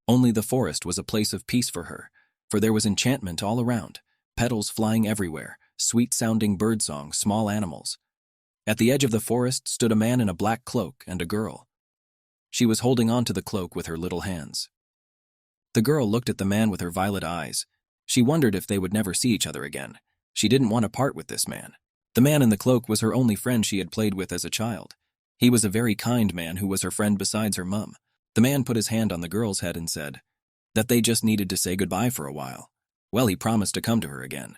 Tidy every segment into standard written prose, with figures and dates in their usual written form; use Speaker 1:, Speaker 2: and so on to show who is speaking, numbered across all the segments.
Speaker 1: Only the forest was a place of peace for her, for there was enchantment all around, petals flying everywhere, sweet-sounding birdsong, small animals. At the edge of the forest stood a man in a black cloak and a girl. She was holding on to the cloak with her little hands. The girl looked at the man with her violet eyes. She wondered if they would never see each other again. She didn't want to part with this man. The man in the cloak was her only friend she had played with as a child. He was a very kind man who was her friend besides her mum. The man put his hand on the girl's head and said that they just needed to say goodbye for a while. Well, he promised to come to her again.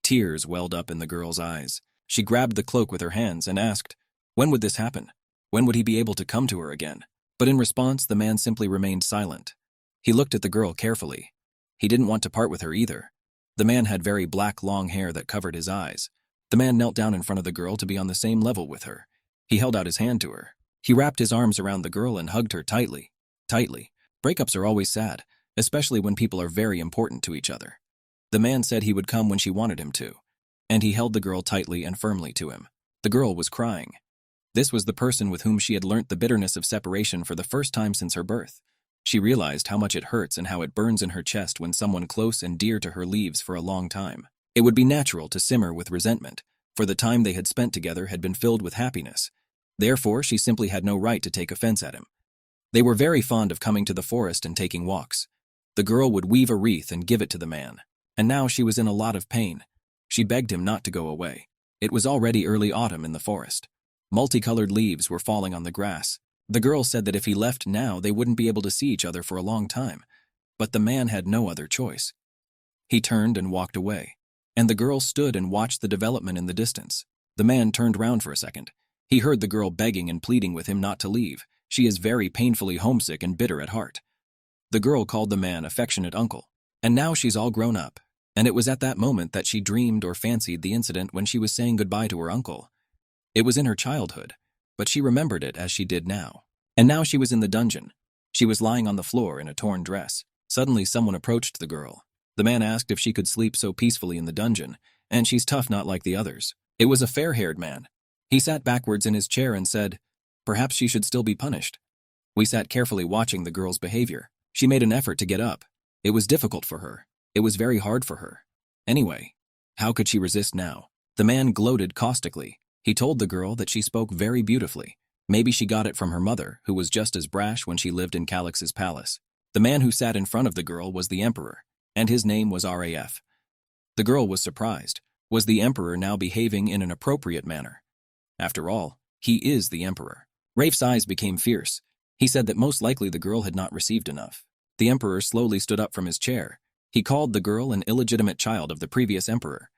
Speaker 1: Tears welled up in the girl's eyes. She grabbed the cloak with her hands and asked, when would this happen? When would he be able to come to her again? But in response, the man simply remained silent. He looked at the girl carefully. He didn't want to part with her either. The man had very black, long hair that covered his eyes. The man knelt down in front of the girl to be on the same level with her. He held out his hand to her. He wrapped his arms around the girl and hugged her tightly. Tightly. Breakups are always sad, especially when people are very important to each other. The man said he would come when she wanted him to, and he held the girl tightly and firmly to him. The girl was crying. This was the person with whom she had learnt the bitterness of separation for the first time since her birth. She realized how much it hurts and how it burns in her chest when someone close and dear to her leaves for a long time. It would be natural to simmer with resentment, for the time they had spent together had been filled with happiness. Therefore, she simply had no right to take offense at him. They were very fond of coming to the forest and taking walks. The girl would weave a wreath and give it to the man. And now she was in a lot of pain. She begged him not to go away. It was already early autumn in the forest. Multicolored leaves were falling on the grass. The girl said that if he left now, they wouldn't be able to see each other for a long time. But the man had no other choice. He turned and walked away, and the girl stood and watched the development in the distance. The man turned round for a second. He heard the girl begging and pleading with him not to leave. She is very painfully homesick and bitter at heart. The girl called the man affectionate uncle. And now she's all grown up. And it was at that moment that she dreamed or fancied the incident when she was saying goodbye to her uncle. It was in her childhood, but she remembered it as she did now. And now she was in the dungeon. She was lying on the floor in a torn dress. Suddenly someone approached the girl. The man asked if she could sleep so peacefully in the dungeon, and she's tough not like the others. It was a fair-haired man. He sat backwards in his chair and said, perhaps she should still be punished. We sat carefully watching the girl's behavior. She made an effort to get up. It was difficult for her. It was very hard for her. Anyway, how could she resist now? The man gloated caustically. He told the girl that she spoke very beautifully. Maybe she got it from her mother, who was just as brash when she lived in Calix's palace. The man who sat in front of the girl was the emperor, and his name was Raf. The girl was surprised. Was the emperor now behaving in an appropriate manner? After all, he is the emperor. Raf's eyes became fierce. He said that most likely the girl had not received enough. The emperor slowly stood up from his chair. He called the girl an illegitimate child of the previous emperor.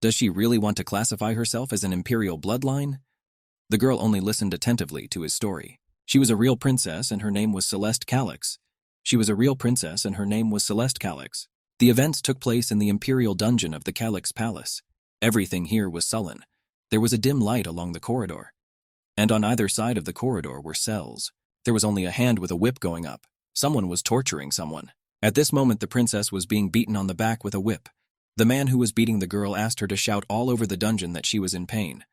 Speaker 1: Does she really want to classify herself as an imperial bloodline? The girl only listened attentively to his story. She was a real princess and her name was Celeste Calix. She was a real princess and her name was Celeste Calix. The events took place in the imperial dungeon of the Calix Palace. Everything here was sullen. There was a dim light along the corridor. And on either side of the corridor were cells. There was only a hand with a whip going up. Someone was torturing someone. At this moment, the princess was being beaten on the back with a whip. The man who was beating the girl asked her to shout all over the dungeon that she was in pain.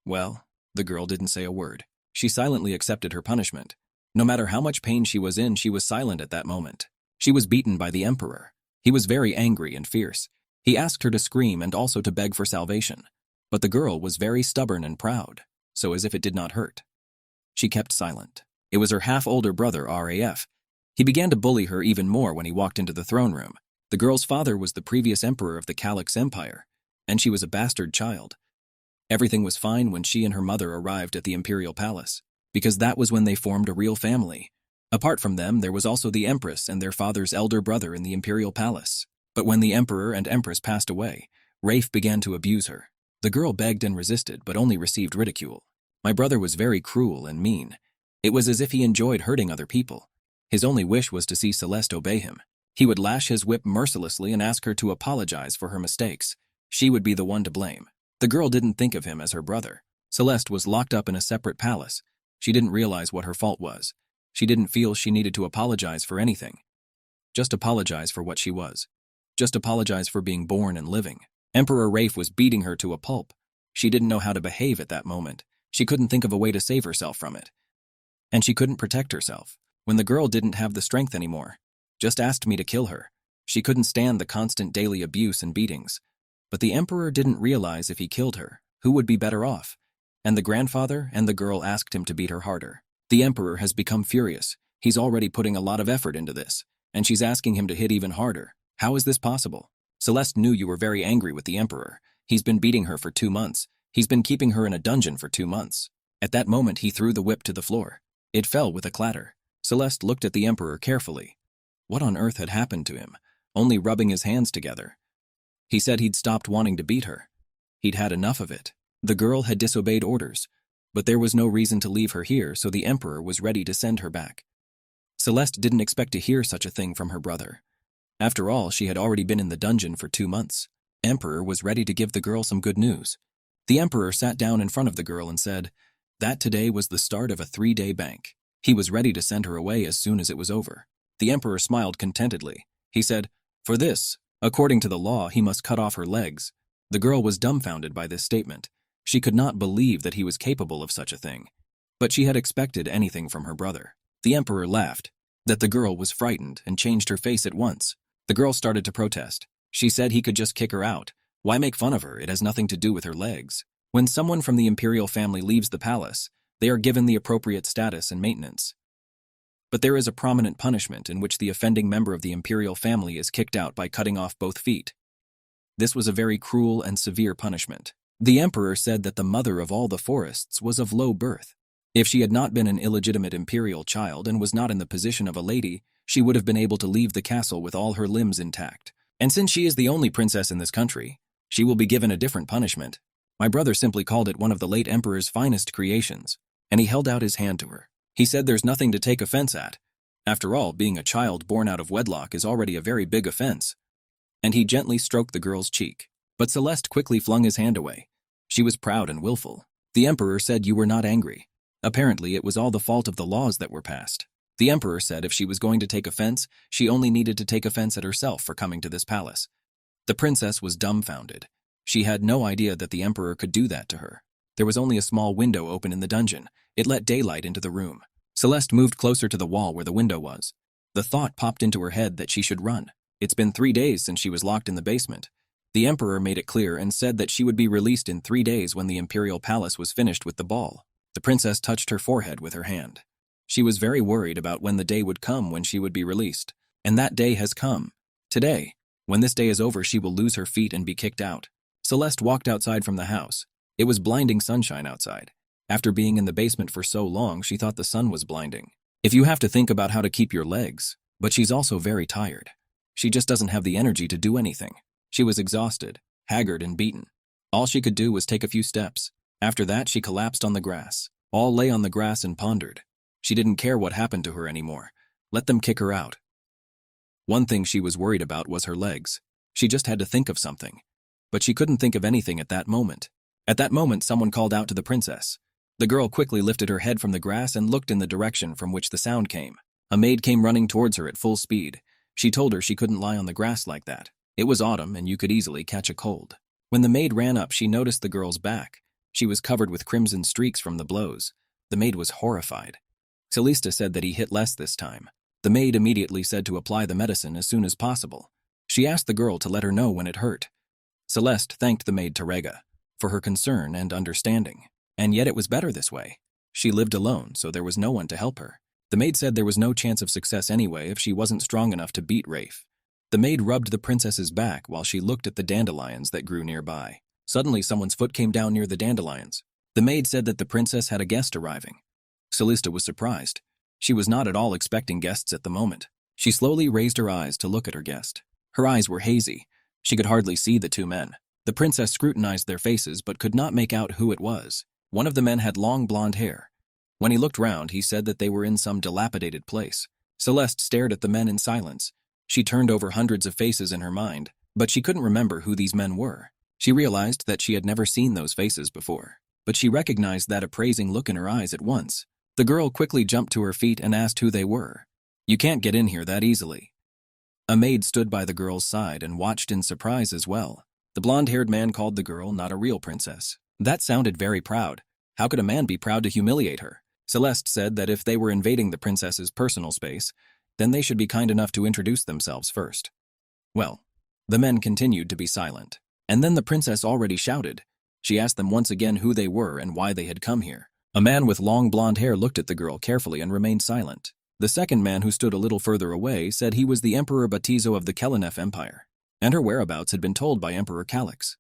Speaker 1: Well, the girl didn't say a word. She silently accepted her punishment. No matter how much pain she was in, she was silent at that moment. She was beaten by the emperor. He was very angry and fierce. He asked her to scream and also to beg for salvation. But the girl was very stubborn and proud, so as if it did not hurt. She kept silent. It was her half-older brother, Raf. He began to bully her even more when he walked into the throne room. The girl's father was the previous emperor of the Calix Empire, and she was a bastard child. Everything was fine when she and her mother arrived at the imperial palace, because that was when they formed a real family. Apart from them, there was also the empress and their father's elder brother in the imperial palace. But when the emperor and empress passed away, Rafe began to abuse her. The girl begged and resisted, but only received ridicule. My brother was very cruel and mean. It was as if he enjoyed hurting other people. His only wish was to see Celeste obey him. He would lash his whip mercilessly and ask her to apologize for her mistakes. She would be the one to blame. The girl didn't think of him as her brother. Celeste was locked up in a separate palace. She didn't realize what her fault was. She didn't feel she needed to apologize for anything. Just apologize for what she was. Just apologize for being born and living. Emperor Rafe was beating her to a pulp. She didn't know how to behave at that moment. She couldn't think of a way to save herself from it. And she couldn't protect herself. when the girl didn't have the strength anymore. Just asked me to kill her. She couldn't stand the constant daily abuse and beatings. But the emperor didn't realize if he killed her, who would be better off? And the grandfather and the girl asked him to beat her harder. The emperor has become furious. He's already putting a lot of effort into this, and she's asking him to hit even harder. How is this possible? Celeste knew you were very angry with the emperor. He's been beating her for 2 months. He's been keeping her in a dungeon for 2 months. At that moment, he threw the whip to the floor. It fell with a clatter. Celeste looked at the emperor carefully. What on earth had happened to him? Only rubbing his hands together. He said he'd stopped wanting to beat her. He'd had enough of it. The girl had disobeyed orders, but there was no reason to leave her here, so the emperor was ready to send her back. Celeste didn't expect to hear such a thing from her brother. After all, she had already been in the dungeon for 2 months. Emperor was ready to give the girl some good news. The emperor sat down in front of the girl and said that today was the start of a 3-day bank. He was ready to send her away as soon as it was over. The emperor smiled contentedly. He said, "For this, according to the law, he must cut off her legs." The girl was dumbfounded by this statement. She could not believe that he was capable of such a thing. But she had expected anything from her brother. The emperor laughed. That the girl was frightened and changed her face at once. The girl started to protest. She said he could just kick her out. Why make fun of her? It has nothing to do with her legs. When someone from the imperial family leaves the palace, they are given the appropriate status and maintenance. But there is a prominent punishment in which the offending member of the imperial family is kicked out by cutting off both feet. This was a very cruel and severe punishment. The emperor said that the mother of all the forests was of low birth. If she had not been an illegitimate imperial child and was not in the position of a lady, she would have been able to leave the castle with all her limbs intact. And since she is the only princess in this country, she will be given a different punishment. My brother simply called it one of the late emperor's finest creations, and he held out his hand to her. He said there's nothing to take offense at. After all, being a child born out of wedlock is already a very big offense. And he gently stroked the girl's cheek. But Celeste quickly flung his hand away. She was proud and willful. The emperor said you were not angry. Apparently, it was all the fault of the laws that were passed. The emperor said if she was going to take offense, she only needed to take offense at herself for coming to this palace. The princess was dumbfounded. She had no idea that the emperor could do that to her. There was only a small window open in the dungeon. It let daylight into the room. Celeste moved closer to the wall where the window was. The thought popped into her head that she should run. It's been 3 days since she was locked in the basement. The emperor made it clear and said that she would be released in 3 days when the imperial palace was finished with the ball. The princess touched her forehead with her hand. She was very worried about when the day would come when she would be released. And that day has come. Today. When this day is over, she will lose her feet and be kicked out. Celeste walked outside from the house. It was blinding sunshine outside. After being in the basement for so long, she thought the sun was blinding. If you have to think about how to keep your legs, but she's also very tired. She just doesn't have the energy to do anything. She was exhausted, haggard and beaten. All she could do was take a few steps. After that, she collapsed on the grass. All lay on the grass and pondered. She didn't care what happened to her anymore. Let them kick her out. One thing she was worried about was her legs. She just had to think of something. But she couldn't think of anything at that moment. At that moment, someone called out to the princess. The girl quickly lifted her head from the grass and looked in the direction from which the sound came. A maid came running towards her at full speed. She told her she couldn't lie on the grass like that. It was autumn and you could easily catch a cold. When the maid ran up, she noticed the girl's back. She was covered with crimson streaks from the blows. The maid was horrified. Celeste said that he hit less this time. The maid immediately said to apply the medicine as soon as possible. She asked the girl to let her know when it hurt. Celeste thanked the maid Tarega for her concern and understanding. And yet it was better this way. She lived alone, so there was no one to help her. The maid said there was no chance of success anyway if she wasn't strong enough to beat Rafe. The maid rubbed the princess's back while she looked at the dandelions that grew nearby. Suddenly, someone's foot came down near the dandelions. The maid said that the princess had a guest arriving. Celeste was surprised. She was not at all expecting guests at the moment. She slowly raised her eyes to look at her guest. Her eyes were hazy. She could hardly see the 2 men. The princess scrutinized their faces but could not make out who it was. One of the men had long blonde hair. When he looked round, he said that they were in some dilapidated place. Celeste stared at the men in silence. She turned over hundreds of faces in her mind, but she couldn't remember who these men were. She realized that she had never seen those faces before, but she recognized that appraising look in her eyes at once. The girl quickly jumped to her feet and asked who they were. "You can't get in here that easily." A maid stood by the girl's side and watched in surprise as well. The blonde-haired man called the girl not a real princess. That sounded very proud. How could a man be proud to humiliate her? Celeste said that if they were invading the princess's personal space, then they should be kind enough to introduce themselves first. Well, the men continued to be silent. And then the princess already shouted. She asked them once again who they were and why they had come here. A man with long blonde hair looked at the girl carefully and remained silent. The second man, who stood a little further away, said he was the Emperor Batizo of the Kelenef Empire, and her whereabouts had been told by Emperor Calix.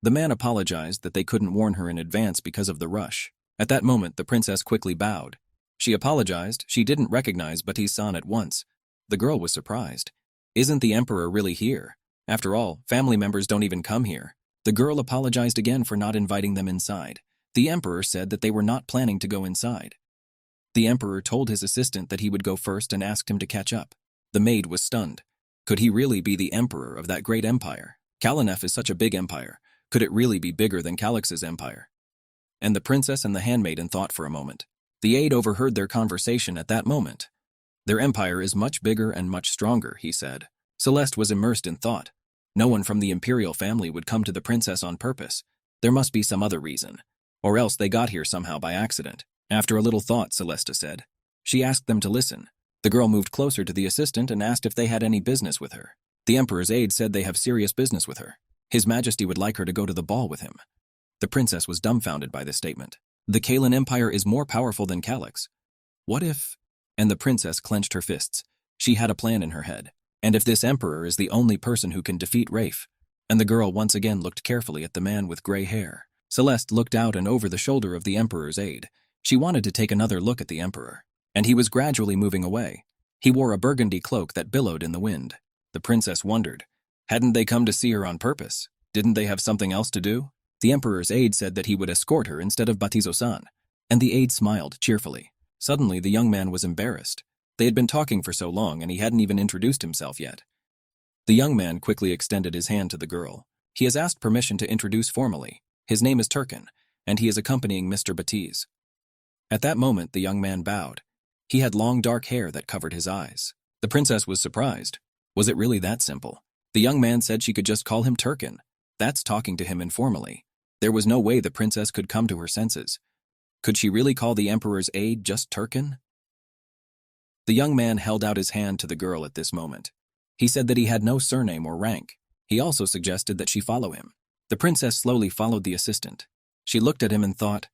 Speaker 1: The man apologized that they couldn't warn her in advance because of the rush. At that moment, the princess quickly bowed. She apologized. She didn't recognize Batiz-san at once. The girl was surprised. Isn't the Emperor really here? After all, family members don't even come here. The girl apologized again for not inviting them inside. The Emperor said that they were not planning to go inside. The Emperor told his assistant that he would go first and asked him to catch up. The maid was stunned. Could he really be the Emperor of that great empire? Kelenef is such a big empire. Could it really be bigger than Calix's empire? And the princess and the handmaiden thought for a moment. The aide overheard their conversation at that moment. Their empire is much bigger and much stronger, he said. Celeste was immersed in thought. No one from the imperial family would come to the princess on purpose. There must be some other reason. Or else they got here somehow by accident. After a little thought, Celeste said. She asked them to listen. The girl moved closer to the assistant and asked if they had any business with her. The Emperor's aide said they have serious business with her. His Majesty would like her to go to the ball with him. The princess was dumbfounded by this statement. The Kalen Empire is more powerful than Calix. What if... And the princess clenched her fists. She had a plan in her head. And if this emperor is the only person who can defeat Rafe? And the girl once again looked carefully at the man with gray hair. Celeste looked out and over the shoulder of the emperor's aide. She wanted to take another look at the emperor. And he was gradually moving away. He wore a burgundy cloak that billowed in the wind. The princess wondered. Hadn't they come to see her on purpose? Didn't they have something else to do? The emperor's aide said that he would escort her instead of Batizo-san. And the aide smiled cheerfully. Suddenly, the young man was embarrassed. They had been talking for so long, and he hadn't even introduced himself yet. The young man quickly extended his hand to the girl. He has asked permission to introduce formally. His name is Turkin, and he is accompanying Mr. Batiz. At that moment, the young man bowed. He had long dark hair that covered his eyes. The princess was surprised. Was it really that simple? The young man said she could just call him Turkin. That's talking to him informally. There was no way the princess could come to her senses. Could she really call the emperor's aide just Turkin? The young man held out his hand to the girl at this moment. He said that he had no surname or rank. He also suggested that she follow him. The princess slowly followed the assistant. She looked at him and thought,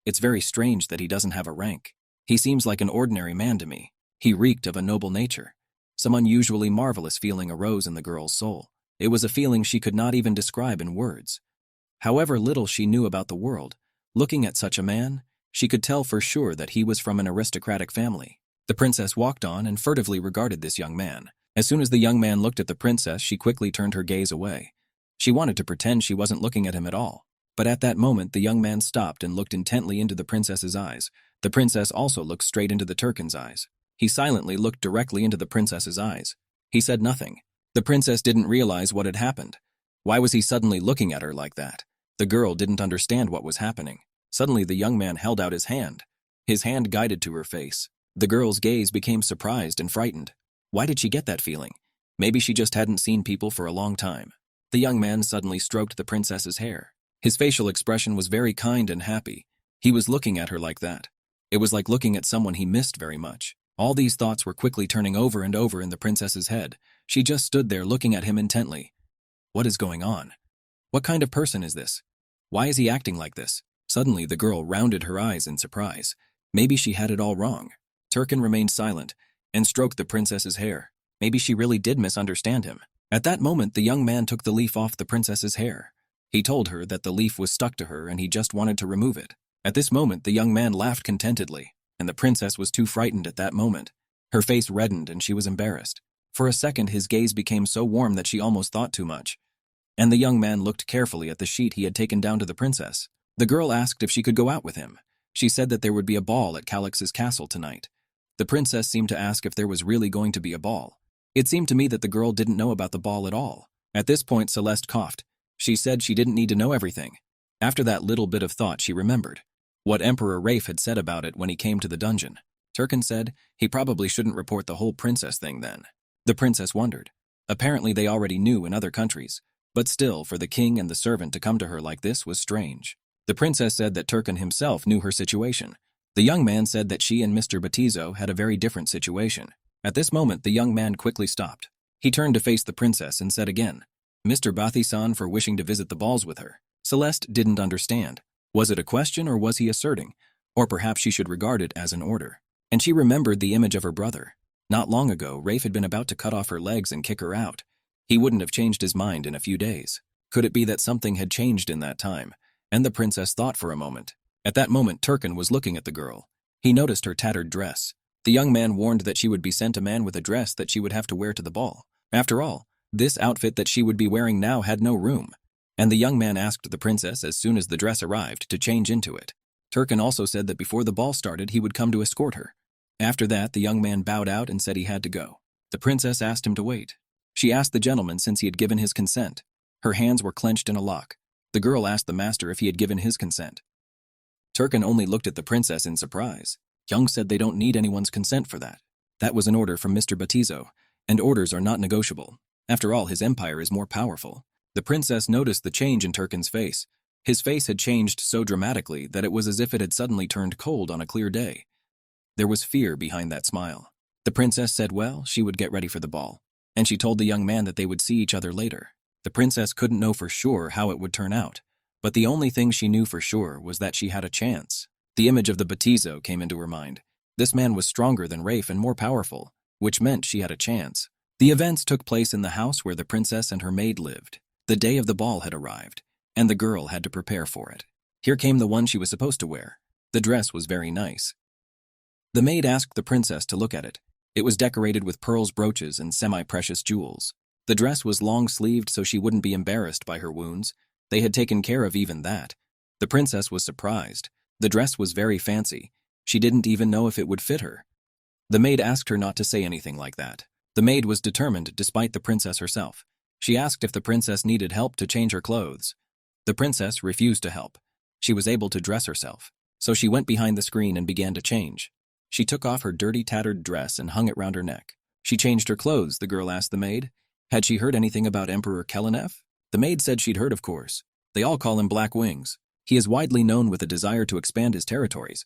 Speaker 1: it's very strange that he doesn't have a rank. He seems like an ordinary man to me. He reeked of a noble nature. Some unusually marvelous feeling arose in the girl's soul. It was a feeling she could not even describe in words. However little she knew about the world, looking at such a man, she could tell for sure that he was from an aristocratic family. The princess walked on and furtively regarded this young man. As soon as the young man looked at the princess, she quickly turned her gaze away. She wanted to pretend she wasn't looking at him at all. But at that moment, the young man stopped and looked intently into the princess's eyes. The princess also looked straight into the Turkin's eyes. He silently looked directly into the princess's eyes. He said nothing. The princess didn't realize what had happened. Why was he suddenly looking at her like that? The girl didn't understand what was happening. Suddenly, the young man held out his hand. His hand guided to her face. The girl's gaze became surprised and frightened. Why did she get that feeling? Maybe she just hadn't seen people for a long time. The young man suddenly stroked the princess's hair. His facial expression was very kind and happy. He was looking at her like that. It was like looking at someone he missed very much. All these thoughts were quickly turning over and over in the princess's head. She just stood there looking at him intently. What is going on? What kind of person is this? Why is he acting like this? Suddenly, the girl rounded her eyes in surprise. Maybe she had it all wrong. Turkin remained silent and stroked the princess's hair. Maybe she really did misunderstand him. At that moment, the young man took the leaf off the princess's hair. He told her that the leaf was stuck to her and he just wanted to remove it. At this moment, the young man laughed contentedly, and the princess was too frightened at that moment. Her face reddened and she was embarrassed. For a second, his gaze became so warm that she almost thought too much. And the young man looked carefully at the sheet he had taken down to the princess. The girl asked if she could go out with him. She said that there would be a ball at Calix's castle tonight. The princess seemed to ask if there was really going to be a ball. It seemed to me that the girl didn't know about the ball at all. At this point, Celeste coughed. She said she didn't need to know everything. After that little bit of thought, she remembered what Emperor Rafe had said about it when he came to the dungeon. Turkin said he probably shouldn't report the whole princess thing then. The princess wondered. Apparently they already knew in other countries, but still, for the king and the servant to come to her like this was strange. The princess said that Turkin himself knew her situation. The young man said that she and Mr. Batizo had a very different situation. At this moment, the young man quickly stopped. He turned to face the princess and said again, Mr. Bathy-san for wishing to visit the balls with her. Celeste didn't understand. Was it a question or was he asserting? Or perhaps she should regard it as an order. And she remembered the image of her brother. Not long ago, Rafe had been about to cut off her legs and kick her out. He wouldn't have changed his mind in a few days. Could it be that something had changed in that time? And the princess thought for a moment. At that moment, Turkin was looking at the girl. He noticed her tattered dress. The young man warned that she would be sent a man with a dress that she would have to wear to the ball. After all, this outfit that she would be wearing now had no room. And the young man asked the princess as soon as the dress arrived to change into it. Turkin also said that before the ball started, he would come to escort her. After that, the young man bowed out and said he had to go. The princess asked him to wait. She asked the gentleman since he had given his consent. Her hands were clenched in a lock. The girl asked the master if he had given his consent. Turkin only looked at the princess in surprise. Young said they don't need anyone's consent for that. That was an order from Mr. Batizo, and orders are not negotiable. After all, his empire is more powerful. The princess noticed the change in Turkin's face. His face had changed so dramatically that it was as if it had suddenly turned cold on a clear day. There was fear behind that smile. The princess said, well, she would get ready for the ball, and she told the young man that they would see each other later. The princess couldn't know for sure how it would turn out, but the only thing she knew for sure was that she had a chance. The image of the Batizo came into her mind. This man was stronger than Rafe and more powerful, which meant she had a chance. The events took place in the house where the princess and her maid lived. The day of the ball had arrived, and the girl had to prepare for it. Here came the one she was supposed to wear. The dress was very nice. The maid asked the princess to look at it. It was decorated with pearls, brooches, and semi-precious jewels. The dress was long-sleeved so she wouldn't be embarrassed by her wounds. They had taken care of even that. The princess was surprised. The dress was very fancy. She didn't even know if it would fit her. The maid asked her not to say anything like that. The maid was determined despite the princess herself. She asked if the princess needed help to change her clothes. The princess refused to help. She was able to dress herself. So she went behind the screen and began to change. She took off her dirty, tattered dress and hung it round her neck. She changed her clothes, the girl asked the maid. Had she heard anything about Emperor Kelenev? The maid said she'd heard, of course. They all call him Black Wings. He is widely known with a desire to expand his territories.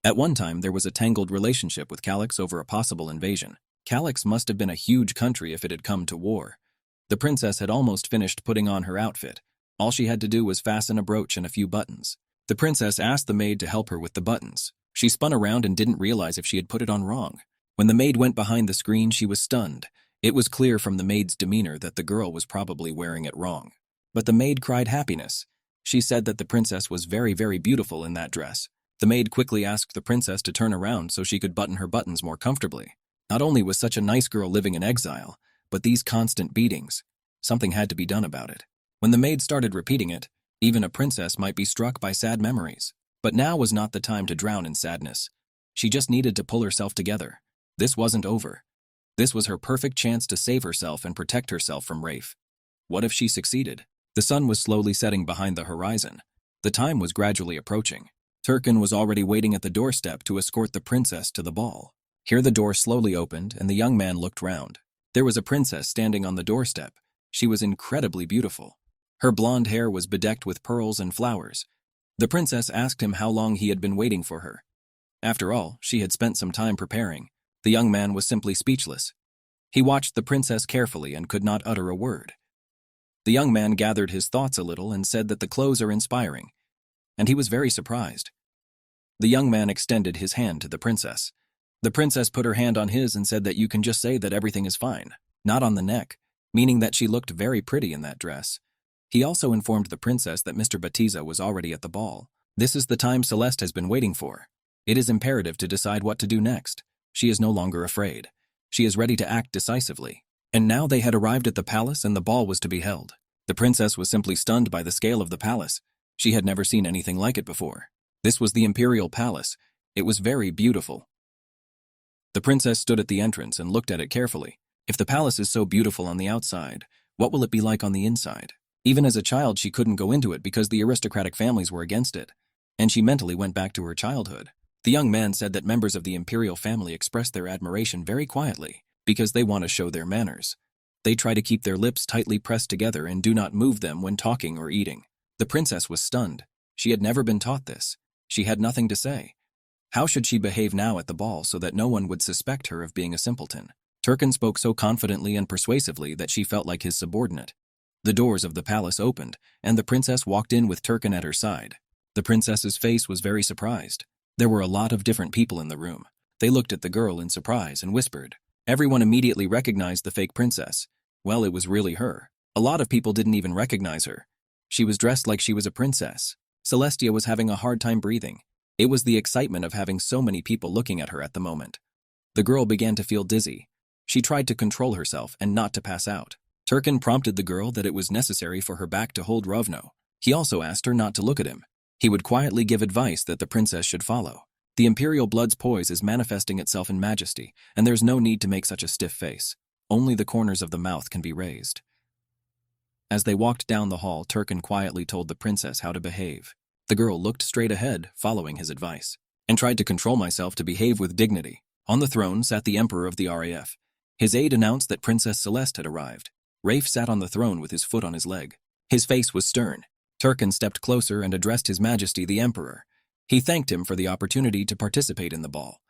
Speaker 1: At one time, there was a tangled relationship with Calyx over a possible invasion. Calyx must have been a huge country if it had come to war. The princess had almost finished putting on her outfit. All she had to do was fasten a brooch and a few buttons. The princess asked the maid to help her with the buttons. She spun around and didn't realize if she had put it on wrong. When the maid went behind the screen, she was stunned. It was clear from the maid's demeanor that the girl was probably wearing it wrong. But the maid cried happiness. She said that the princess was very, very beautiful in that dress. The maid quickly asked the princess to turn around so she could button her buttons more comfortably. Not only was such a nice girl living in exile, but these constant beatings. Something had to be done about it. When the maid started repeating it, even a princess might be struck by sad memories. But now was not the time to drown in sadness. She just needed to pull herself together. This wasn't over. This was her perfect chance to save herself and protect herself from Rafe. What if she succeeded? The sun was slowly setting behind the horizon. The time was gradually approaching. Turkin was already waiting at the doorstep to escort the princess to the ball. Here the door slowly opened and the young man looked round. There was a princess standing on the doorstep. She was incredibly beautiful. Her blonde hair was bedecked with pearls and flowers. The princess asked him how long he had been waiting for her. After all, she had spent some time preparing. The young man was simply speechless. He watched the princess carefully and could not utter a word. The young man gathered his thoughts a little and said that the clothes are inspiring, and he was very surprised. The young man extended his hand to the princess. The princess put her hand on his and said that you can just say that everything is fine, not on the neck, meaning that she looked very pretty in that dress. He also informed the princess that Mr. Batiza was already at the ball. This is the time Celeste has been waiting for. It is imperative to decide what to do next. She is no longer afraid. She is ready to act decisively. And now they had arrived at the palace and the ball was to be held. The princess was simply stunned by the scale of the palace. She had never seen anything like it before. This was the imperial palace. It was very beautiful. The princess stood at the entrance and looked at it carefully. If the palace is so beautiful on the outside, what will it be like on the inside? Even as a child, she couldn't go into it because the aristocratic families were against it, and she mentally went back to her childhood. The young man said that members of the imperial family express their admiration very quietly because they want to show their manners. They try to keep their lips tightly pressed together and do not move them when talking or eating. The princess was stunned. She had never been taught this. She had nothing to say. How should she behave now at the ball so that no one would suspect her of being a simpleton? Turkin spoke so confidently and persuasively that she felt like his subordinate. The doors of the palace opened, and the princess walked in with Turkin at her side. The princess's face was very surprised. There were a lot of different people in the room. They looked at the girl in surprise and whispered. Everyone immediately recognized the fake princess. Well, it was really her. A lot of people didn't even recognize her. She was dressed like she was a princess. Celestia was having a hard time breathing. It was the excitement of having so many people looking at her at the moment. The girl began to feel dizzy. She tried to control herself and not to pass out. Turkin prompted the girl that it was necessary for her back to hold Rovno. He also asked her not to look at him. He would quietly give advice that the princess should follow. The imperial blood's poise is manifesting itself in majesty, and there's no need to make such a stiff face. Only the corners of the mouth can be raised. As they walked down the hall, Turkin quietly told the princess how to behave. The girl looked straight ahead, following his advice, and tried to control myself to behave with dignity. On the throne sat the Emperor of the RAF. His aide announced that Princess Celeste had arrived. Rafe sat on the throne with his foot on his leg. His face was stern. Turkin stepped closer and addressed His Majesty the Emperor. He thanked him for the opportunity to participate in the ball.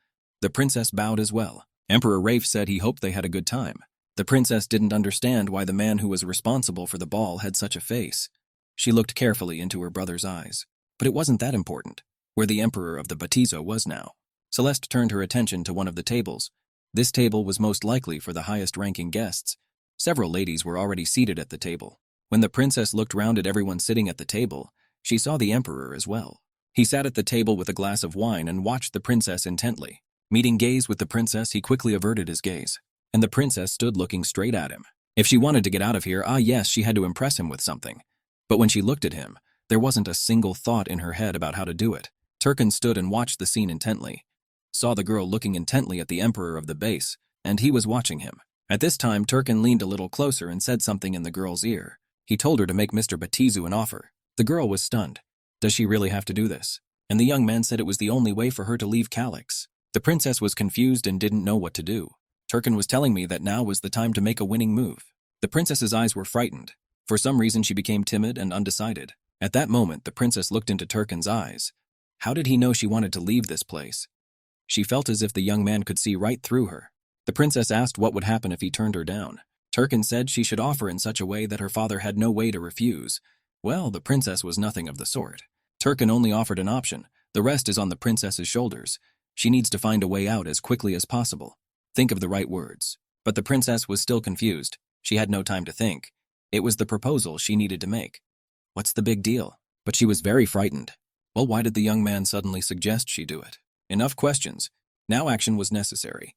Speaker 1: The princess bowed as well. Emperor Rafe said he hoped they had a good time. The princess didn't understand why the man who was responsible for the ball had such a face. She looked carefully into her brother's eyes. But it wasn't that important, where the Emperor of the Batizo was now. Celeste turned her attention to one of the tables. This table was most likely for the highest-ranking guests. Several ladies were already seated at the table. When the princess looked round at everyone sitting at the table, she saw the Emperor as well. He sat at the table with a glass of wine and watched the princess intently. Meeting gaze with the princess, he quickly averted his gaze, and the princess stood looking straight at him. If she wanted to get out of here, yes, she had to impress him with something. But when she looked at him, there wasn't a single thought in her head about how to do it. Turkin stood and watched the scene intently. Saw the girl looking intently at the Emperor of the base, and he was watching him. At this time, Turkin leaned a little closer and said something in the girl's ear. He told her to make Mr. Batizu an offer. The girl was stunned. Does she really have to do this? And the young man said it was the only way for her to leave Calix. The princess was confused and didn't know what to do. Turkin was telling me that now was the time to make a winning move. The princess's eyes were frightened. For some reason, she became timid and undecided. At that moment, the princess looked into Turkin's eyes. How did he know she wanted to leave this place? She felt as if the young man could see right through her. The princess asked what would happen if he turned her down. Turkin said she should offer in such a way that her father had no way to refuse. Well, the princess was nothing of the sort. Turkin only offered an option. The rest is on the princess's shoulders. She needs to find a way out as quickly as possible. Think of the right words. But the princess was still confused. She had no time to think. It was the proposal she needed to make. What's the big deal? But she was very frightened. Well, why did the young man suddenly suggest she do it? Enough questions. Now action was necessary.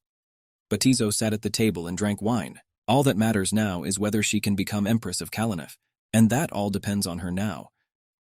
Speaker 1: Batizo sat at the table and drank wine. All that matters now is whether she can become Empress of Kalinif, and that all depends on her now.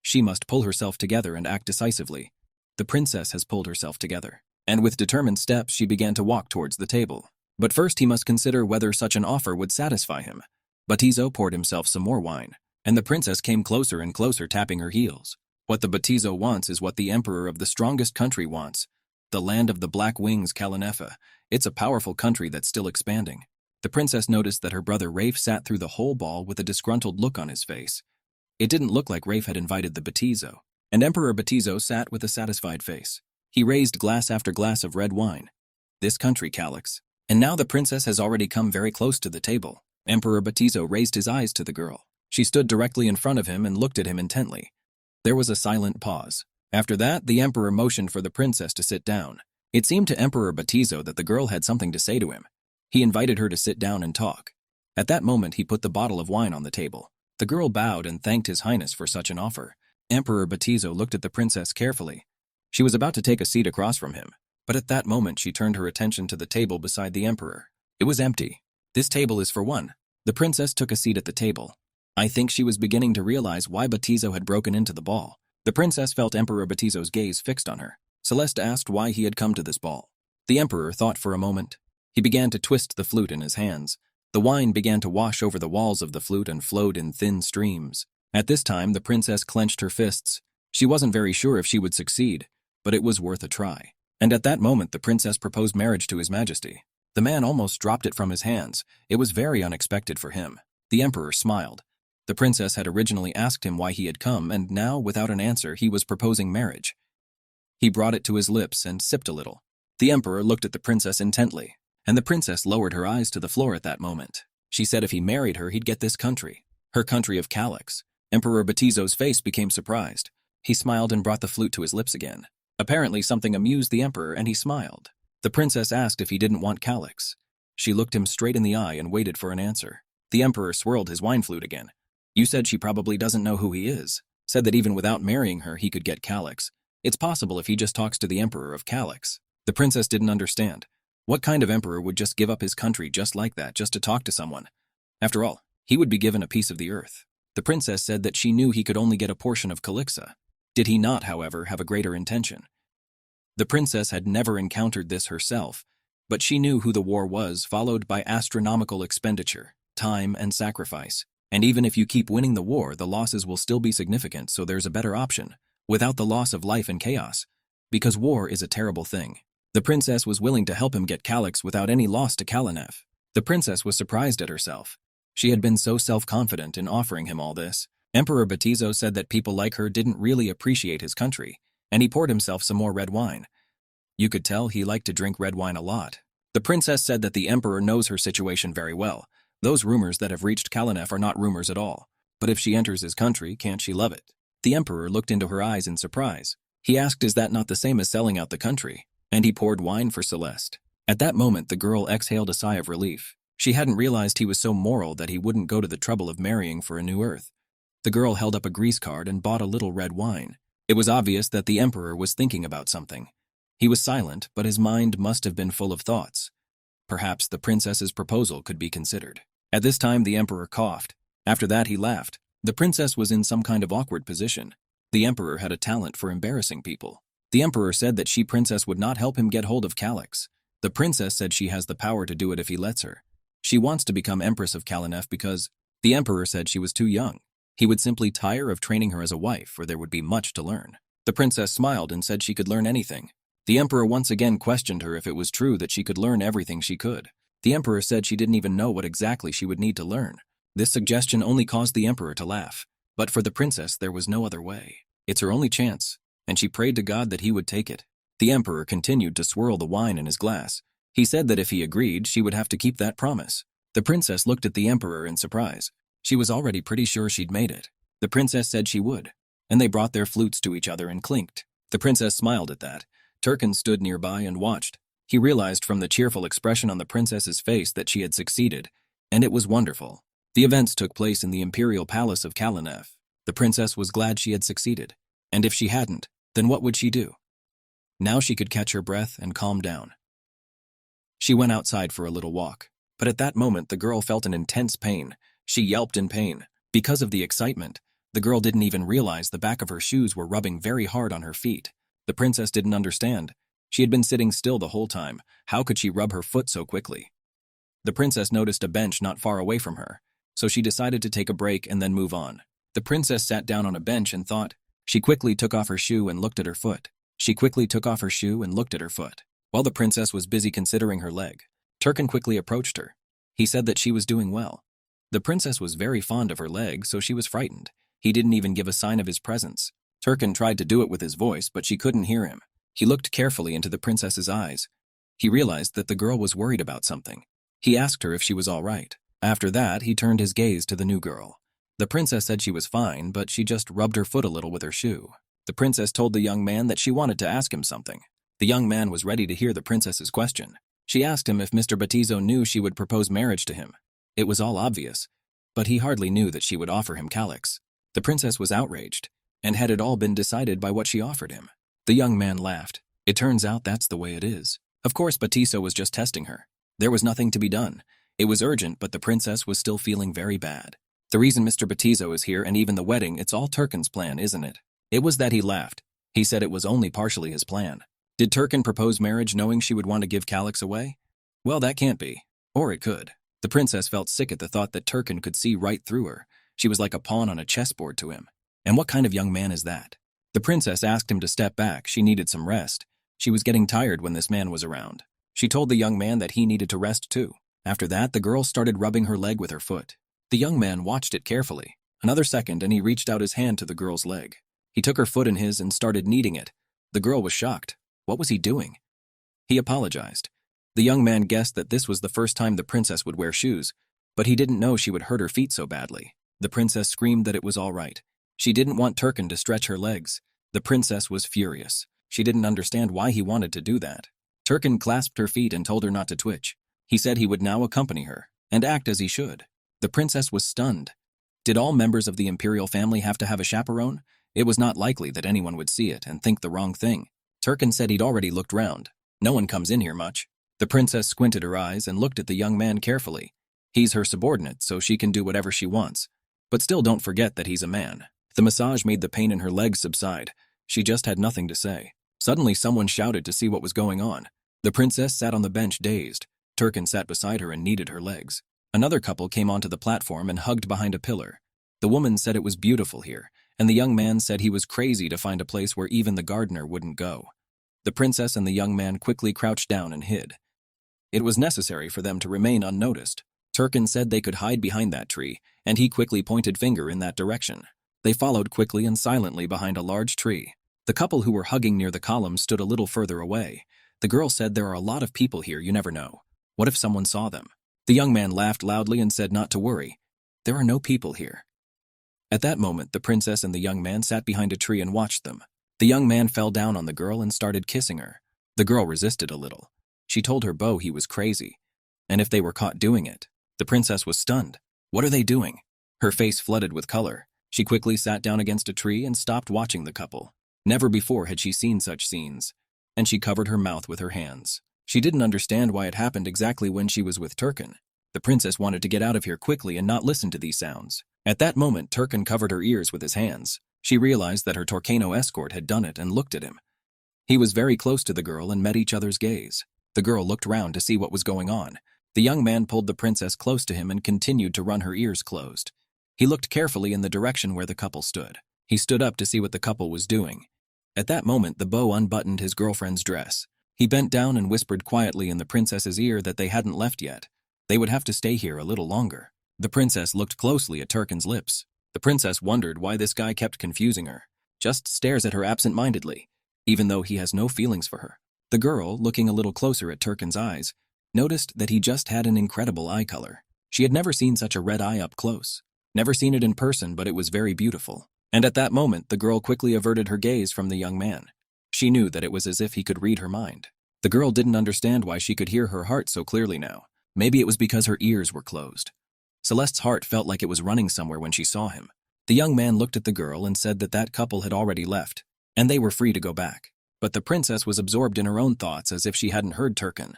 Speaker 1: She must pull herself together and act decisively. The princess has pulled herself together, and with determined steps she began to walk towards the table. But first he must consider whether such an offer would satisfy him. Batizo poured himself some more wine, and the princess came closer and closer, tapping her heels. What the Batizo wants is what the emperor of the strongest country wants. The land of the Black Wings, Kalinefa. It's a powerful country that's still expanding. The princess noticed that her brother Rafe sat through the whole ball with a disgruntled look on his face. It didn't look like Rafe had invited the Batizo, and Emperor Batizo sat with a satisfied face. He raised glass after glass of red wine. This country, Calix. And now the princess has already come very close to the table. Emperor Batizo raised his eyes to the girl. She stood directly in front of him and looked at him intently. There was a silent pause. After that, the emperor motioned for the princess to sit down. It seemed to Emperor Batizo that the girl had something to say to him. He invited her to sit down and talk. At that moment, he put the bottle of wine on the table. The girl bowed and thanked His Highness for such an offer. Emperor Batizo looked at the princess carefully. She was about to take a seat across from him, but at that moment she turned her attention to the table beside the emperor. It was empty. This table is for one. The princess took a seat at the table. I think she was beginning to realize why Batizo had broken into the ball. The princess felt Emperor Batizo's gaze fixed on her. Celeste asked why he had come to this ball. The emperor thought for a moment. He began to twist the flute in his hands. The wine began to wash over the walls of the flute and flowed in thin streams. At this time, the princess clenched her fists. She wasn't very sure if she would succeed, but it was worth a try. And at that moment, the princess proposed marriage to His Majesty. The man almost dropped it from his hands. It was very unexpected for him. The emperor smiled. The princess had originally asked him why he had come, and now, without an answer, he was proposing marriage. He brought it to his lips and sipped a little. The emperor looked at the princess intently, and the princess lowered her eyes to the floor at that moment. She said if he married her, he'd get this country, her country of Calyx. Emperor Batizo's face became surprised. He smiled and brought the flute to his lips again. Apparently something amused the emperor and he smiled. The princess asked if he didn't want Calyx. She looked him straight in the eye and waited for an answer. The emperor swirled his wine flute again. You said she probably doesn't know who he is. Said that even without marrying her, he could get Calyx. It's possible if he just talks to the emperor of Calyx. The princess didn't understand. What kind of emperor would just give up his country just like that, just to talk to someone? After all, he would be given a piece of the earth. The princess said that she knew he could only get a portion of Calyxa. Did he not, however, have a greater intention? The princess had never encountered this herself, but she knew who the war was, followed by astronomical expenditure, time, and sacrifice. And even if you keep winning the war, the losses will still be significant, so there's a better option, without the loss of life and chaos. Because war is a terrible thing. The princess was willing to help him get Calyx without any loss to Kalinef. The princess was surprised at herself. She had been so self-confident in offering him all this. Emperor Batizo said that people like her didn't really appreciate his country, and he poured himself some more red wine. You could tell he liked to drink red wine a lot. The princess said that the emperor knows her situation very well. Those rumors that have reached Kalinef are not rumors at all. But if she enters his country, can't she love it? The emperor looked into her eyes in surprise. He asked, is that not the same as selling out the country? And he poured wine for Celeste. At that moment, the girl exhaled a sigh of relief. She hadn't realized he was so moral that he wouldn't go to the trouble of marrying for a new earth. The girl held up a grease card and bought a little red wine. It was obvious that the emperor was thinking about something. He was silent, but his mind must have been full of thoughts. Perhaps the princess's proposal could be considered. At this time, the emperor coughed. After that, he laughed. The princess was in some kind of awkward position. The emperor had a talent for embarrassing people. The emperor said that she princess would not help him get hold of Calyx. The princess said she has the power to do it if he lets her. She wants to become empress of Kalinef because the emperor said she was too young. He would simply tire of training her as a wife, or there would be much to learn. The princess smiled and said she could learn anything. The emperor once again questioned her if it was true that she could learn everything she could. The emperor said she didn't even know what exactly she would need to learn. This suggestion only caused the emperor to laugh. But for the princess, there was no other way. It's her only chance, and she prayed to God that he would take it. The emperor continued to swirl the wine in his glass. He said that if he agreed, she would have to keep that promise. The princess looked at the emperor in surprise. She was already pretty sure she'd made it. The princess said she would, and they brought their flutes to each other and clinked. The princess smiled at that. Turkin stood nearby and watched. He realized from the cheerful expression on the princess's face that she had succeeded, and it was wonderful. The events took place in the imperial palace of Kalinef. The princess was glad she had succeeded, and if she hadn't, then what would she do? Now she could catch her breath and calm down. She went outside for a little walk, but at that moment the girl felt an intense pain. She yelped in pain. Because of the excitement, the girl didn't even realize the back of her shoes were rubbing very hard on her feet. The princess didn't understand. She had been sitting still the whole time. How could she rub her foot so quickly? The princess noticed a bench not far away from her, so she decided to take a break and then move on. The princess sat down on a bench and thought. She quickly took off her shoe and looked at her foot. She quickly took off her shoe and looked at her foot. While the princess was busy considering her leg, Turkin quickly approached her. He said that she was doing well. The princess was very fond of her leg, so she was frightened. He didn't even give a sign of his presence. Turkin tried to do it with his voice, but she couldn't hear him. He looked carefully into the princess's eyes. He realized that the girl was worried about something. He asked her if she was all right. After that, he turned his gaze to the new girl. The princess said she was fine, but she just rubbed her foot a little with her shoe. The princess told the young man that she wanted to ask him something. The young man was ready to hear the princess's question. She asked him if Mr. Batizo knew she would propose marriage to him. It was all obvious, but he hardly knew that she would offer him Calyx. The princess was outraged, and had it all been decided by what she offered him? The young man laughed. It turns out that's the way it is. Of course, Batizo was just testing her. There was nothing to be done. It was urgent, but the princess was still feeling very bad. The reason Mr. Batizo is here and even the wedding, it's all Turkin's plan, isn't it? It was that he laughed. He said it was only partially his plan. Did Turkin propose marriage knowing she would want to give Calyx away? Well, that can't be. Or it could. The princess felt sick at the thought that Turkin could see right through her. She was like a pawn on a chessboard to him. And what kind of young man is that? The princess asked him to step back. She needed some rest. She was getting tired when this man was around. She told the young man that he needed to rest too. After that, the girl started rubbing her leg with her foot. The young man watched it carefully. Another second and he reached out his hand to the girl's leg. He took her foot in his and started kneading it. The girl was shocked. What was he doing? He apologized. The young man guessed that this was the first time the princess would wear shoes, but he didn't know she would hurt her feet so badly. The princess screamed that it was all right. She didn't want Turkin to stretch her legs. The princess was furious. She didn't understand why he wanted to do that. Turkin clasped her feet and told her not to twitch. He said he would now accompany her, and act as he should. The princess was stunned. Did all members of the imperial family have to have a chaperone? It was not likely that anyone would see it and think the wrong thing. Turkin said he'd already looked round. No one comes in here much. The princess squinted her eyes and looked at the young man carefully. He's her subordinate, so she can do whatever she wants. But still don't forget that he's a man. The massage made the pain in her legs subside. She just had nothing to say. Suddenly someone shouted to see what was going on. The princess sat on the bench dazed. Turkin sat beside her and kneaded her legs. Another couple came onto the platform and hugged behind a pillar. The woman said it was beautiful here, and the young man said he was crazy to find a place where even the gardener wouldn't go. The princess and the young man quickly crouched down and hid. It was necessary for them to remain unnoticed. Turkin said they could hide behind that tree, and he quickly pointed finger in that direction. They followed quickly and silently behind a large tree. The couple who were hugging near the column stood a little further away. The girl said, "There are a lot of people here, you never know. What if someone saw them?" The young man laughed loudly and said not to worry. There are no people here. At that moment, the princess and the young man sat behind a tree and watched them. The young man fell down on the girl and started kissing her. The girl resisted a little. She told her beau he was crazy, and if they were caught doing it. The princess was stunned. What are they doing? Her face flooded with color. She quickly sat down against a tree and stopped watching the couple. Never before had she seen such scenes, and she covered her mouth with her hands. She didn't understand why it happened exactly when she was with Turkin. The princess wanted to get out of here quickly and not listen to these sounds. At that moment, Turkin covered her ears with his hands. She realized that her Torcano escort had done it and looked at him. He was very close to the girl and met each other's gaze. The girl looked round to see what was going on. The young man pulled the princess close to him and continued to run her ears closed. He looked carefully in the direction where the couple stood. He stood up to see what the couple was doing. At that moment, the beau unbuttoned his girlfriend's dress. He bent down and whispered quietly in the princess's ear that they hadn't left yet. They would have to stay here a little longer. The princess looked closely at Turkin's lips. The princess wondered why this guy kept confusing her. Just stares at her absent-mindedly, even though he has no feelings for her. The girl, looking a little closer at Turkin's eyes, noticed that he just had an incredible eye color. She had never seen such a red eye up close. Never seen it in person, but it was very beautiful. And at that moment, the girl quickly averted her gaze from the young man. She knew that it was as if he could read her mind. The girl didn't understand why she could hear her heart so clearly now. Maybe it was because her ears were closed. Celeste's heart felt like it was running somewhere when she saw him. The young man looked at the girl and said that that couple had already left, and they were free to go back. But the princess was absorbed in her own thoughts as if she hadn't heard Turkin.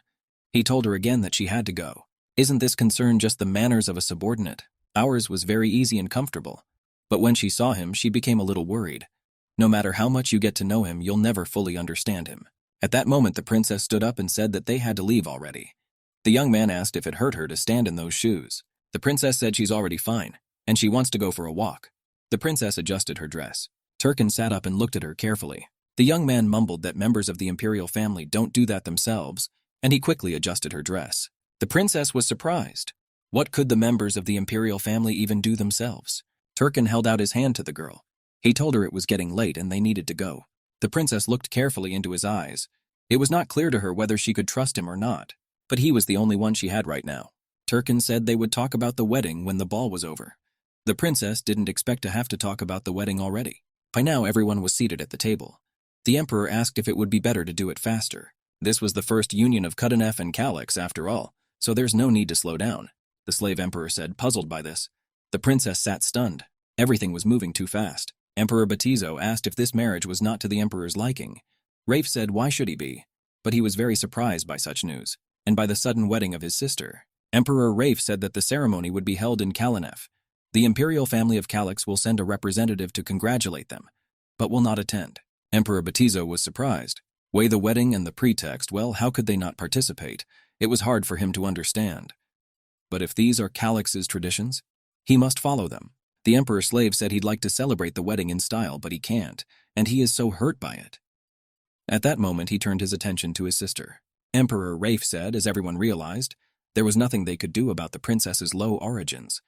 Speaker 1: He told her again that she had to go. Isn't this concern just the manners of a subordinate? Ours was very easy and comfortable. But when she saw him, she became a little worried. No matter how much you get to know him, you'll never fully understand him. At that moment, the princess stood up and said that they had to leave already. The young man asked if it hurt her to stand in those shoes. The princess said she's already fine, and she wants to go for a walk. The princess adjusted her dress. Turkin sat up and looked at her carefully. The young man mumbled that members of the imperial family don't do that themselves, and he quickly adjusted her dress. The princess was surprised. What could the members of the imperial family even do themselves? Turkin held out his hand to the girl. He told her it was getting late and they needed to go. The princess looked carefully into his eyes. It was not clear to her whether she could trust him or not, but he was the only one she had right now. Turkin said they would talk about the wedding when the ball was over. The princess didn't expect to have to talk about the wedding already. By now, everyone was seated at the table. The emperor asked if it would be better to do it faster. This was the first union of Kudanef and Calyx, after all, so there's no need to slow down, the slave emperor said, puzzled by this. The princess sat stunned. Everything was moving too fast. Emperor Batizo asked if this marriage was not to the emperor's liking. Rafe said why should he be? But he was very surprised by such news, and by the sudden wedding of his sister. Emperor Rafe said that the ceremony would be held in Kalanef. The imperial family of Calyx will send a representative to congratulate them, but will not attend. Emperor Batizo was surprised. Weigh the wedding and the pretext, well, how could they not participate? It was hard for him to understand. But if these are Calyx's traditions, he must follow them. The emperor's slave said he'd like to celebrate the wedding in style, but he can't, and he is so hurt by it. At that moment, he turned his attention to his sister. Emperor Rafe said, as everyone realized, there was nothing they could do about the princess's low origins.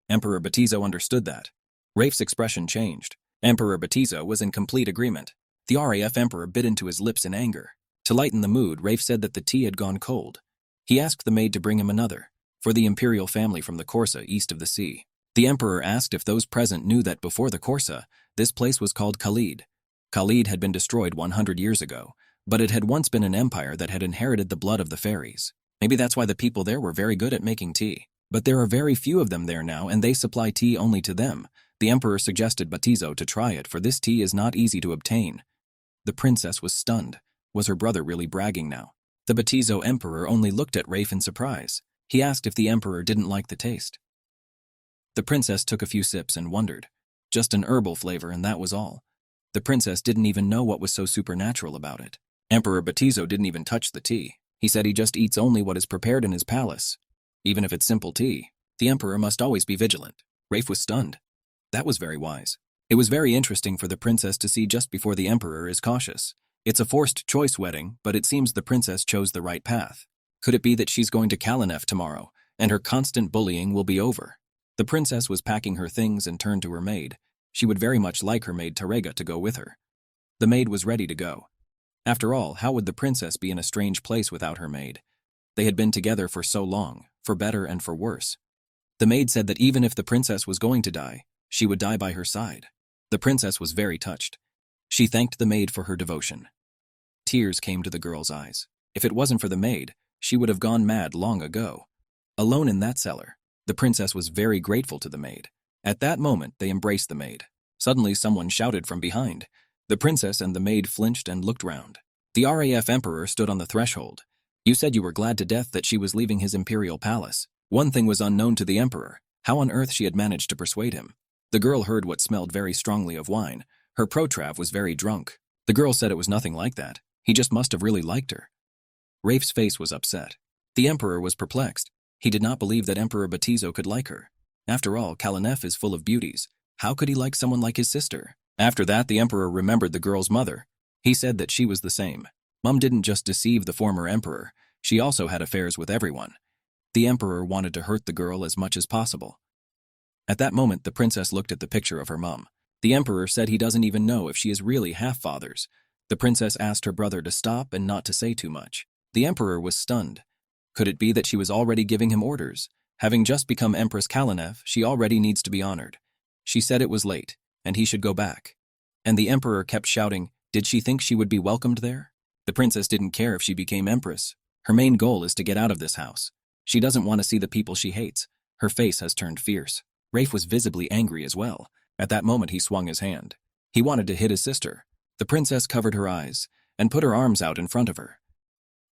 Speaker 1: Emperor Batizo understood that. Rafe's expression changed. Emperor Batizo was in complete agreement. The RAF Emperor bit into his lips in anger. To lighten the mood, Rafe said that the tea had gone cold. He asked the maid to bring him another, for the imperial family from the Corsa east of the sea. The Emperor asked if those present knew that before the Corsa, this place was called Khalid. Khalid had been destroyed 100 years ago, but it had once been an empire that had inherited the blood of the fairies. Maybe that's why the people there were very good at making tea. But there are very few of them there now, and they supply tea only to them. The Emperor suggested Batizo to try it, for this tea is not easy to obtain. The princess was stunned. Was her brother really bragging now? The Batizo Emperor only looked at Rafe in surprise. He asked if the Emperor didn't like the taste. The princess took a few sips and wondered. Just an herbal flavor, and that was all. The princess didn't even know what was so supernatural about it. Emperor Batizo didn't even touch the tea. He said he just eats only what is prepared in his palace. Even if it's simple tea, the Emperor must always be vigilant. Rafe was stunned. That was very wise. It was very interesting for the princess to see just before the Emperor is cautious. It's a forced choice wedding, but it seems the princess chose the right path. Could it be that she's going to Kalanef tomorrow, and her constant bullying will be over? The princess was packing her things and turned to her maid. She would very much like her maid Tarega to go with her. The maid was ready to go. After all, how would the princess be in a strange place without her maid? They had been together for so long, for better and for worse. The maid said that even if the princess was going to die, she would die by her side. The princess was very touched. She thanked the maid for her devotion. Tears came to the girl's eyes. If it wasn't for the maid, she would have gone mad long ago. Alone in that cellar, the princess was very grateful to the maid. At that moment, they embraced the maid. Suddenly, someone shouted from behind. The princess and the maid flinched and looked round. The RAF Emperor stood on the threshold. You said you were glad to death that she was leaving his imperial palace. One thing was unknown to the Emperor, how on earth she had managed to persuade him. The girl heard what smelled very strongly of wine. Her protrav was very drunk. The girl said it was nothing like that. He just must have really liked her. Rafe's face was upset. The Emperor was perplexed. He did not believe that Emperor Batizo could like her. After all, Kalanef is full of beauties. How could he like someone like his sister? After that, the Emperor remembered the girl's mother. He said that she was the same. Mum didn't just deceive the former Emperor. She also had affairs with everyone. The Emperor wanted to hurt the girl as much as possible. At that moment, the princess looked at the picture of her mum. The Emperor said he doesn't even know if she is really half-fathers. The princess asked her brother to stop and not to say too much. The Emperor was stunned. Could it be that she was already giving him orders? Having just become Empress Kalanef, she already needs to be honored. She said it was late, and he should go back. And the Emperor kept shouting, did she think she would be welcomed there? The princess didn't care if she became Empress. Her main goal is to get out of this house. She doesn't want to see the people she hates. Her face has turned fierce. Rafe was visibly angry as well. At that moment, he swung his hand. He wanted to hit his sister. The princess covered her eyes and put her arms out in front of her.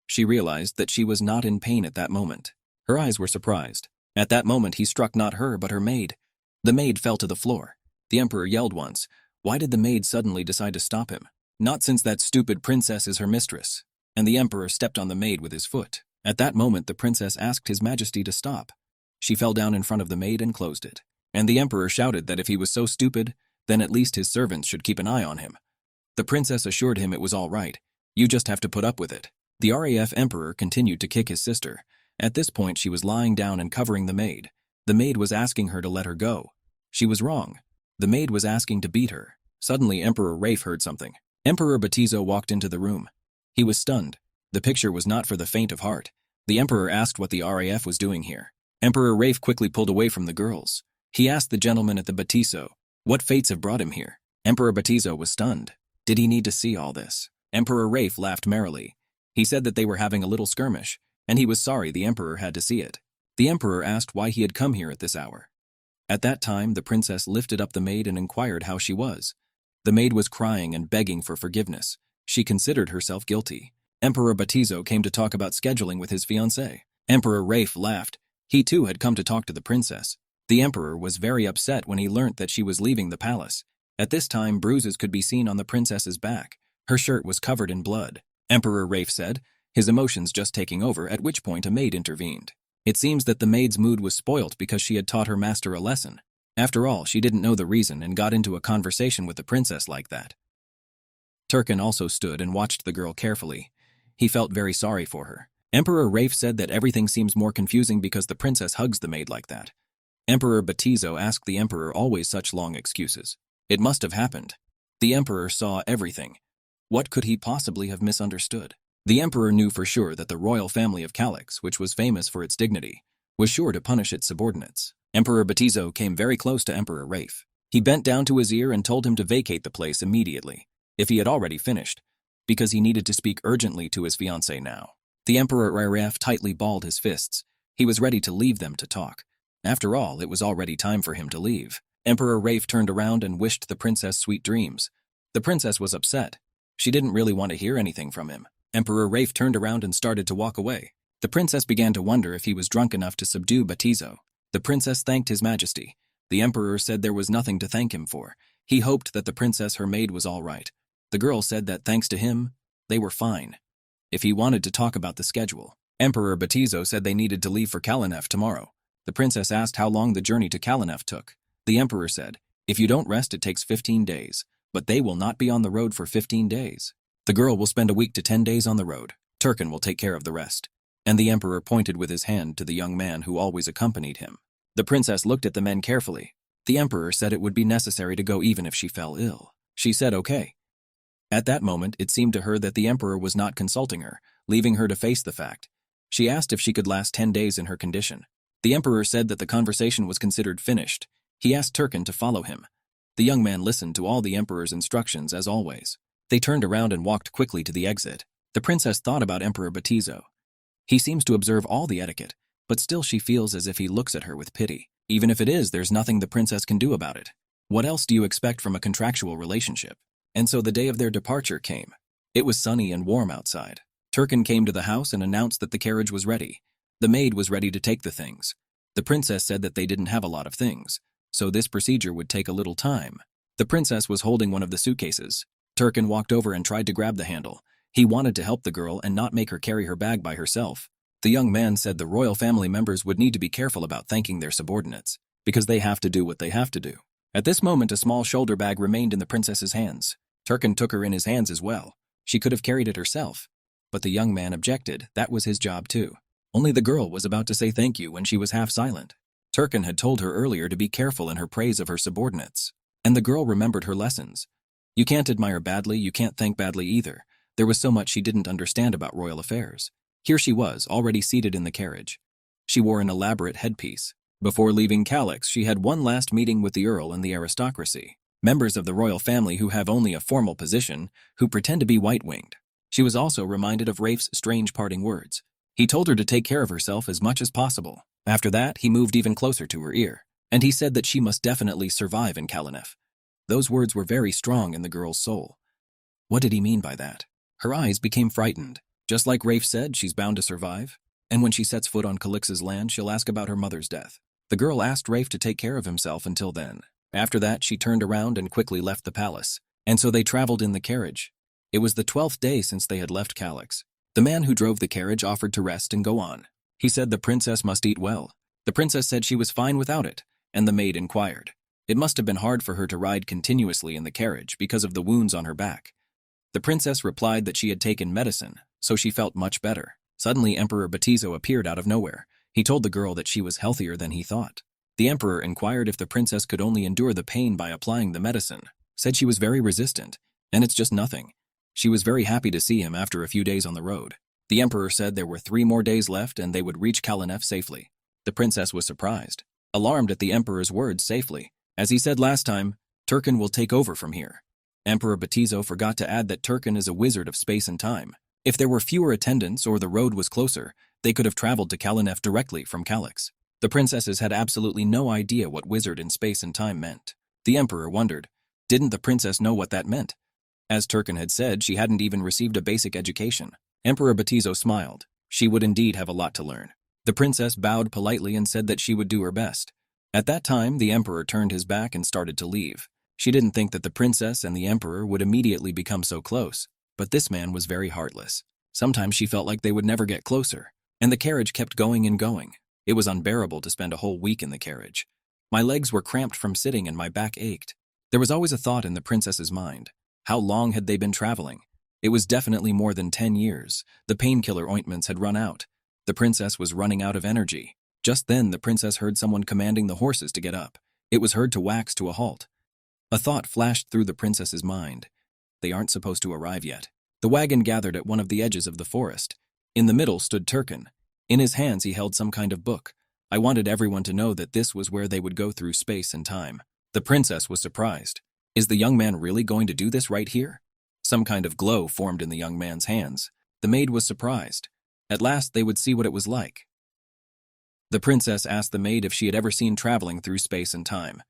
Speaker 1: She realized that she was not in pain at that moment. Her eyes were surprised. At that moment, he struck not her but her maid. The maid fell to the floor. The Emperor yelled once. Why did the maid suddenly decide to stop him? Not since that stupid princess is her mistress. And the Emperor stepped on the maid with his foot. At that moment, the princess asked His Majesty to stop. She fell down in front of the maid and closed it. And the Emperor shouted that if he was so stupid, then at least his servants should keep an eye on him. The princess assured him it was all right. You just have to put up with it. The RAF Emperor continued to kick his sister. At this point, she was lying down and covering the maid. The maid was asking her to let her go. She was wrong. The maid was asking to beat her. Suddenly, Emperor Rafe heard something. Emperor Batizo walked into the room. He was stunned. The picture was not for the faint of heart. The Emperor asked what the RAF was doing here. Emperor Rafe quickly pulled away from the girls. He asked the gentleman at the Batizo, what fates have brought him here? Emperor Batizo was stunned. Did he need to see all this? Emperor Rafe laughed merrily. He said that they were having a little skirmish, and he was sorry the Emperor had to see it. The Emperor asked why he had come here at this hour. At that time, the princess lifted up the maid and inquired how she was. The maid was crying and begging for forgiveness. She considered herself guilty. Emperor Batizo came to talk about scheduling with his fiancée. Emperor Rafe laughed. He too had come to talk to the princess. The Emperor was very upset when he learnt that she was leaving the palace. At this time, bruises could be seen on the princess's back. Her shirt was covered in blood. Emperor Rafe said, his emotions just taking over, at which point a maid intervened. It seems that the maid's mood was spoilt because she had taught her master a lesson. After all, she didn't know the reason and got into a conversation with the princess like that. Turkin also stood and watched the girl carefully. He felt very sorry for her. Emperor Rafe said that everything seems more confusing because the princess hugs the maid like that. Emperor Batizo asked the Emperor always such long excuses. It must have happened. The Emperor saw everything. What could he possibly have misunderstood? The emperor knew for sure that the royal family of Calix, which was famous for its dignity, was sure to punish its subordinates. Emperor Batizo came very close to Emperor Rafe. He bent down to his ear and told him to vacate the place immediately, if he had already finished, because he needed to speak urgently to his fiancée now. The Emperor Rafe tightly balled his fists. He was ready to leave them to talk. After all, it was already time for him to leave. Emperor Rafe turned around and wished the princess sweet dreams. The princess was upset. She didn't really want to hear anything from him. Emperor Rafe turned around and started to walk away. The princess began to wonder if he was drunk enough to subdue Batizo. The princess thanked his majesty. The emperor said there was nothing to thank him for. He hoped that the princess, her maid, was all right. The girl said that thanks to him, they were fine. If he wanted to talk about the schedule, Emperor Batizo said they needed to leave for Kalinef tomorrow. The princess asked how long the journey to Kalinef took. The emperor said, if you don't rest, it takes 15 days, but they will not be on the road for 15 days. The girl will spend a week to 10 days on the road. Turkin will take care of the rest. And the emperor pointed with his hand to the young man who always accompanied him. The princess looked at the men carefully. The emperor said it would be necessary to go even if she fell ill. She said okay. At that moment, it seemed to her that the emperor was not consulting her, leaving her to face the fact. She asked if she could last 10 days in her condition. The emperor said that the conversation was considered finished. He asked Turkin to follow him. The young man listened to all the emperor's instructions as always. They turned around and walked quickly to the exit. The princess thought about Emperor Batizo. He seems to observe all the etiquette, but still she feels as if he looks at her with pity. Even if it is, there's nothing the princess can do about it. What else do you expect from a contractual relationship? And so the day of their departure came. It was sunny and warm outside. Turkin came to the house and announced that the carriage was ready. The maid was ready to take the things. The princess said that they didn't have a lot of things, so this procedure would take a little time. The princess was holding one of the suitcases. Turkin walked over and tried to grab the handle. He wanted to help the girl and not make her carry her bag by herself. The young man said the royal family members would need to be careful about thanking their subordinates, because they have to do what they have to do. At this moment, a small shoulder bag remained in the princess's hands. Turkin took her in his hands as well. She could have carried it herself. But the young man objected. That was his job too. Only the girl was about to say thank you when she was half silent. Turkin had told her earlier to be careful in her praise of her subordinates. And the girl remembered her lessons. You can't admire badly, you can't thank badly either. There was so much she didn't understand about royal affairs. Here she was, already seated in the carriage. She wore an elaborate headpiece. Before leaving Calix, she had one last meeting with the Earl and the aristocracy, members of the royal family who have only a formal position, who pretend to be white-winged. She was also reminded of Rafe's strange parting words. He told her to take care of herself as much as possible. After that, he moved even closer to her ear, and he said that she must definitely survive in Kalinef. Those words were very strong in the girl's soul. What did he mean by that? Her eyes became frightened. Just like Rafe said, she's bound to survive. And when she sets foot on Calix's land, she'll ask about her mother's death. The girl asked Rafe to take care of himself until then. After that, she turned around and quickly left the palace. And so they traveled in the carriage. It was the 12th day since they had left Calix. The man who drove the carriage offered to rest and go on. He said the princess must eat well. The princess said she was fine without it, and the maid inquired. It must have been hard for her to ride continuously in the carriage because of the wounds on her back. The princess replied that she had taken medicine, so she felt much better. Suddenly, Emperor Batizo appeared out of nowhere. He told the girl that she was healthier than he thought. The emperor inquired if the princess could only endure the pain by applying the medicine, said she was very resistant, and it's just nothing. She was very happy to see him after a few days on the road. The emperor said there were 3 more days left and they would reach Kalinef safely. The princess was surprised, alarmed at the emperor's words safely. As he said last time, Turkin will take over from here. Emperor Batizo forgot to add that Turkin is a wizard of space and time. If there were fewer attendants or the road was closer, they could have traveled to Kalinef directly from Calix. The princesses had absolutely no idea what wizard in space and time meant. The emperor wondered, didn't the princess know what that meant? As Turkin had said, she hadn't even received a basic education. Emperor Batizo smiled. She would indeed have a lot to learn. The princess bowed politely and said that she would do her best. At that time, the emperor turned his back and started to leave. She didn't think that the princess and the emperor would immediately become so close, but this man was very heartless. Sometimes she felt like they would never get closer, and the carriage kept going and going. It was unbearable to spend a whole week in the carriage. My legs were cramped from sitting and my back ached. There was always a thought in the princess's mind. How long had they been traveling? It was definitely more than 10 years. The painkiller ointments had run out. The princess was running out of energy. Just then, the princess heard someone commanding the horses to get up. It was heard to wax to a halt. A thought flashed through the princess's mind. they aren't supposed to arrive yet. The wagon gathered at one of the edges of the forest. In the middle stood Turkin. In his hands he held some kind of book. I wanted everyone to know that this was where they would go through space and time. The princess was surprised. Is the young man really going to do this right here? Some kind of glow formed in the young man's hands. The maid was surprised. At last they would see what it was like. The princess asked the maid if she had ever seen traveling through space and time.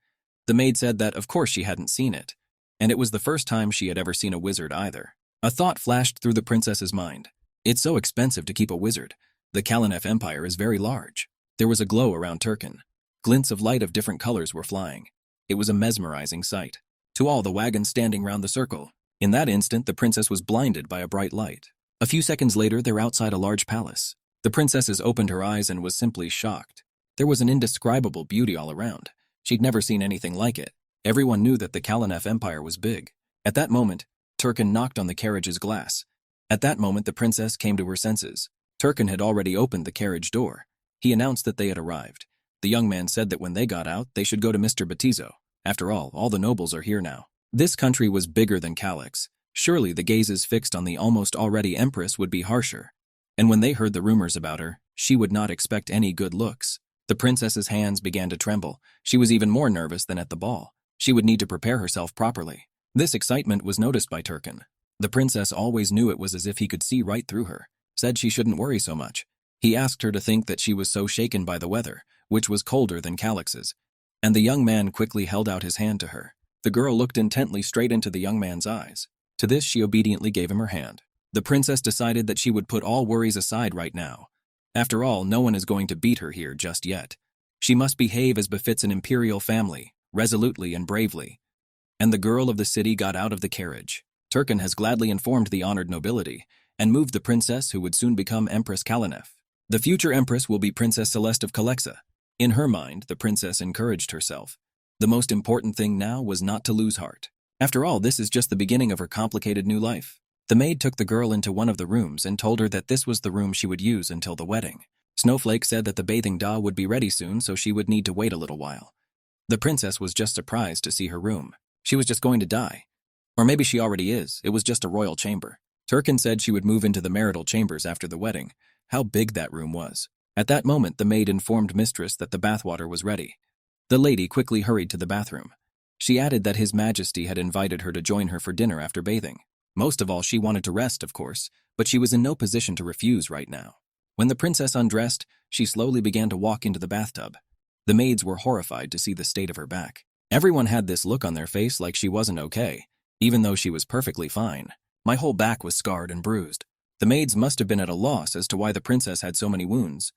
Speaker 1: The maid said that of course she hadn't seen it, and it was the first time she had ever seen a wizard either. A thought flashed through the princess's mind. It's so expensive to keep a wizard. The Kalanef Empire is very large. There was a glow around Turkin. Glints of light of different colors were flying. It was a mesmerizing sight. To all the wagons standing round the circle. In that instant, the princess was blinded by a bright light. A few seconds later, they're outside a large palace. The princess opened her eyes and was simply shocked. There was an indescribable beauty all around. She'd never seen anything like it. Everyone knew that the Kalanef Empire was big. At that moment, Turkin knocked on the carriage's glass. At that moment, the princess came to her senses. Turkin had already opened the carriage door. He announced that they had arrived. The young man said that when they got out, they should go to Mr. Batizo. After all the nobles are here now. This country was bigger than Calix. Surely the gazes fixed on the almost already empress would be harsher. And when they heard the rumors about her, she would not expect any good looks. The princess's hands began to tremble. She was even more nervous than at the ball. She would need to prepare herself properly. This excitement was noticed by Turkin. The princess always knew it was as if he could see right through her. Said she shouldn't worry so much. He asked her to think that she was so shaken by the weather, which was colder than Calix's. And the young man quickly held out his hand to her. The girl looked intently straight into the young man's eyes. To this she obediently gave him her hand. The princess decided that she would put all worries aside right now. After all, no one is going to beat her here just yet. She must behave as befits an imperial family, resolutely and bravely. And the girl of the city got out of the carriage. Turkin has gladly informed the honored nobility, and moved the princess who would soon become Empress Kalanef. The future empress will be Princess Celeste of Calexa. In her mind, the princess encouraged herself. The most important thing now was not to lose heart. After all, this is just the beginning of her complicated new life. The maid took the girl into one of the rooms and told her that this was the room she would use until the wedding. Snowflake said that the bathing da would be ready soon, so she would need to wait a little while. The princess was just surprised to see her room. She was just going to die. Or maybe she already is. It was just a royal chamber. Turkin said she would move into the marital chambers after the wedding. How big that room was. At that moment, the maid informed mistress that the bathwater was ready. The lady quickly hurried to the bathroom. She added that His Majesty had invited her to join her for dinner after bathing. Most of all, she wanted to rest, of course, but she was in no position to refuse right now. When the princess undressed, she slowly began to walk into the bathtub. The maids were horrified to see the state of her back. Everyone had this look on their face like she wasn't okay, even though she was perfectly fine. My whole back was scarred and bruised. The maids must have been at a loss as to why the princess had so many wounds.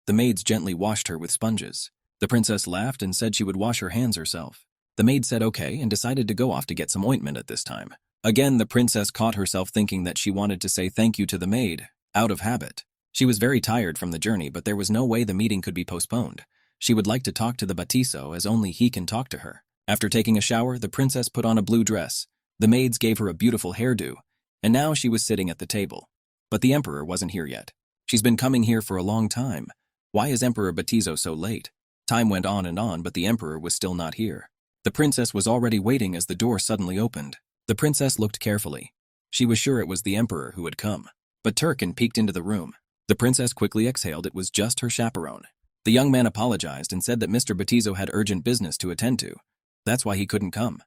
Speaker 1: The maids gently washed her with sponges. The princess laughed and said she would wash her hands herself. The maid said okay and decided to go off to get some ointment at this time. Again, the princess caught herself thinking that she wanted to say thank you to the maid, out of habit. She was very tired from the journey, but there was no way the meeting could be postponed. She would like to talk to the Batiso as only he can talk to her. After taking a shower, the princess put on a blue dress. The maids gave her a beautiful hairdo, and now she was sitting at the table. But the emperor wasn't here yet. She's been coming here for a long time. Why is Emperor Batizo so late? Time went on, but the emperor was still not here. The princess was already waiting as the door suddenly opened. The princess looked carefully. She was sure it was the emperor who had come. But Turkin peeked into the room. The princess quickly exhaled. It was just her chaperone. The young man apologized and said that Mr. Batizo had urgent business to attend to. That's why he couldn't come.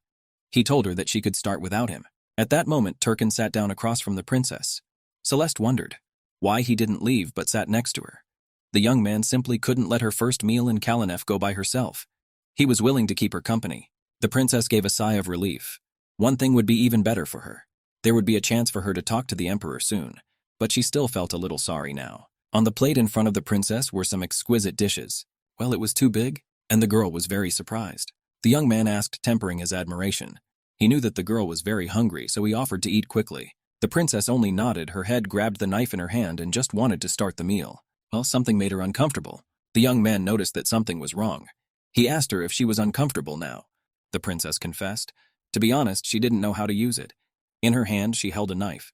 Speaker 1: He told her that she could start without him. At that moment, Turkin sat down across from the princess. Celeste wondered why he didn't leave but sat next to her. The young man simply couldn't let her first meal in Kalanef go by herself. He was willing to keep her company. The princess gave a sigh of relief. One thing would be even better for her. There would be a chance for her to talk to the emperor soon, but she still felt a little sorry now. On the plate in front of the princess were some exquisite dishes. Well, it was too big, and the girl was very surprised. The young man asked, tempering his admiration. He knew that the girl was very hungry, so he offered to eat quickly. The princess only nodded, her head grabbed the knife in her hand and just wanted to start the meal. Well, something made her uncomfortable. The young man noticed that something was wrong. He asked her if she was uncomfortable now. The princess confessed. To be honest, she didn't know how to use it. In her hand, she held a knife.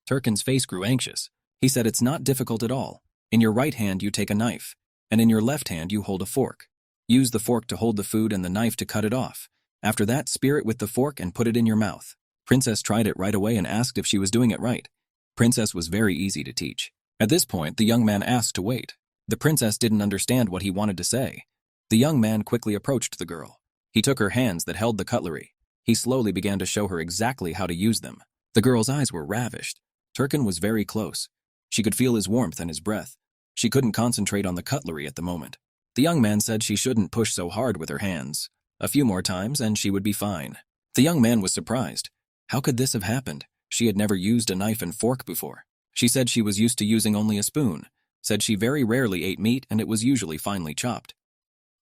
Speaker 1: Turkin's face grew anxious. He said, "It's not difficult at all. In your right hand, you take a knife, and in your left hand, you hold a fork. Use the fork to hold the food and the knife to cut it off. After that, spear it with the fork and put it in your mouth. Princess tried it right away and asked if she was doing it right. Princess was very easy to teach. At this point, the young man asked to wait. The princess didn't understand what he wanted to say. The young man quickly approached the girl. He took her hands that held the cutlery. He slowly began to show her exactly how to use them. The girl's eyes were ravished. Turkin was very close. She could feel his warmth and his breath. She couldn't concentrate on the cutlery at the moment. The young man said she shouldn't push so hard with her hands. A few more times and she would be fine. The young man was surprised. How could this have happened? She had never used a knife and fork before. She said she was used to using only a spoon. Said she very rarely ate meat and it was usually finely chopped.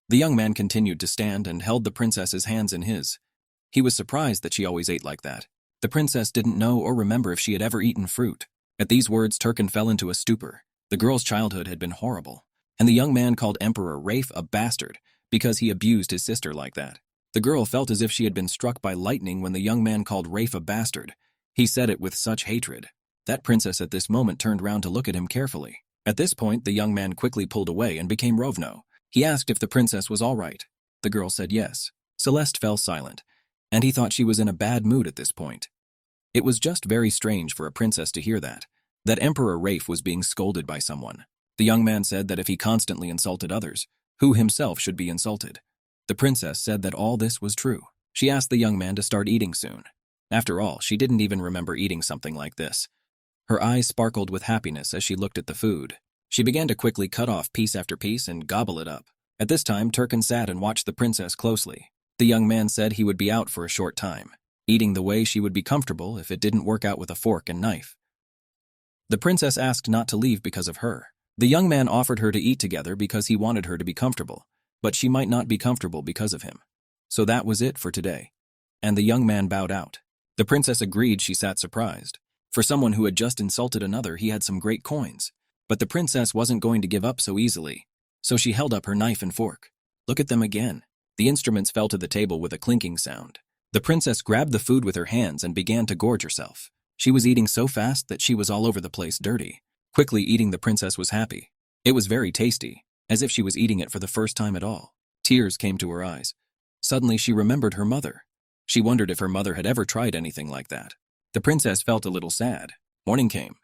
Speaker 1: The young man continued to stand and held the princess's hands in his. He was surprised that she always ate like that. The princess didn't know or remember if she had ever eaten fruit. At these words, Turkin fell into a stupor. The girl's childhood had been horrible. And the young man called Emperor Rafe a bastard because he abused his sister like that. The girl felt as if she had been struck by lightning when the young man called Rafe a bastard. He said it with such hatred. That princess at this moment turned round to look at him carefully. At this point, the young man quickly pulled away and became Rovno. He asked if the princess was all right. The girl said yes. Celeste fell silent, and he thought she was in a bad mood at this point. It was just very strange for a princess to hear that Emperor Rafe was being scolded by someone. The young man said that if he constantly insulted others, who himself should be insulted. The princess said that all this was true. She asked the young man to start eating soon. After all, she didn't even remember eating something like this. Her eyes sparkled with happiness as she looked at the food. She began to quickly cut off piece after piece and gobble it up. At this time, Turkin sat and watched the princess closely. The young man said he would be out for a short time, eating the way she would be comfortable if it didn't work out with a fork and knife. The princess asked not to leave because of her. The young man offered her to eat together because he wanted her to be comfortable, but she might not be comfortable because of him. So that was it for today. And the young man bowed out. The princess agreed. She sat surprised. For someone who had just insulted another, he had some great coins. But the princess wasn't going to give up so easily. So she held up her knife and fork. Look at them again. The instruments fell to the table with a clinking sound. The princess grabbed the food with her hands and began to gorge herself. She was eating so fast that she was all over the place dirty. Quickly eating, the princess was happy. It was very tasty, as if she was eating it for the first time at all. Tears came to her eyes. Suddenly she remembered her mother. She wondered if her mother had ever tried anything like that. The princess felt a little sad. Morning came.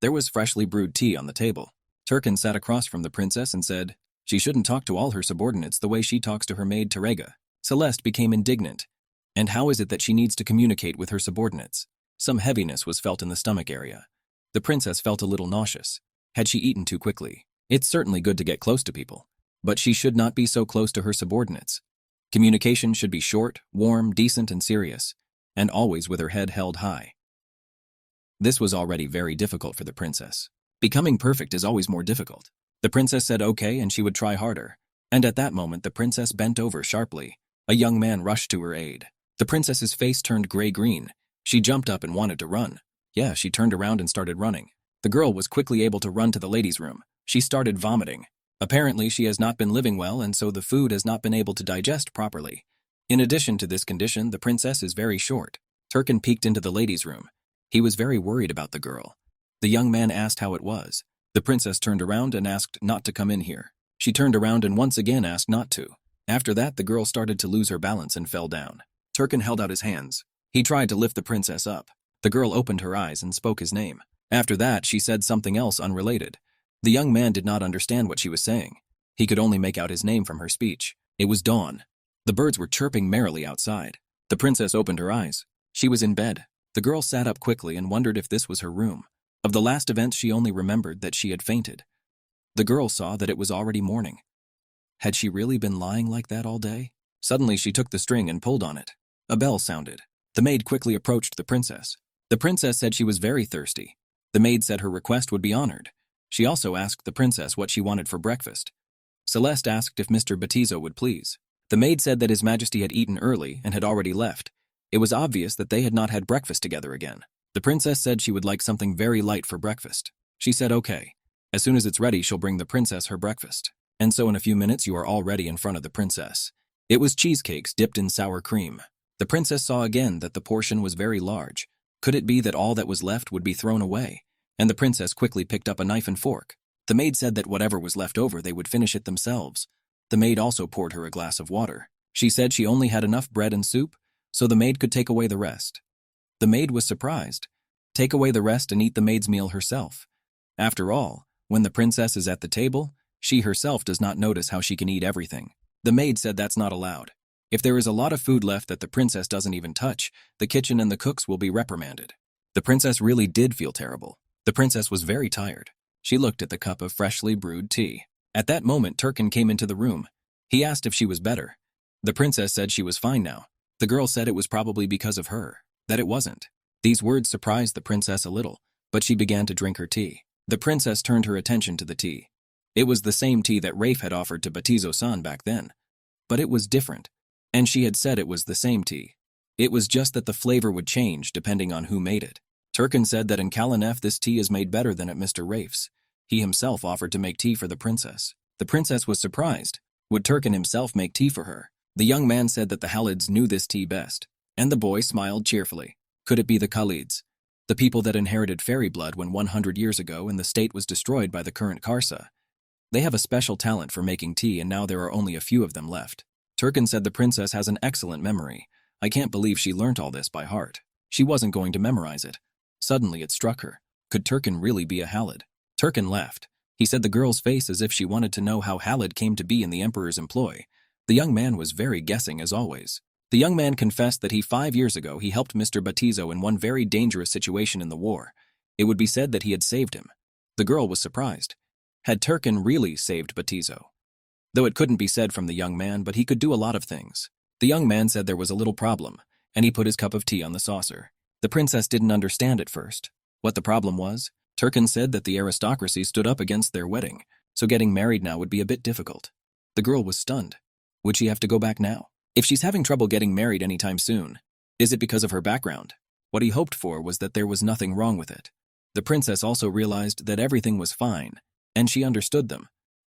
Speaker 1: There was freshly brewed tea on the table. Turkin sat across from the princess and said, she shouldn't talk to all her subordinates the way she talks to her maid Terega. Celeste became indignant. And how is it that she needs to communicate with her subordinates? Some heaviness was felt in the stomach area. The princess felt a little nauseous. Had she eaten too quickly? It's certainly good to get close to people, but she should not be so close to her subordinates. Communication should be short, warm, decent, and serious, and always with her head held high. This was already very difficult for the princess. Becoming perfect is always more difficult. The princess said okay and she would try harder. And at that moment the princess bent over sharply. A young man rushed to her aid. The princess's face turned gray-green. She jumped up and wanted to run. Yeah, she turned around and started running. The girl was quickly able to run to the ladies' room. She started vomiting. Apparently she has not been living well and so the food has not been able to digest properly. In addition to this condition, the princess is very short. Turkin peeked into the ladies' room. He was very worried about the girl. The young man asked how it was. The princess turned around and asked not to come in here. She turned around and once again asked not to. After that, the girl started to lose her balance and fell down. Turkin held out his hands. He tried to lift the princess up. The girl opened her eyes and spoke his name. After that, she said something else unrelated. The young man did not understand what she was saying. He could only make out his name from her speech. It was dawn. The birds were chirping merrily outside. The princess opened her eyes. She was in bed. The girl sat up quickly and wondered if this was her room. Of the last event, she only remembered that she had fainted. The girl saw that it was already morning. Had she really been lying like that all day? Suddenly she took the string and pulled on it. A bell sounded. The maid quickly approached the princess. The princess said she was very thirsty. The maid said her request would be honored. She also asked the princess what she wanted for breakfast. Celeste asked if Mr. Batizo would please. The maid said that His Majesty had eaten early and had already left. It was obvious that they had not had breakfast together again. The princess said she would like something very light for breakfast. She said okay. As soon as it's ready, she'll bring the princess her breakfast. And so in a few minutes you are all ready in front of the princess. It was cheesecakes dipped in sour cream. The princess saw again that the portion was very large. Could it be that all that was left would be thrown away? And the princess quickly picked up a knife and fork. The maid said that whatever was left over, they would finish it themselves. The maid also poured her a glass of water. She said she only had enough bread and soup, so the maid could take away the rest. The maid was surprised. Take away the rest and eat the maid's meal herself. After all, when the princess is at the table, she herself does not notice how she can eat everything. The maid said that's not allowed. If there is a lot of food left that the princess doesn't even touch, the kitchen and the cooks will be reprimanded. The princess really did feel terrible. The princess was very tired. She looked at the cup of freshly brewed tea. At that moment, Turkin came into the room. He asked if she was better. The princess said she was fine now. The girl said it was probably because of her, that it wasn't. These words surprised the princess a little, but she began to drink her tea. The princess turned her attention to the tea. It was the same tea that Rafe had offered to Batizo-san back then. But it was different, and she had said it was the same tea. It was just that the flavor would change depending on who made it. Turkin said that in Kalinef this tea is made better than at Mr. Rafe's. He himself offered to make tea for the princess. The princess was surprised. Would Turkin himself make tea for her? The young man said that the Halids knew this tea best, and the boy smiled cheerfully. Could it be the Khalids? The people that inherited fairy blood when 100 years ago and the state was destroyed by the current Karsa. They have a special talent for making tea and now there are only a few of them left. Turkin said the princess has an excellent memory. I can't believe she learnt all this by heart. She wasn't going to memorize it. Suddenly it struck her. Could Turkin really be a Halid? Turkin laughed. He said the girl's face as if she wanted to know how Halid came to be in the emperor's employ. The young man was very guessing as always. The young man confessed that 5 years ago he helped Mr. Batizo in one very dangerous situation in the war. It would be said that he had saved him. The girl was surprised. Had Turkin really saved Batizo? Though it couldn't be said from the young man, but he could do a lot of things. The young man said there was a little problem, and he put his cup of tea on the saucer. The princess didn't understand at first. What the problem was? Turkin said that the aristocracy stood up against their wedding, so getting married now would be a bit difficult. The girl was stunned. Would she have to go back now? If she's having trouble getting married anytime soon, is it because of her background? What he hoped for was that there was nothing wrong with it. The princess also realized that everything was fine, and she understood them.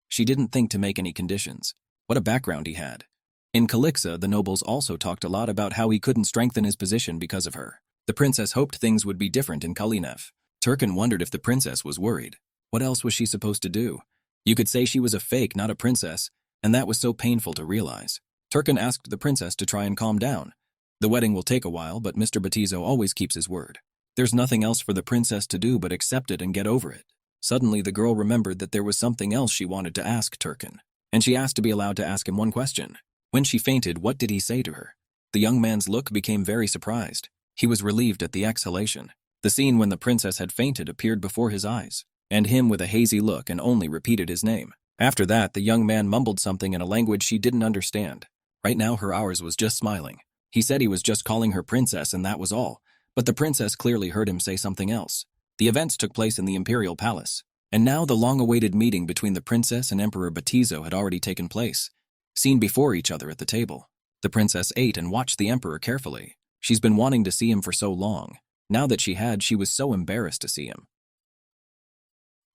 Speaker 1: She didn't think to make any conditions. What a background he had. In Calixa, the nobles also talked a lot about how he couldn't strengthen his position because of her. The princess hoped things would be different in Kalinef. Turkin wondered if the princess was worried. What else was she supposed to do? You could say she was a fake, not a princess, and that was so painful to realize. Turkin asked the princess to try and calm down. The wedding will take a while, but Mr. Batizo always keeps his word. There's nothing else for the princess to do but accept it and get over it. Suddenly the girl remembered that there was something else she wanted to ask Turkin, and she asked to be allowed to ask him one question. When she fainted, what did he say to her? The young man's look became very surprised. He was relieved at the exhalation. The scene when the princess had fainted appeared before his eyes, and him with a hazy look and only repeated his name. After that, the young man mumbled something in a language she didn't understand. Right now her hours was just smiling. He said he was just calling her princess and that was all, but the princess clearly heard him say something else. The events took place in the imperial palace, and now the long-awaited meeting between the princess and Emperor Batizo had already taken place, seen before each other at the table. The princess ate and watched the emperor carefully. She's been wanting to see him for so long. Now that she had, she was so embarrassed to see him.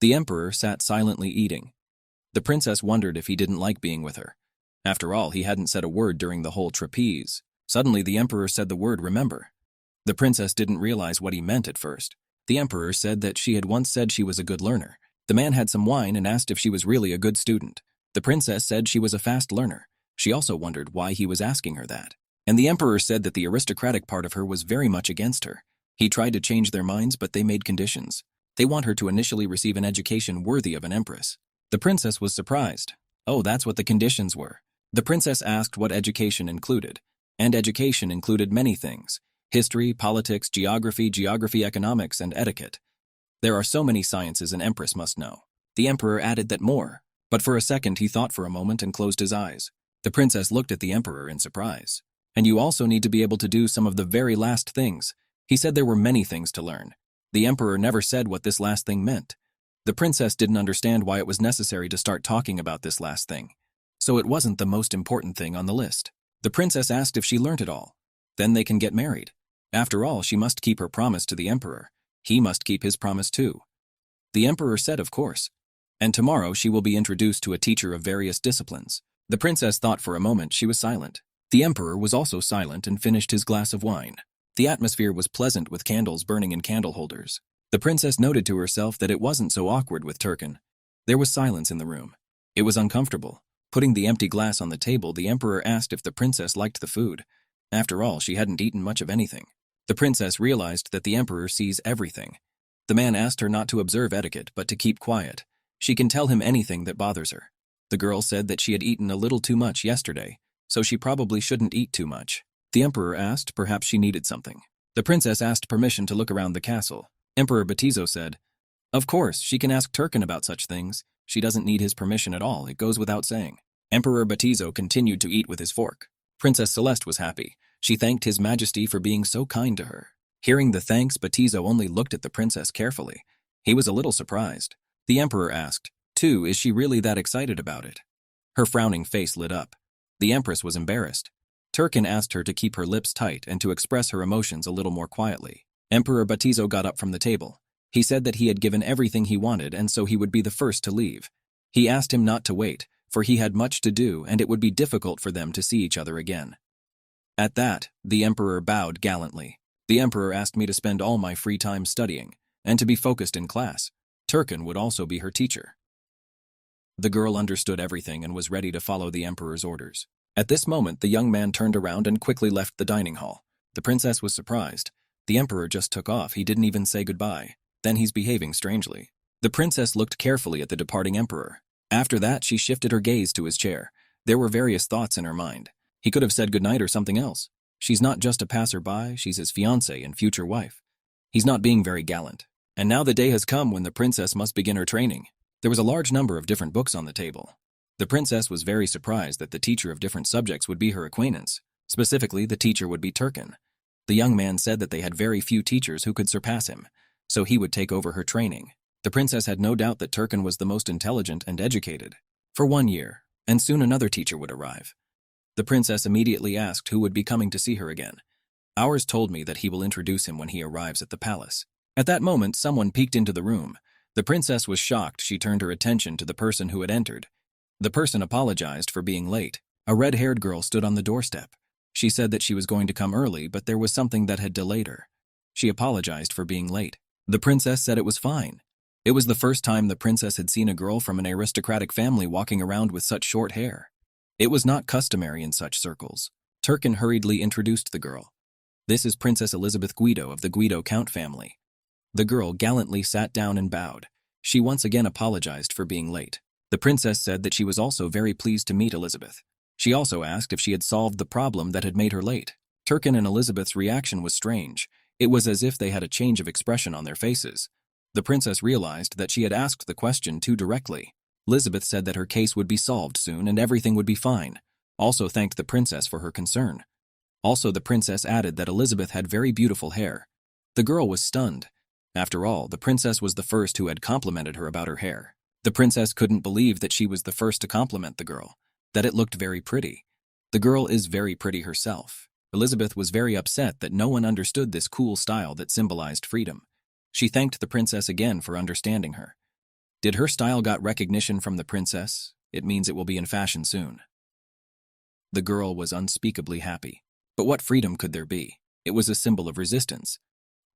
Speaker 1: The emperor sat silently eating. The princess wondered if he didn't like being with her. After all, he hadn't said a word during the whole trapeze. Suddenly the emperor said the word remember. The princess didn't realize what he meant at first. The emperor said that she had once said she was a good learner. The man had some wine and asked if she was really a good student. The princess said she was a fast learner. She also wondered why he was asking her that. And the emperor said that the aristocratic part of her was very much against her. He tried to change their minds, but they made conditions. They want her to initially receive an education worthy of an empress. The princess was surprised. Oh, that's what the conditions were. The princess asked what education included, and education included many things: history, politics, geography, economics, and etiquette. There are so many sciences an empress must know. The emperor added that more, but for a second he thought for a moment and closed his eyes. The princess looked at the emperor in surprise. And you also need to be able to do some of the very last things. He said there were many things to learn. The emperor never said what this last thing meant. The princess didn't understand why it was necessary to start talking about this last thing. So it wasn't the most important thing on the list. The princess asked if she learnt it all. Then they can get married. After all, she must keep her promise to the emperor. He must keep his promise too. The emperor said, of course. And tomorrow she will be introduced to a teacher of various disciplines. The princess thought for a moment. She was silent. The emperor was also silent and finished his glass of wine. The atmosphere was pleasant with candles burning in candle holders. The princess noted to herself that it wasn't so awkward with Turkin. There was silence in the room. It was uncomfortable. Putting the empty glass on the table, the emperor asked if the princess liked the food. After all, she hadn't eaten much of anything. The princess realized that the emperor sees everything. The man asked her not to observe etiquette but to keep quiet. She can tell him anything that bothers her. The girl said that she had eaten a little too much yesterday, so she probably shouldn't eat too much. The emperor asked perhaps she needed something. The princess asked permission to look around the castle. Emperor Batizo said, "Of course, she can ask Turkin about such things. She doesn't need his permission at all, it goes without saying." Emperor Batizo continued to eat with his fork. Princess Celeste was happy. She thanked His Majesty for being so kind to her. Hearing the thanks, Batizo only looked at the princess carefully. He was a little surprised. The emperor asked, "Too, is she really that excited about it?" Her frowning face lit up. The empress was embarrassed. Turkin asked her to keep her lips tight and to express her emotions a little more quietly. Emperor Batizo got up from the table. He said that he had given everything he wanted and so he would be the first to leave. He asked him not to wait, for he had much to do and it would be difficult for them to see each other again. At that, the emperor bowed gallantly. The emperor asked me to spend all my free time studying, and to be focused in class. Turkin would also be her teacher. The girl understood everything and was ready to follow the emperor's orders. At this moment, the young man turned around and quickly left the dining hall. The princess was surprised. The emperor just took off, he didn't even say goodbye. Then he's behaving strangely. The princess looked carefully at the departing emperor. After that, she shifted her gaze to his chair. There were various thoughts in her mind. He could have said goodnight or something else. She's not just a passerby, she's his fiancée and future wife. He's not being very gallant. And now the day has come when the princess must begin her training. There was a large number of different books on the table. The princess was very surprised that the teacher of different subjects would be her acquaintance. Specifically, the teacher would be Turkin. The young man said that they had very few teachers who could surpass him, so he would take over her training. The princess had no doubt that Turkin was the most intelligent and educated. For 1 year, and soon another teacher would arrive. The princess immediately asked who would be coming to see her again. Ours told me that he will introduce him when he arrives at the palace. At that moment, someone peeked into the room. The princess was shocked. She turned her attention to the person who had entered. The person apologized for being late. A red-haired girl stood on the doorstep. She said that she was going to come early, but there was something that had delayed her. She apologized for being late. The princess said it was fine. It was the first time the princess had seen a girl from an aristocratic family walking around with such short hair. It was not customary in such circles. Turkin hurriedly introduced the girl. "This is Princess Elizabeth Guido of the Guido Count family." The girl gallantly sat down and bowed. She once again apologized for being late. The princess said that she was also very pleased to meet Elizabeth. She also asked if she had solved the problem that had made her late. Turkin and Elizabeth's reaction was strange. It was as if they had a change of expression on their faces. The princess realized that she had asked the question too directly. Elizabeth said that her case would be solved soon and everything would be fine. Also thanked the princess for her concern. Also, the princess added that Elizabeth had very beautiful hair. The girl was stunned. After all, the princess was the first who had complimented her about her hair. The princess couldn't believe that she was the first to compliment the girl, that it looked very pretty. The girl is very pretty herself. Elizabeth was very upset that no one understood this cool style that symbolized freedom. She thanked the princess again for understanding her. Did her style got recognition from the princess? It means it will be in fashion soon. The girl was unspeakably happy. But what freedom could there be? It was a symbol of resistance.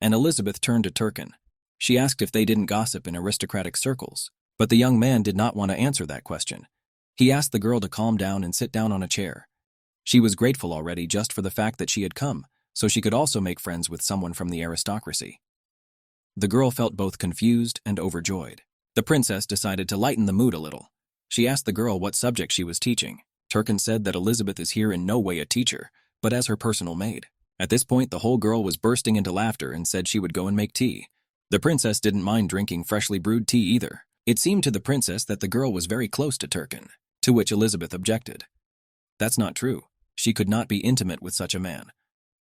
Speaker 1: And Elizabeth turned to Turkin. She asked if they didn't gossip in aristocratic circles. But the young man did not want to answer that question. He asked the girl to calm down and sit down on a chair. She was grateful already just for the fact that she had come, so she could also make friends with someone from the aristocracy. The girl felt both confused and overjoyed. The princess decided to lighten the mood a little. She asked the girl what subject she was teaching. Turkin said that Elizabeth is here in no way a teacher, but as her personal maid. At this point, the whole girl was bursting into laughter and said she would go and make tea. The princess didn't mind drinking freshly brewed tea either. It seemed to the princess that the girl was very close to Turkin, to which Elizabeth objected. That's not true. She could not be intimate with such a man.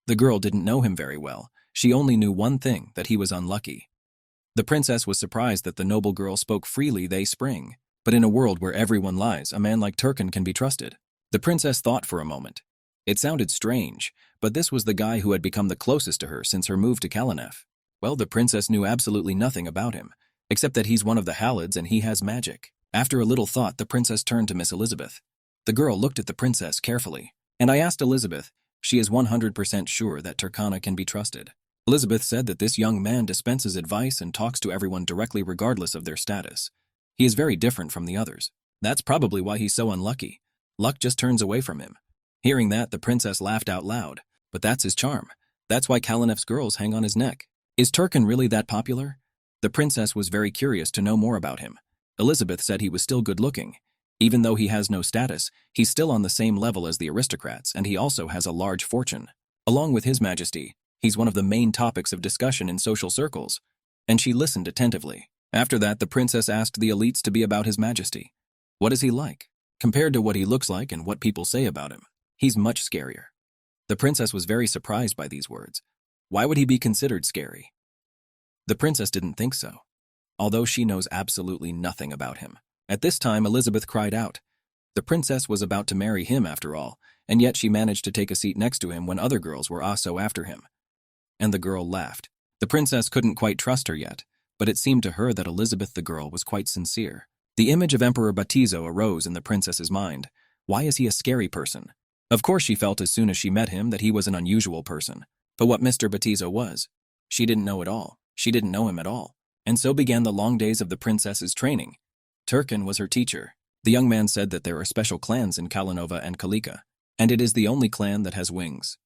Speaker 1: The girl didn't know him very well. She only knew one thing, that he was unlucky. The princess was surprised that the noble girl spoke freely they spring. But in a world where everyone lies, a man like Turkin can be trusted. The princess thought for a moment. It sounded strange, but this was the guy who had become the closest to her since her move to Kalinef. Well, the princess knew absolutely nothing about him, except that he's one of the Halids and he has magic. After a little thought, the princess turned to Miss Elizabeth. The girl looked at the princess carefully. And I asked Elizabeth, she is 100% sure that Turkana can be trusted. Elizabeth said that this young man dispenses advice and talks to everyone directly regardless of their status. He is very different from the others. That's probably why he's so unlucky. Luck just turns away from him. Hearing that, the princess laughed out loud. But that's his charm. That's why Kalinef's girls hang on his neck. Is Turkin really that popular? The princess was very curious to know more about him. Elizabeth said he was still good-looking. Even though he has no status, he's still on the same level as the aristocrats, and he also has a large fortune. Along with His Majesty, he's one of the main topics of discussion in social circles. And she listened attentively. After that, the princess asked the elites to be about His Majesty. What is he like? Compared to what he looks like and what people say about him, he's much scarier. The princess was very surprised by these words. Why would he be considered scary? The princess didn't think so, although she knows absolutely nothing about him. At this time, Elizabeth cried out. The princess was about to marry him after all, and yet she managed to take a seat next to him when other girls were also after him. And the girl laughed. The princess couldn't quite trust her yet, but it seemed to her that Elizabeth the girl was quite sincere. The image of Emperor Batizo arose in the princess's mind. Why is he a scary person? Of course she felt as soon as she met him that he was an unusual person. But what Mr. Batizo was, she didn't know at all. She didn't know him at all. And so began the long days of the princess's training. Turkin was her teacher. The young man said that there are special clans in Kalinova and Kalika, and it is the only clan that has wings.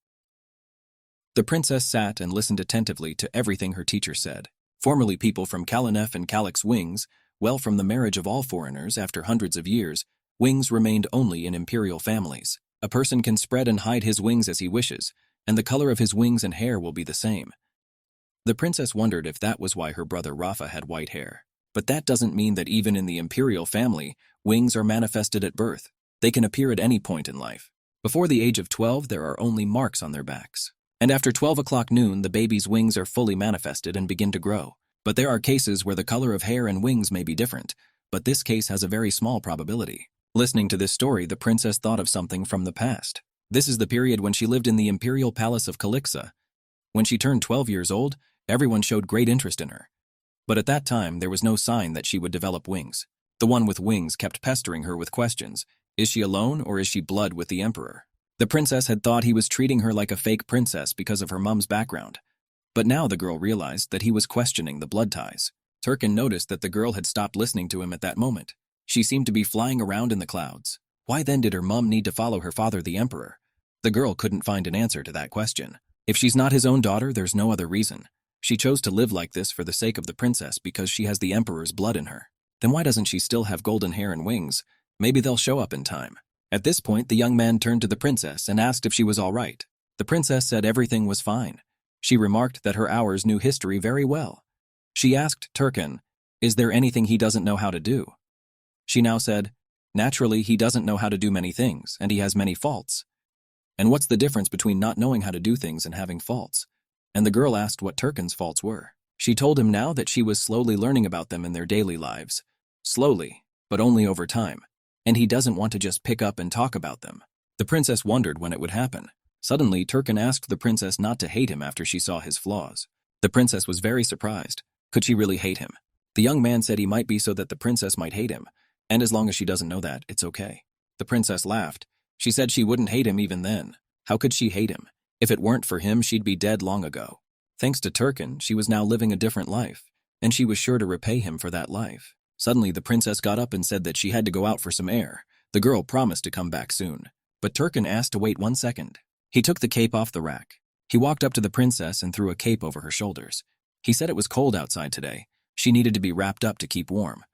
Speaker 1: The princess sat and listened attentively to everything her teacher said. Formerly people from Kalinef and Kalik's wings, well, from the marriage of all foreigners after hundreds of years, wings remained only in imperial families. A person can spread and hide his wings as he wishes, and the color of his wings and hair will be the same. The princess wondered if that was why her brother Rafa had white hair. But that doesn't mean that even in the imperial family, wings are manifested at birth. They can appear at any point in life. Before the age of 12, there are only marks on their backs. And after 12 o'clock noon, the baby's wings are fully manifested and begin to grow. But there are cases where the color of hair and wings may be different, but this case has a very small probability. Listening to this story, the princess thought of something from the past. This is the period when she lived in the imperial palace of Kaliksa. When she turned 12 years old, everyone showed great interest in her. But at that time, there was no sign that she would develop wings. The one with wings kept pestering her with questions. Is she alone or is she blood with the emperor? The princess had thought he was treating her like a fake princess because of her mom's background. But now the girl realized that he was questioning the blood ties. Turkin noticed that the girl had stopped listening to him at that moment. She seemed to be flying around in the clouds. Why then did her mom need to follow her father the emperor? The girl couldn't find an answer to that question. If she's not his own daughter, there's no other reason. She chose to live like this for the sake of the princess because she has the emperor's blood in her. Then why doesn't she still have golden hair and wings? Maybe they'll show up in time. At this point, the young man turned to the princess and asked if she was all right. The princess said everything was fine. She remarked that her hours knew history very well. She asked Turkin, is there anything he doesn't know how to do? She now said, naturally he doesn't know how to do many things, and he has many faults. And what's the difference between not knowing how to do things and having faults? And the girl asked what Turkin's faults were. She told him now that she was slowly learning about them in their daily lives. Slowly, but only over time. And he doesn't want to just pick up and talk about them. The princess wondered when it would happen. Suddenly, Turkin asked the princess not to hate him after she saw his flaws. The princess was very surprised. Could she really hate him? The young man said he might be so that the princess might hate him, and as long as she doesn't know that, it's okay. The princess laughed. She said she wouldn't hate him even then. How could she hate him? If it weren't for him, she'd be dead long ago. Thanks to Turkin, she was now living a different life, and she was sure to repay him for that life. Suddenly, the princess got up and said that she had to go out for some air. The girl promised to come back soon, but Turkin asked to wait 1 second. He took the cape off the rack. He walked up to the princess and threw a cape over her shoulders. He said it was cold outside today. She needed to be wrapped up to keep warm.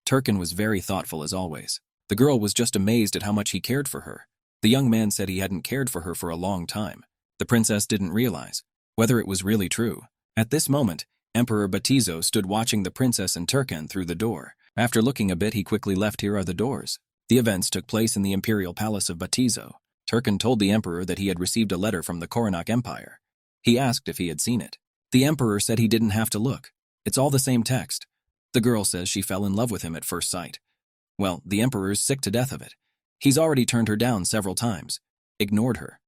Speaker 1: Turkin was very thoughtful as always. The girl was just amazed at how much he cared for her. The young man said he hadn't cared for her for a long time. The princess didn't realize whether it was really true. At this moment, Emperor Batizo stood watching the princess and Turkin through the door. After looking a bit, he quickly left. Here are the doors. The events took place in the imperial palace of Batizo. Turkin told the emperor that he had received a letter from the Koronak Empire. He asked if he had seen it. The emperor said he didn't have to look. It's all the same text. The girl says she fell in love with him at first sight. Well, the emperor's sick to death of it. He's already turned her down several times. Ignored her.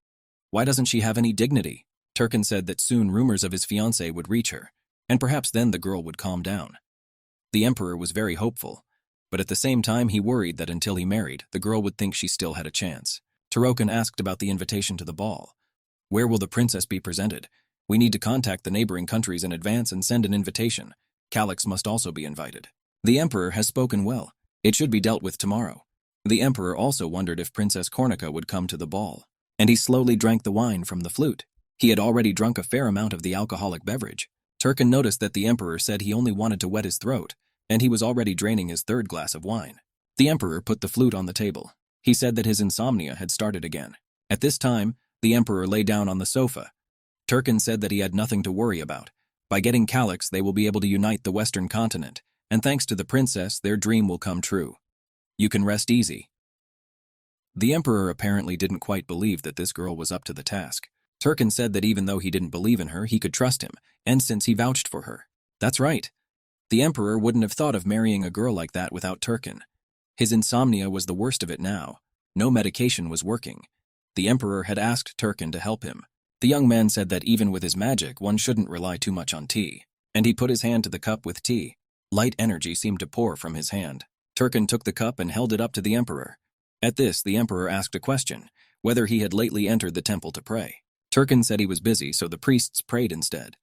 Speaker 1: Why doesn't she have any dignity? Turkin said that soon rumors of his fiancé would reach her, and perhaps then the girl would calm down. The emperor was very hopeful, but at the same time he worried that until he married, the girl would think she still had a chance. Tyrant asked about the invitation to the ball. Where will the princess be presented? We need to contact the neighboring countries in advance and send an invitation. Calix must also be invited. The emperor has spoken well. It should be dealt with tomorrow. The emperor also wondered if Princess Kornica would come to the ball, and he slowly drank the wine from the flute. He had already drunk a fair amount of the alcoholic beverage. Turkin noticed that the emperor said he only wanted to wet his throat, and he was already draining his third glass of wine. The emperor put the flute on the table. He said that his insomnia had started again. At this time, the emperor lay down on the sofa. Turkin said that he had nothing to worry about. By getting Calyx, they will be able to unite the Western continent, and thanks to the princess, their dream will come true. You can rest easy. The emperor apparently didn't quite believe that this girl was up to the task. Turkin said that even though he didn't believe in her, he could trust him, and since he vouched for her. That's right. The emperor wouldn't have thought of marrying a girl like that without Turkin. His insomnia was the worst of it now. No medication was working. The emperor had asked Turkin to help him. The young man said that even with his magic, one shouldn't rely too much on tea. And he put his hand to the cup with tea. Light energy seemed to pour from his hand. Turkin took the cup and held it up to the emperor. At this, the emperor asked a question, whether he had lately entered the temple to pray. Turkin said he was busy, so the priests prayed instead.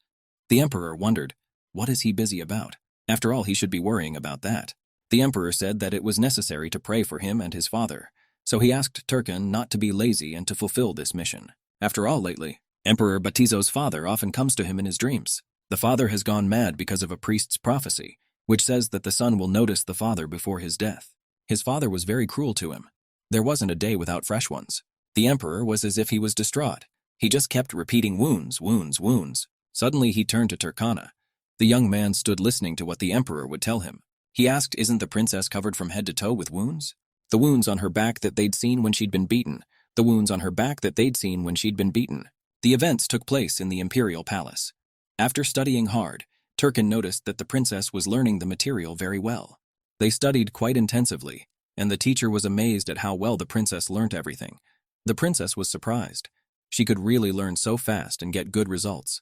Speaker 1: The emperor wondered, what is he busy about? After all, he should be worrying about that. The emperor said that it was necessary to pray for him and his father, so he asked Turkin not to be lazy and to fulfill this mission. After all, lately, Emperor Batizo's father often comes to him in his dreams. The father has gone mad because of a priest's prophecy, which says that the son will notice the father before his death. His father was very cruel to him. There wasn't a day without fresh ones. The emperor was as if he was distraught. He just kept repeating wounds, wounds, wounds. Suddenly he turned to Turkana. The young man stood listening to what the emperor would tell him. He asked, isn't the princess covered from head to toe with wounds? The wounds on her back that they'd seen when she'd been beaten. The wounds on her back that they'd seen when she'd been beaten. The events took place in the imperial palace. After studying hard, Turkin noticed that the princess was learning the material very well. They studied quite intensively, and the teacher was amazed at how well the princess learnt everything. The princess was surprised. She could really learn so fast and get good results.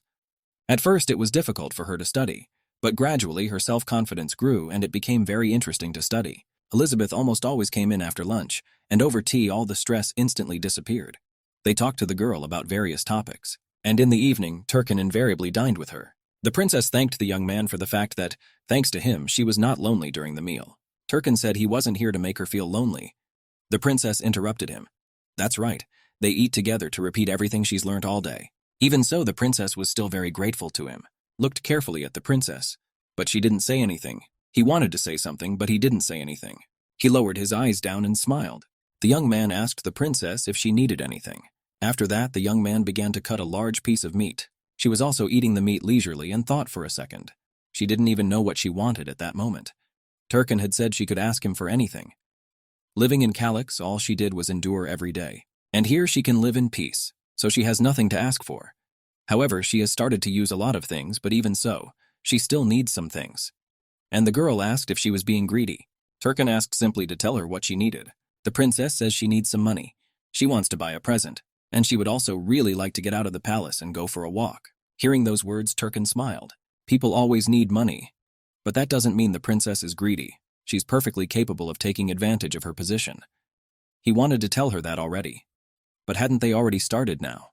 Speaker 1: At first it was difficult for her to study, but gradually her self-confidence grew and it became very interesting to study. Elizabeth almost always came in after lunch, and over tea all the stress instantly disappeared. They talked to the girl about various topics, and in the evening, Turkin invariably dined with her. The princess thanked the young man for the fact that, thanks to him, she was not lonely during the meal. Turkin said he wasn't here to make her feel lonely. The princess interrupted him. That's right, they eat together to repeat everything she's learned all day. Even so, the princess was still very grateful to him, looked carefully at the princess, but she didn't say anything. He wanted to say something, but he didn't say anything. He lowered his eyes down and smiled. The young man asked the princess if she needed anything. After that, the young man began to cut a large piece of meat. She was also eating the meat leisurely and thought for a second. She didn't even know what she wanted at that moment. Turkin had said she could ask him for anything. Living in Calyx, all she did was endure every day. And here she can live in peace, so she has nothing to ask for. However, she has started to use a lot of things, but even so, she still needs some things. And the girl asked if she was being greedy. Turkin asked simply to tell her what she needed. The princess says she needs some money. She wants to buy a present, and she would also really like to get out of the palace and go for a walk. Hearing those words, Turkin smiled. People always need money. But that doesn't mean the princess is greedy. She's perfectly capable of taking advantage of her position. He wanted to tell her that already. But hadn't they already started now?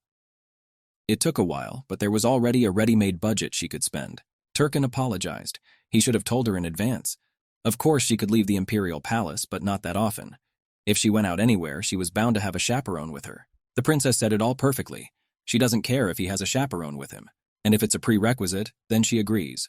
Speaker 1: It took a while, but there was already a ready-made budget she could spend. Turkin apologized. He should have told her in advance. Of course, she could leave the imperial palace, but not that often. If she went out anywhere, she was bound to have a chaperone with her. The princess said it all perfectly. She doesn't care if he has a chaperone with him, and if it's a prerequisite, then she agrees.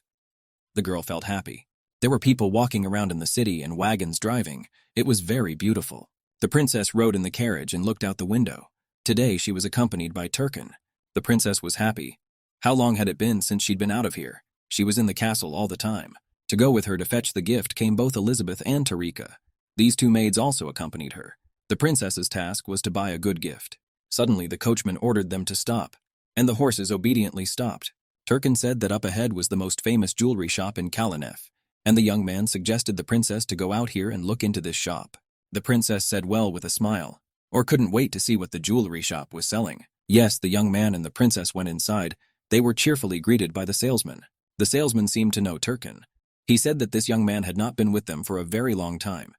Speaker 1: The girl felt happy. There were people walking around in the city and wagons driving. It was very beautiful. The princess rode in the carriage and looked out the window. Today she was accompanied by Turkin. The princess was happy. How long had it been since she'd been out of here? She was in the castle all the time. To go with her to fetch the gift came both Elizabeth and Tarika. These two maids also accompanied her. The princess's task was to buy a good gift. Suddenly the coachman ordered them to stop, and the horses obediently stopped. Turkin said that up ahead was the most famous jewelry shop in Kalanef, and the young man suggested the princess to go out here and look into this shop. The princess said well with a smile, or couldn't wait to see what the jewelry shop was selling. Yes, the young man and the princess went inside. They were cheerfully greeted by the salesman. The salesman seemed to know Turkin. He said that this young man had not been with them for a very long time.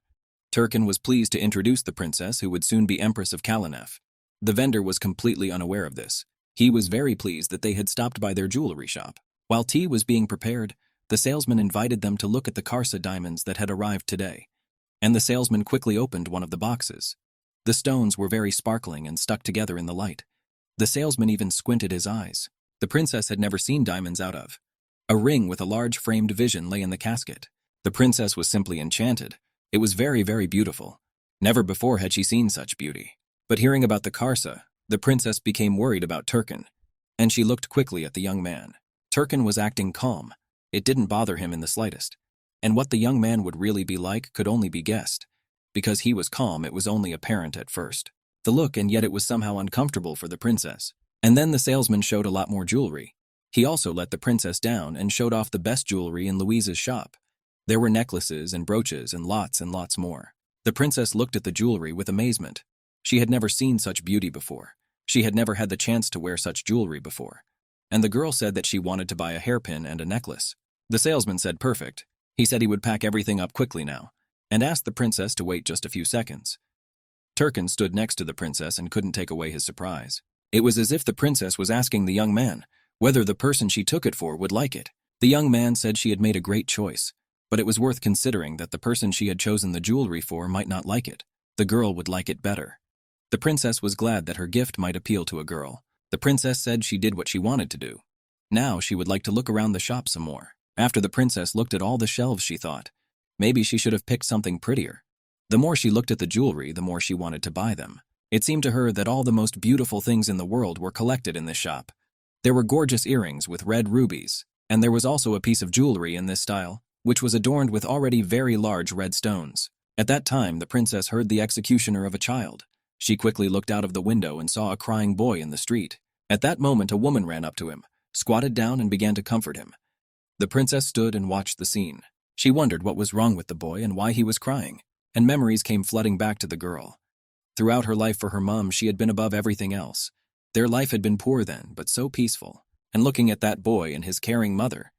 Speaker 1: Turkin was pleased to introduce the princess who would soon be Empress of Kalanef. The vendor was completely unaware of this. He was very pleased that they had stopped by their jewelry shop. While tea was being prepared, the salesman invited them to look at the Karsa diamonds that had arrived today. And the salesman quickly opened one of the boxes. The stones were very sparkling and stuck together in the light. The salesman even squinted his eyes. The princess had never seen diamonds out of. A ring with a large framed vision lay in the casket. The princess was simply enchanted. It was very, very beautiful. Never before had she seen such beauty. But hearing about the Karsa, the princess became worried about Turkin, and she looked quickly at the young man. Turkin was acting calm. It didn't bother him in the slightest. And what the young man would really be like could only be guessed. Because he was calm, it was only apparent at first. The look, and yet it was somehow uncomfortable for the princess. And then the salesman showed a lot more jewelry. He also let the princess down and showed off the best jewelry in Louise's shop. There were necklaces and brooches and lots more. The princess looked at the jewelry with amazement. She had never seen such beauty before. She had never had the chance to wear such jewelry before. And the girl said that she wanted to buy a hairpin and a necklace. The salesman said perfect. He said he would pack everything up quickly now, and asked the princess to wait just a few seconds. Turkin stood next to the princess and couldn't take away his surprise. It was as if the princess was asking the young man whether the person she took it for would like it. The young man said she had made a great choice, but it was worth considering that the person she had chosen the jewelry for might not like it. The girl would like it better. The princess was glad that her gift might appeal to a girl. The princess said she did what she wanted to do. Now she would like to look around the shop some more. After the princess looked at all the shelves, she thought, maybe she should have picked something prettier. The more she looked at the jewelry, the more she wanted to buy them. It seemed to her that all the most beautiful things in the world were collected in this shop. There were gorgeous earrings with red rubies, and there was also a piece of jewelry in this style, which was adorned with already very large red stones. At that time, the princess heard the executioner of a child. She quickly looked out of the window and saw a crying boy in the street. At that moment, a woman ran up to him, squatted down, and began to comfort him. The princess stood and watched the scene. She wondered what was wrong with the boy and why he was crying, and memories came flooding back to the girl. Throughout her life for her mom, she had been above everything else. Their life had been poor then, but so peaceful. And looking at that boy and his caring mother,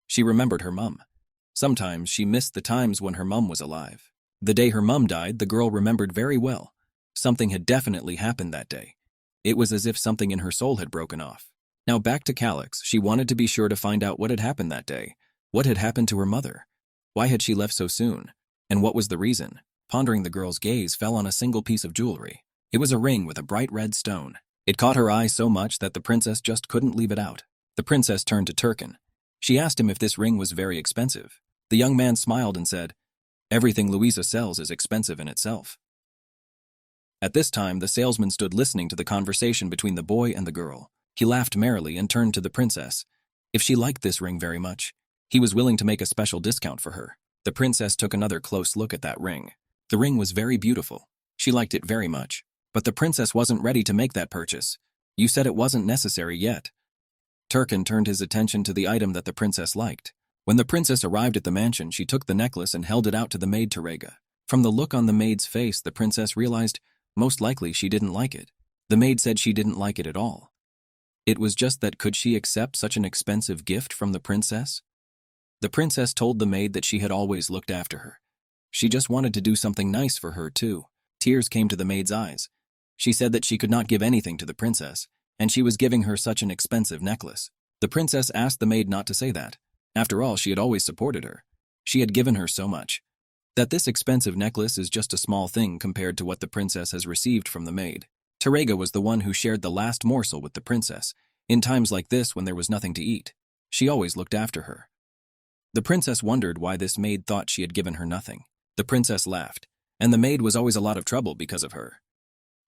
Speaker 1: she remembered her mom. Sometimes she missed the times when her mom was alive. The day her mom died, the girl remembered very well. Something had definitely happened that day. It was as if something in her soul had broken off. Now back to Calyx, she wanted to be sure to find out what had happened that day. What had happened to her mother? Why had she left so soon? And what was the reason? Pondering, the girl's gaze fell on a single piece of jewelry. It was a ring with a bright red stone. It caught her eye so much that the princess just couldn't leave it out. The princess turned to Turkin. She asked him if this ring was very expensive. The young man smiled and said, "Everything Louisa sells is expensive in itself." At this time, the salesman stood listening to the conversation between the boy and the girl. He laughed merrily and turned to the princess. If she liked this ring very much, he was willing to make a special discount for her. The princess took another close look at that ring. The ring was very beautiful. She liked it very much. But the princess wasn't ready to make that purchase. "You said it wasn't necessary yet." Turkin turned his attention to the item that the princess liked. When the princess arrived at the mansion, she took the necklace and held it out to the maid Tyrant. From the look on the maid's face, the princess realized most likely she didn't like it. The maid said she didn't like it at all. It was just that could she accept such an expensive gift from the princess? The princess told the maid that she had always looked after her. She just wanted to do something nice for her too. Tears came to the maid's eyes. She said that she could not give anything to the princess, and she was giving her such an expensive necklace. The princess asked the maid not to say that. After all, she had always supported her. She had given her so much. That this expensive necklace is just a small thing compared to what the princess has received from the maid. Tyrant was the one who shared the last morsel with the princess. In times like this when there was nothing to eat, she always looked after her. The princess wondered why this maid thought she had given her nothing. The princess laughed, and the maid was always a lot of trouble because of her.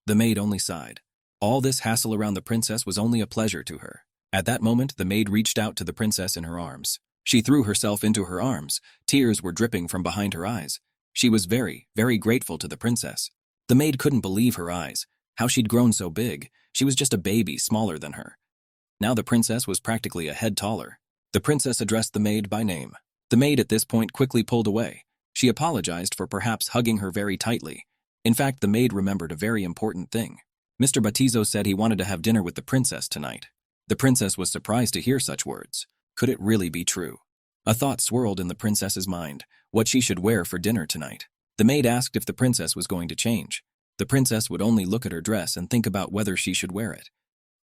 Speaker 1: The maid only sighed. All this hassle around the princess was only a pleasure to her. At that moment, the maid reached out to the princess in her arms. She threw herself into her arms. Tears were dripping from behind her eyes. She was very, very grateful to the princess. The maid couldn't believe her eyes. How she'd grown so big. She was just a baby, smaller than her. Now the princess was practically a head taller. The princess addressed the maid by name. The maid at this point quickly pulled away. She apologized for perhaps hugging her very tightly. In fact, the maid remembered a very important thing. Mr. Batizo said he wanted to have dinner with the princess tonight. The princess was surprised to hear such words. Could it really be true? A thought swirled in the princess's mind, what she should wear for dinner tonight. The maid asked if the princess was going to change. The princess would only look at her dress and think about whether she should wear it.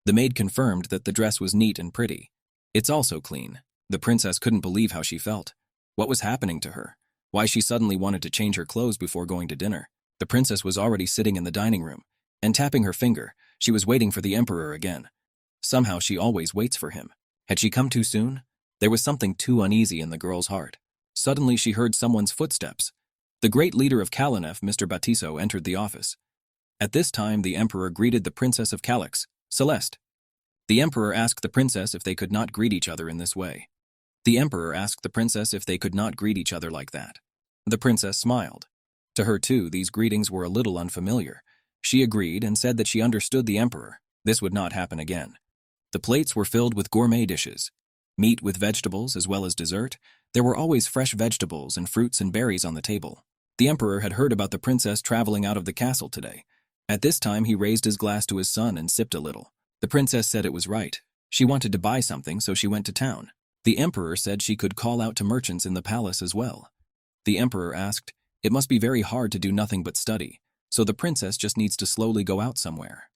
Speaker 1: The maid confirmed that the dress was neat and pretty. It's also clean. The princess couldn't believe how she felt. What was happening to her? Why she suddenly wanted to change her clothes before going to dinner? The princess was already sitting in the dining room, and tapping her finger, She was waiting for the emperor again. Somehow she always waits for him. Had she come too soon? There was something too uneasy in the girl's heart. Suddenly she heard someone's footsteps. The great leader of Kalanef, Mr. Batiso, entered the office. At this time the emperor greeted the princess of Calix, Celeste. The emperor asked the princess if they could not greet each other in this way. The emperor asked the princess if they could not greet each other like that. The princess smiled. To her too, these greetings were a little unfamiliar. She agreed and said that she understood the emperor. This would not happen again. The plates were filled with gourmet dishes. Meat with vegetables as well as dessert. There were always fresh vegetables and fruits and berries on the table. The emperor had heard about the princess traveling out of the castle today. At this time he raised his glass to his son and sipped a little. The princess said it was right. She wanted to buy something, so she went to town. The emperor said she could call out to merchants in the palace as well. The emperor asked, "It must be very hard to do nothing but study, so the princess just needs to slowly go out somewhere."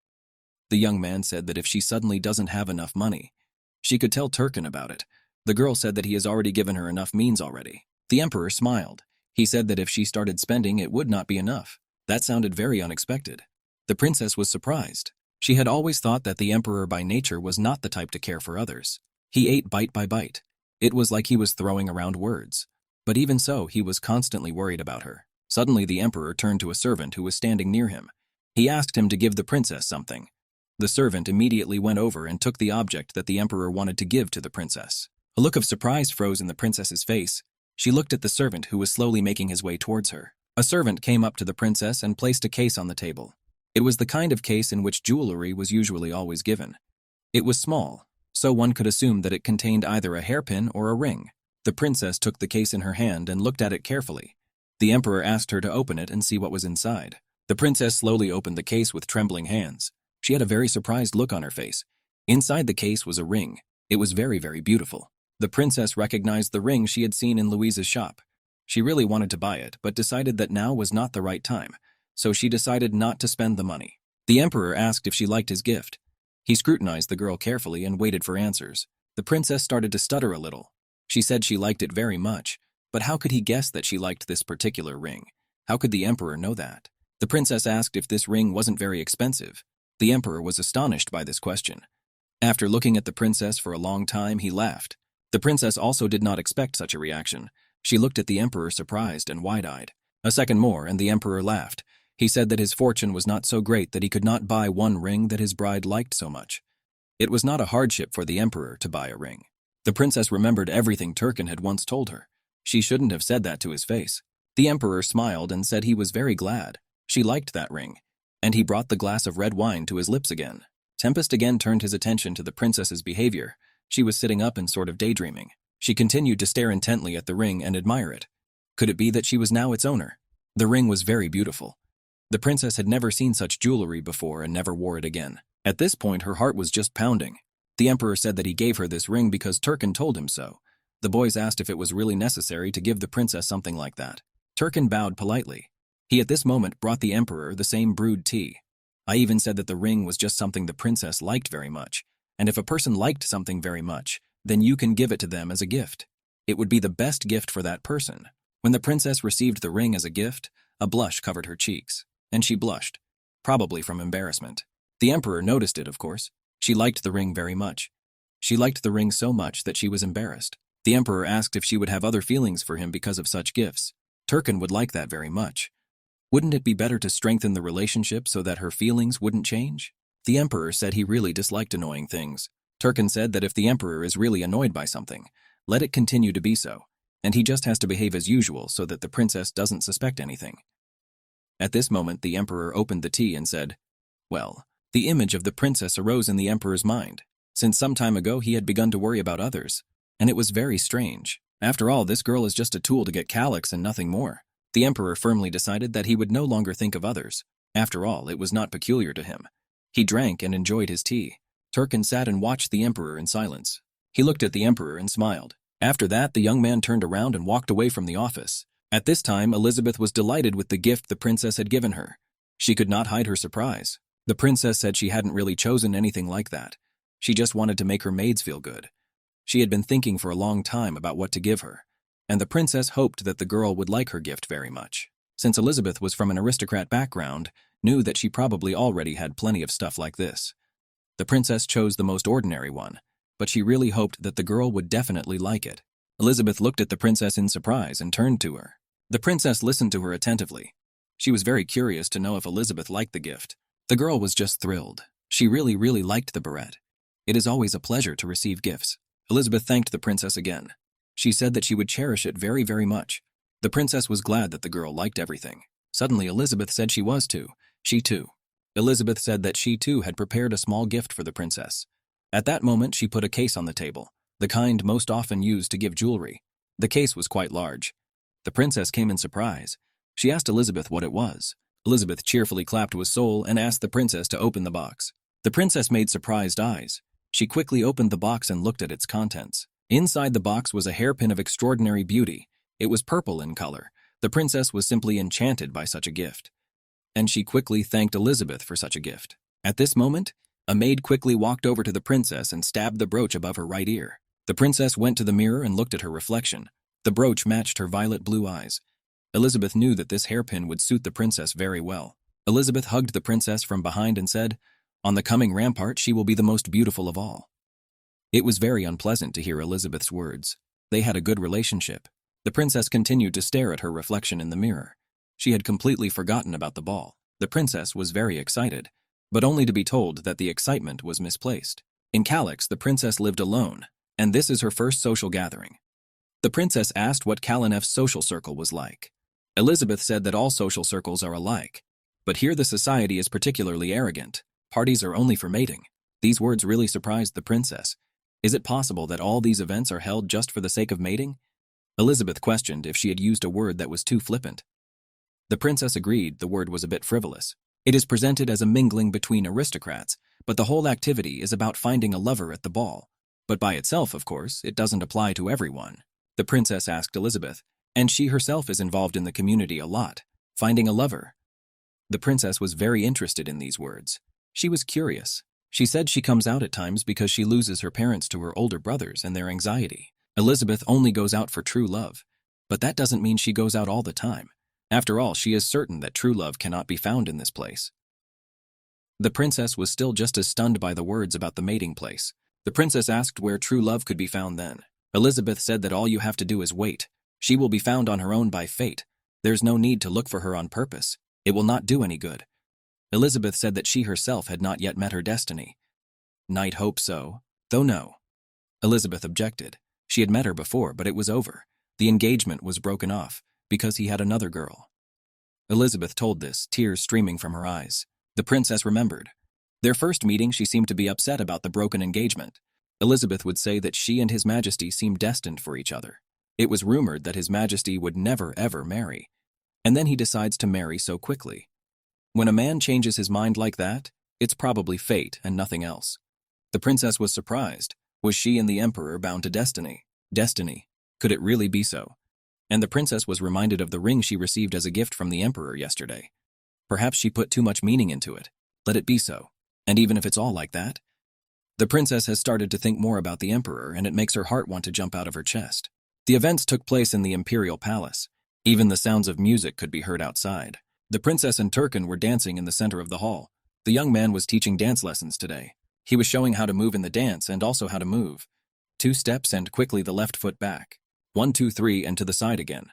Speaker 1: The young man said that if she suddenly doesn't have enough money, she could tell Turkin about it. The girl said that he has already given her enough means already. The emperor smiled. He said that if she started spending, it would not be enough. That sounded very unexpected. The princess was surprised. She had always thought that the emperor by nature was not the type to care for others. He ate bite by bite. It was like he was throwing around words. But even so, he was constantly worried about her. Suddenly the emperor turned to a servant who was standing near him. He asked him to give the princess something. The servant immediately went over and took the object that the emperor wanted to give to the princess. A look of surprise froze in the princess's face. She looked at the servant who was slowly making his way towards her. A servant came up to the princess and placed a case on the table. It was the kind of case in which jewelry was usually always given. It was small, so one could assume that it contained either a hairpin or a ring. The princess took the case in her hand and looked at it carefully. The emperor asked her to open it and see what was inside. The princess slowly opened the case with trembling hands. She had a very surprised look on her face. Inside the case was a ring. It was very, very beautiful. The princess recognized the ring she had seen in Louise's shop. She really wanted to buy it, but decided that now was not the right time, so she decided not to spend the money. The emperor asked if she liked his gift. He scrutinized the girl carefully and waited for answers. The princess started to stutter a little. She said she liked it very much, but how could he guess that she liked this particular ring? How could the emperor know that? The princess asked if this ring wasn't very expensive. The emperor was astonished by this question. After looking at the princess for a long time, he laughed. The princess also did not expect such a reaction. She looked at the emperor surprised and wide-eyed. A second more, and the emperor laughed. He said that his fortune was not so great that he could not buy one ring that his bride liked so much. It was not a hardship for the emperor to buy a ring. The princess remembered everything Turkin had once told her. She shouldn't have said that to his face. The emperor smiled and said he was very glad. She liked that ring. And he brought the glass of red wine to his lips again. Tempest again turned his attention to the princess's behavior. She was sitting up and sort of daydreaming. She continued to stare intently at the ring and admire it. Could it be that she was now its owner? The ring was very beautiful. The princess had never seen such jewelry before and never wore it again. At this point, her heart was just pounding. The emperor said that he gave her this ring because Turkin told him so. The boys asked if it was really necessary to give the princess something like that. Turkin bowed politely. He at this moment brought the emperor the same brewed tea. I even said that the ring was just something the princess liked very much, and if a person liked something very much, then you can give it to them as a gift. It would be the best gift for that person. When the princess received the ring as a gift, a blush covered her cheeks, and she blushed, probably from embarrassment. The emperor noticed it, of course. She liked the ring very much. She liked the ring so much that she was embarrassed. The emperor asked if she would have other feelings for him because of such gifts. Turkin would like that very much. Wouldn't it be better to strengthen the relationship so that her feelings wouldn't change? The emperor said he really disliked annoying things. Turkin said that if the emperor is really annoyed by something, let it continue to be so, and he just has to behave as usual so that the princess doesn't suspect anything. At this moment, the emperor opened the tea and said, "Well," the image of the princess arose in the emperor's mind. Since some time ago, he had begun to worry about others, and it was very strange. After all, this girl is just a tool to get Calix and nothing more. The emperor firmly decided that he would no longer think of others. After all, it was not peculiar to him. He drank and enjoyed his tea. Turkin sat and watched the emperor in silence. He looked at the emperor and smiled. After that, the young man turned around and walked away from the office. At this time, Elizabeth was delighted with the gift the princess had given her. She could not hide her surprise. The princess said she hadn't really chosen anything like that. She just wanted to make her maids feel good. She had been thinking for a long time about what to give her, and the princess hoped that the girl would like her gift very much. Since Elizabeth was from an aristocrat background, knew that she probably already had plenty of stuff like this. The princess chose the most ordinary one, but she really hoped that the girl would definitely like it. Elizabeth looked at the princess in surprise and turned to her. The princess listened to her attentively. She was very curious to know if Elizabeth liked the gift. The girl was just thrilled. She really liked the beret. It is always a pleasure to receive gifts. Elizabeth thanked the princess again. She said that she would cherish it very much. The princess was glad that the girl liked everything. Suddenly Elizabeth said she was too. She too. Elizabeth said that she too had prepared a small gift for the princess. At that moment she put a case on the table, the kind most often used to give jewelry. The case was quite large. The princess came in surprise. She asked Elizabeth what it was. Elizabeth cheerfully clapped with soul and asked the princess to open the box. The princess made surprised eyes. She quickly opened the box and looked at its contents. Inside the box was a hairpin of extraordinary beauty. It was purple in color. The princess was simply enchanted by such a gift. And she quickly thanked Elizabeth for such a gift. At this moment, a maid quickly walked over to the princess and stabbed the brooch above her right ear. The princess went to the mirror and looked at her reflection. The brooch matched her violet blue eyes. Elizabeth knew that this hairpin would suit the princess very well. Elizabeth hugged the princess from behind and said, "On the coming rampart, she will be the most beautiful of all." It was very unpleasant to hear Elizabeth's words. They had a good relationship. The princess continued to stare at her reflection in the mirror. She had completely forgotten about the ball. The princess was very excited, but only to be told that the excitement was misplaced. In Calyx, the princess lived alone, and this is her first social gathering. The princess asked what Kalinef's social circle was like. Elizabeth said that all social circles are alike, but here the society is particularly arrogant. Parties are only for mating. These words really surprised the princess. Is it possible that all these events are held just for the sake of mating? Elizabeth questioned if she had used a word that was too flippant. The princess agreed the word was a bit frivolous. It is presented as a mingling between aristocrats, but the whole activity is about finding a lover at the ball. But by itself, of course, it doesn't apply to everyone. The princess asked Elizabeth, and she herself is involved in the community a lot. Finding a lover. The princess was very interested in these words. She was curious. She said she comes out at times because she loses her parents to her older brothers and their anxiety. Elizabeth only goes out for true love, but that doesn't mean she goes out all the time. After all, she is certain that true love cannot be found in this place. The princess was still just as stunned by the words about the mating place. The princess asked where true love could be found then. Elizabeth said that all you have to do is wait. She will be found on her own by fate. There's no need to look for her on purpose. It will not do any good. Elizabeth said that she herself had not yet met her destiny. Knight hoped so, though no. Elizabeth objected. She had met her before, but it was over. The engagement was broken off, because he had another girl. Elizabeth told this, tears streaming from her eyes. The princess remembered. Their first meeting, she seemed to be upset about the broken engagement. Elizabeth would say that she and His Majesty seemed destined for each other. It was rumored that His Majesty would never ever marry. And then he decides to marry so quickly. When a man changes his mind like that, it's probably fate and nothing else. The princess was surprised. Was she and the emperor bound to destiny? Destiny. Could it really be so? And the princess was reminded of the ring she received as a gift from the emperor yesterday. Perhaps she put too much meaning into it. Let it be so. And even if it's all like that? The princess has started to think more about the emperor, and it makes her heart want to jump out of her chest. The events took place in the imperial palace. Even the sounds of music could be heard outside. The princess and Turkin were dancing in the center of the hall. The young man was teaching dance lessons today. He was showing how to move in the dance and also how to move. 2 steps and quickly the left foot back. 1, 2, 3 and to the side again.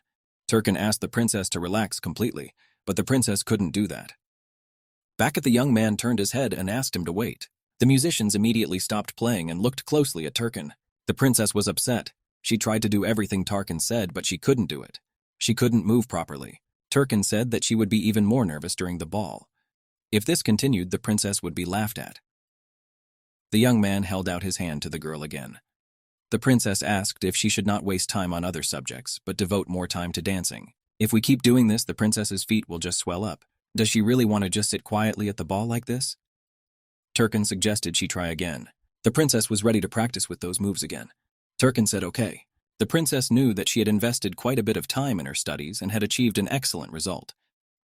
Speaker 1: Turkin asked the princess to relax completely, but the princess couldn't do that. Back at the young man turned his head and asked him to wait. The musicians immediately stopped playing and looked closely at Turkin. The princess was upset. She tried to do everything Turkin said, but she couldn't do it. She couldn't move properly. Turkin said that she would be even more nervous during the ball. If this continued, the princess would be laughed at. The young man held out his hand to the girl again. The princess asked if she should not waste time on other subjects, but devote more time to dancing. If we keep doing this, the princess's feet will just swell up. Does she really want to just sit quietly at the ball like this? Turkin suggested she try again. The princess was ready to practice with those moves again. Turkin said okay. The princess knew that she had invested quite a bit of time in her studies and had achieved an excellent result.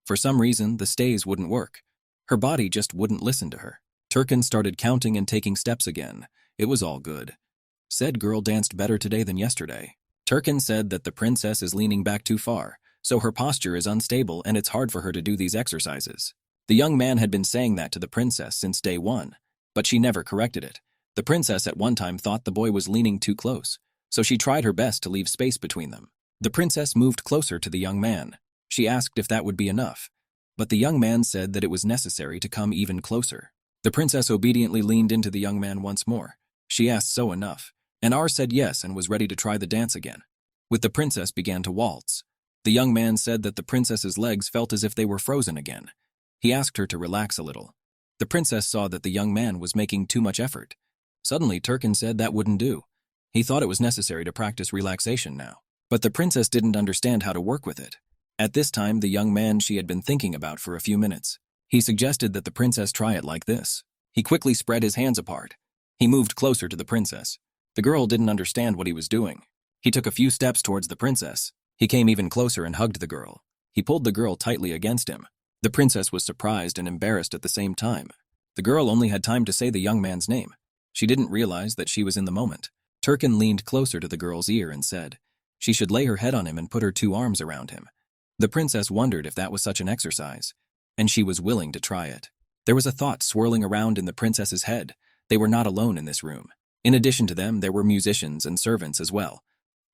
Speaker 1: For some reason, the stays wouldn't work. Her body just wouldn't listen to her. Turkin started counting and taking steps again. It was all good. Said girl danced better today than yesterday. Turkin said that the princess is leaning back too far, so her posture is unstable and it's hard for her to do these exercises. The young man had been saying that to the princess since day one, but she never corrected it. The princess at one time thought the boy was leaning too close, so she tried her best to leave space between them. The princess moved closer to the young man. She asked if that would be enough, but the young man said that it was necessary to come even closer. The princess obediently leaned into the young man once more. She asked so enough, and R said yes and was ready to try the dance again. With the princess began to waltz. The young man said that the princess's legs felt as if they were frozen again. He asked her to relax a little. The princess saw that the young man was making too much effort. Suddenly, Turkin said that wouldn't do. He thought it was necessary to practice relaxation now. But the princess didn't understand how to work with it. At this time, the young man she had been thinking about for a few minutes. He suggested that the princess try it like this. He quickly spread his hands apart. He moved closer to the princess. The girl didn't understand what he was doing. He took a few steps towards the princess. He came even closer and hugged the girl. He pulled the girl tightly against him. The princess was surprised and embarrassed at the same time. The girl only had time to say the young man's name. She didn't realize that she was in the moment. Turkin leaned closer to the girl's ear and said she should lay her head on him and put her 2 arms around him. The princess wondered if that was such an exercise, and she was willing to try it. There was a thought swirling around in the princess's head. They were not alone in this room. In addition to them, there were musicians and servants as well.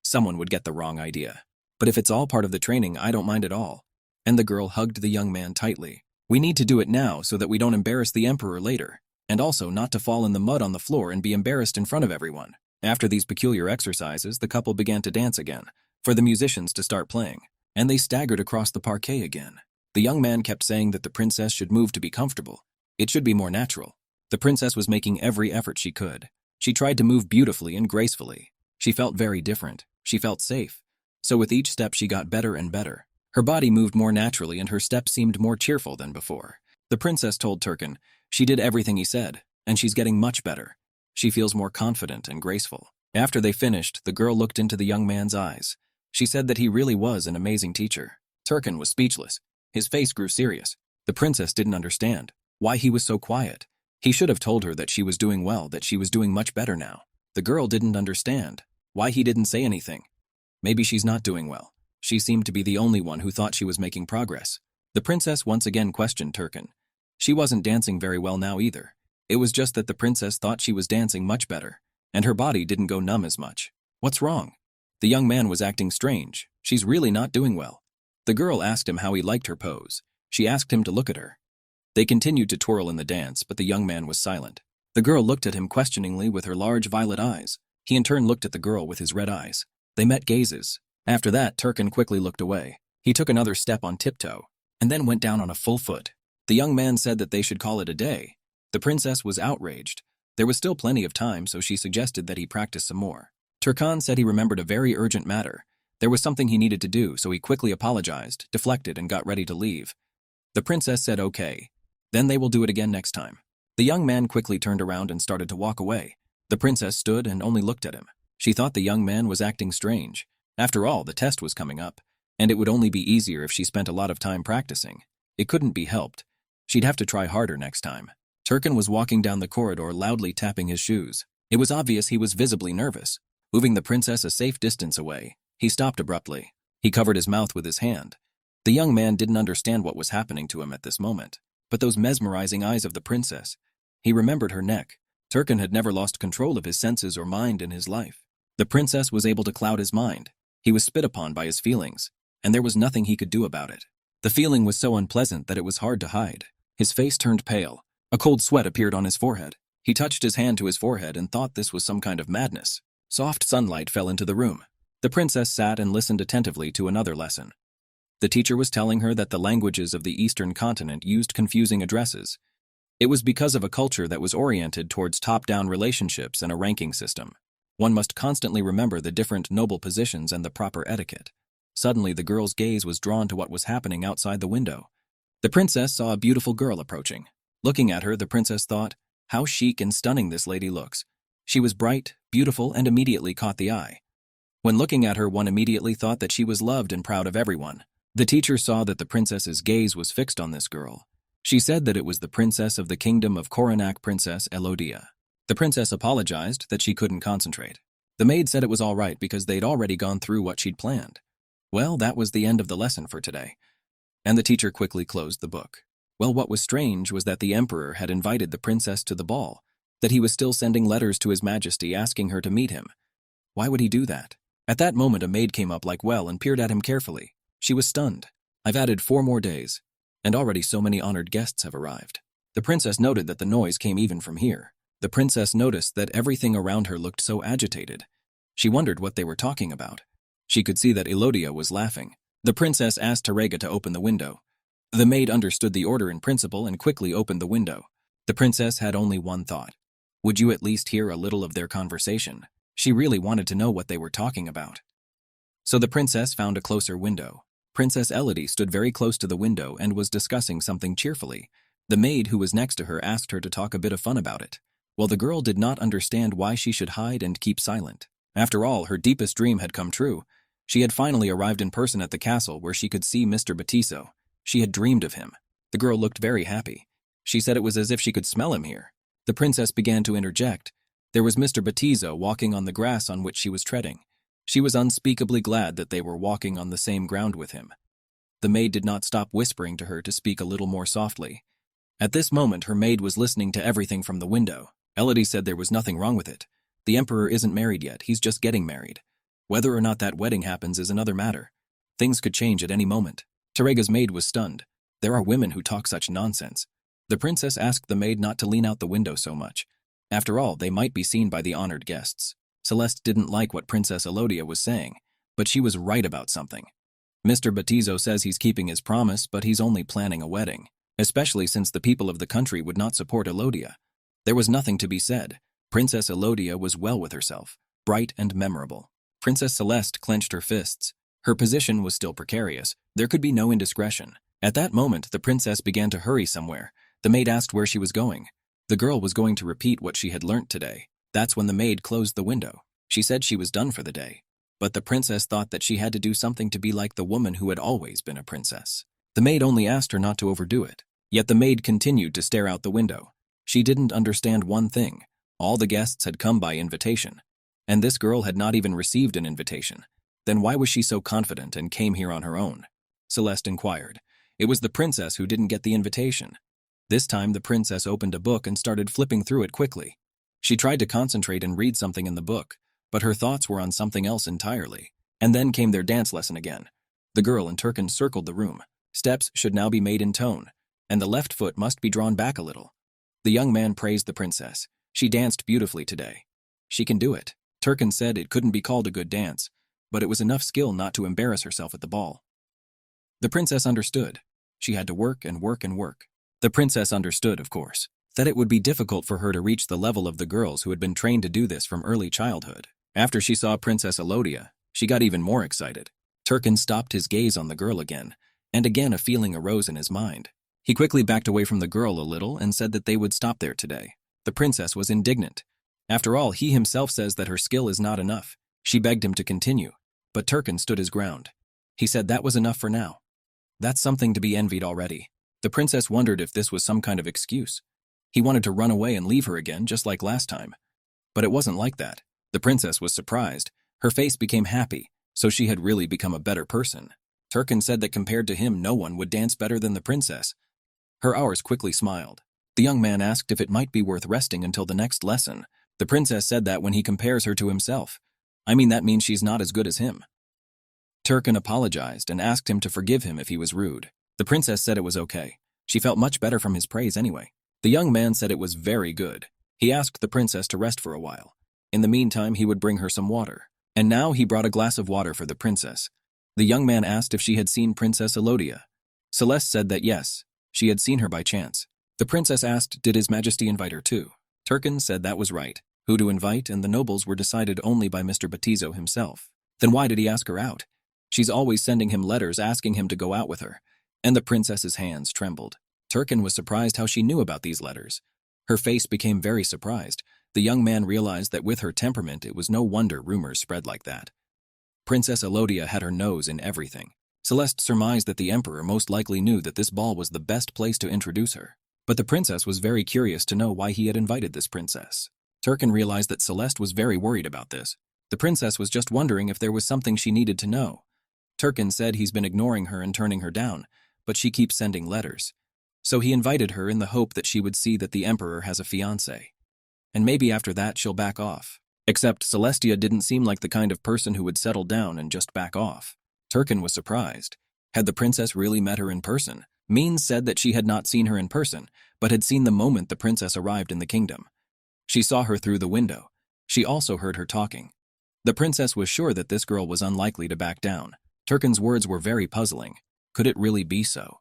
Speaker 1: Someone would get the wrong idea. But if it's all part of the training, I don't mind at all. And the girl hugged the young man tightly. We need to do it now so that we don't embarrass the emperor later, and also not to fall in the mud on the floor and be embarrassed in front of everyone. After these peculiar exercises, the couple began to dance again, for the musicians to start playing, and they staggered across the parquet again. The young man kept saying that the princess should move to be comfortable. It should be more natural. The princess was making every effort she could. She tried to move beautifully and gracefully. She felt very different. She felt safe. So with each step she got better and better. Her body moved more naturally and her steps seemed more cheerful than before. The princess told Turkin she did everything he said, and she's getting much better. She feels more confident and graceful. After they finished, the girl looked into the young man's eyes. She said that he really was an amazing teacher. Turkin was speechless. His face grew serious. The princess didn't understand why he was so quiet. He should have told her that she was doing well, that she was doing much better now. The girl didn't understand why he didn't say anything. Maybe she's not doing well. She seemed to be the only one who thought she was making progress. The princess once again questioned Turkin. She wasn't dancing very well now either. It was just that the princess thought she was dancing much better, and her body didn't go numb as much. What's wrong? The young man was acting strange. She's really not doing well. The girl asked him how he liked her pose. She asked him to look at her. They continued to twirl in the dance, but the young man was silent. The girl looked at him questioningly with her large violet eyes. He in turn looked at the girl with his red eyes. They met gazes. After that, Turkin quickly looked away. He took another step on tiptoe, and then went down on a full foot. The young man said that they should call it a day. The princess was outraged. There was still plenty of time, so she suggested that he practice some more. Turkan said he remembered a very urgent matter. There was something he needed to do, so he quickly apologized, deflected, and got ready to leave. The princess said okay. Then they will do it again next time. The young man quickly turned around and started to walk away. The princess stood and only looked at him. She thought the young man was acting strange. After all, the test was coming up, and it would only be easier if she spent a lot of time practicing. It couldn't be helped. She'd have to try harder next time. Turkin was walking down the corridor, loudly tapping his shoes. It was obvious he was visibly nervous. Moving the princess a safe distance away, he stopped abruptly. He covered his mouth with his hand. The young man didn't understand what was happening to him at this moment, but those mesmerizing eyes of the princess. He remembered her neck. Turkin had never lost control of his senses or mind in his life. The princess was able to cloud his mind. He was spit upon by his feelings, and there was nothing he could do about it. The feeling was so unpleasant that it was hard to hide. His face turned pale. A cold sweat appeared on his forehead. He touched his hand to his forehead and thought this was some kind of madness. Soft sunlight fell into the room. The princess sat and listened attentively to another lesson. The teacher was telling her that the languages of the Eastern continent used confusing addresses. It was because of a culture that was oriented towards top-down relationships and a ranking system. One must constantly remember the different noble positions and the proper etiquette. Suddenly, the girl's gaze was drawn to what was happening outside the window. The princess saw a beautiful girl approaching. Looking at her, the princess thought, how chic and stunning this lady looks. She was bright, beautiful, and immediately caught the eye. When looking at her, one immediately thought that she was loved and proud of everyone. The teacher saw that the princess's gaze was fixed on this girl. She said that it was the princess of the kingdom of Koronak, Princess Elodia. The princess apologized that she couldn't concentrate. The maid said it was all right because they'd already gone through what she'd planned. Well, that was the end of the lesson for today. And the teacher quickly closed the book. Well, what was strange was that the emperor had invited the princess to the ball, that he was still sending letters to his majesty asking her to meet him. Why would he do that? At that moment a maid came up like well and peered at him carefully. She was stunned. I've added 4 more days, and already so many honored guests have arrived. The princess noted that the noise came even from here. The princess noticed that everything around her looked so agitated. She wondered what they were talking about. She could see that Elodia was laughing. The princess asked Terega to open the window. The maid understood the order in principle and quickly opened the window. The princess had only one thought. Would you at least hear a little of their conversation? She really wanted to know what they were talking about. So the princess found a closer window. Princess Elodie stood very close to the window and was discussing something cheerfully. The maid who was next to her asked her to talk a bit of fun about it. Well, the girl did not understand why she should hide and keep silent. After all, her deepest dream had come true. She had finally arrived in person at the castle where she could see Mr. Batiso. She had dreamed of him. The girl looked very happy. She said it was as if she could smell him here. The princess began to interject. There was Mr. Batiso walking on the grass on which she was treading. She was unspeakably glad that they were walking on the same ground with him. The maid did not stop whispering to her to speak a little more softly. At this moment, her maid was listening to everything from the window. Elodie said there was nothing wrong with it. The emperor isn't married yet, he's just getting married. Whether or not that wedding happens is another matter. Things could change at any moment. Terega's maid was stunned. There are women who talk such nonsense. The princess asked the maid not to lean out the window so much. After all, they might be seen by the honored guests. Celeste didn't like what Princess Elodia was saying, but she was right about something. Mr. Batizo says he's keeping his promise, but he's only planning a wedding, especially since the people of the country would not support Elodia. There was nothing to be said. Princess Elodia was well with herself, bright and memorable. Princess Celeste clenched her fists. Her position was still precarious. There could be no indiscretion. At that moment, the princess began to hurry somewhere. The maid asked where she was going. The girl was going to repeat what she had learnt today. That's when the maid closed the window. She said she was done for the day. But the princess thought that she had to do something to be like the woman who had always been a princess. The maid only asked her not to overdo it. Yet the maid continued to stare out the window. She didn't understand one thing. All the guests had come by invitation. And this girl had not even received an invitation. Then why was she so confident and came here on her own? Celeste inquired. It was the princess who didn't get the invitation. This time the princess opened a book and started flipping through it quickly. She tried to concentrate and read something in the book, but her thoughts were on something else entirely. And then came their dance lesson again. The girl and Turkin circled the room. Steps should now be made in tone, and the left foot must be drawn back a little. The young man praised the princess. She danced beautifully today. She can do it. Turkin said it couldn't be called a good dance, but it was enough skill not to embarrass herself at the ball. The princess understood. She had to work and work and work. The princess understood, of course, that it would be difficult for her to reach the level of the girls who had been trained to do this from early childhood. After she saw Princess Elodia, she got even more excited. Turkin stopped his gaze on the girl again, and again a feeling arose in his mind. He quickly backed away from the girl a little and said that they would stop there today. The princess was indignant. After all, he himself says that her skill is not enough. She begged him to continue, but Turkin stood his ground. He said that was enough for now. That's something to be envied already. The princess wondered if this was some kind of excuse. He wanted to run away and leave her again, just like last time. But it wasn't like that. The princess was surprised. Her face became happy, so she had really become a better person. Turkin said that compared to him, no one would dance better than the princess. Her hours quickly smiled. The young man asked if it might be worth resting until the next lesson. The princess said that when he compares her to himself. I mean, that means she's not as good as him. Turkin apologized and asked him to forgive him if he was rude. The princess said it was okay. She felt much better from his praise anyway. The young man said it was very good. He asked the princess to rest for a while. In the meantime, he would bring her some water. And now he brought a glass of water for the princess. The young man asked if she had seen Princess Elodia. Celeste said that yes, she had seen her by chance. The princess asked, did His Majesty invite her too? Turkin said that was right. Who to invite and the nobles were decided only by Mr. Batizo himself. Then why did he ask her out? She's always sending him letters asking him to go out with her. And the princess's hands trembled. Turkin was surprised how she knew about these letters. Her face became very surprised. The young man realized that with her temperament it was no wonder rumors spread like that. Princess Elodia had her nose in everything. Celeste surmised that the emperor most likely knew that this ball was the best place to introduce her. But the princess was very curious to know why he had invited this princess. Turkin realized that Celeste was very worried about this. The princess was just wondering if there was something she needed to know. Turkin said he's been ignoring her and turning her down, but she keeps sending letters. So he invited her in the hope that she would see that the emperor has a fiancé. And maybe after that she'll back off. Except Celestia didn't seem like the kind of person who would settle down and just back off. Turkin was surprised. Had the princess really met her in person? Means said that she had not seen her in person, but had seen the moment the princess arrived in the kingdom. She saw her through the window. She also heard her talking. The princess was sure that this girl was unlikely to back down. Turkin's words were very puzzling. Could it really be so?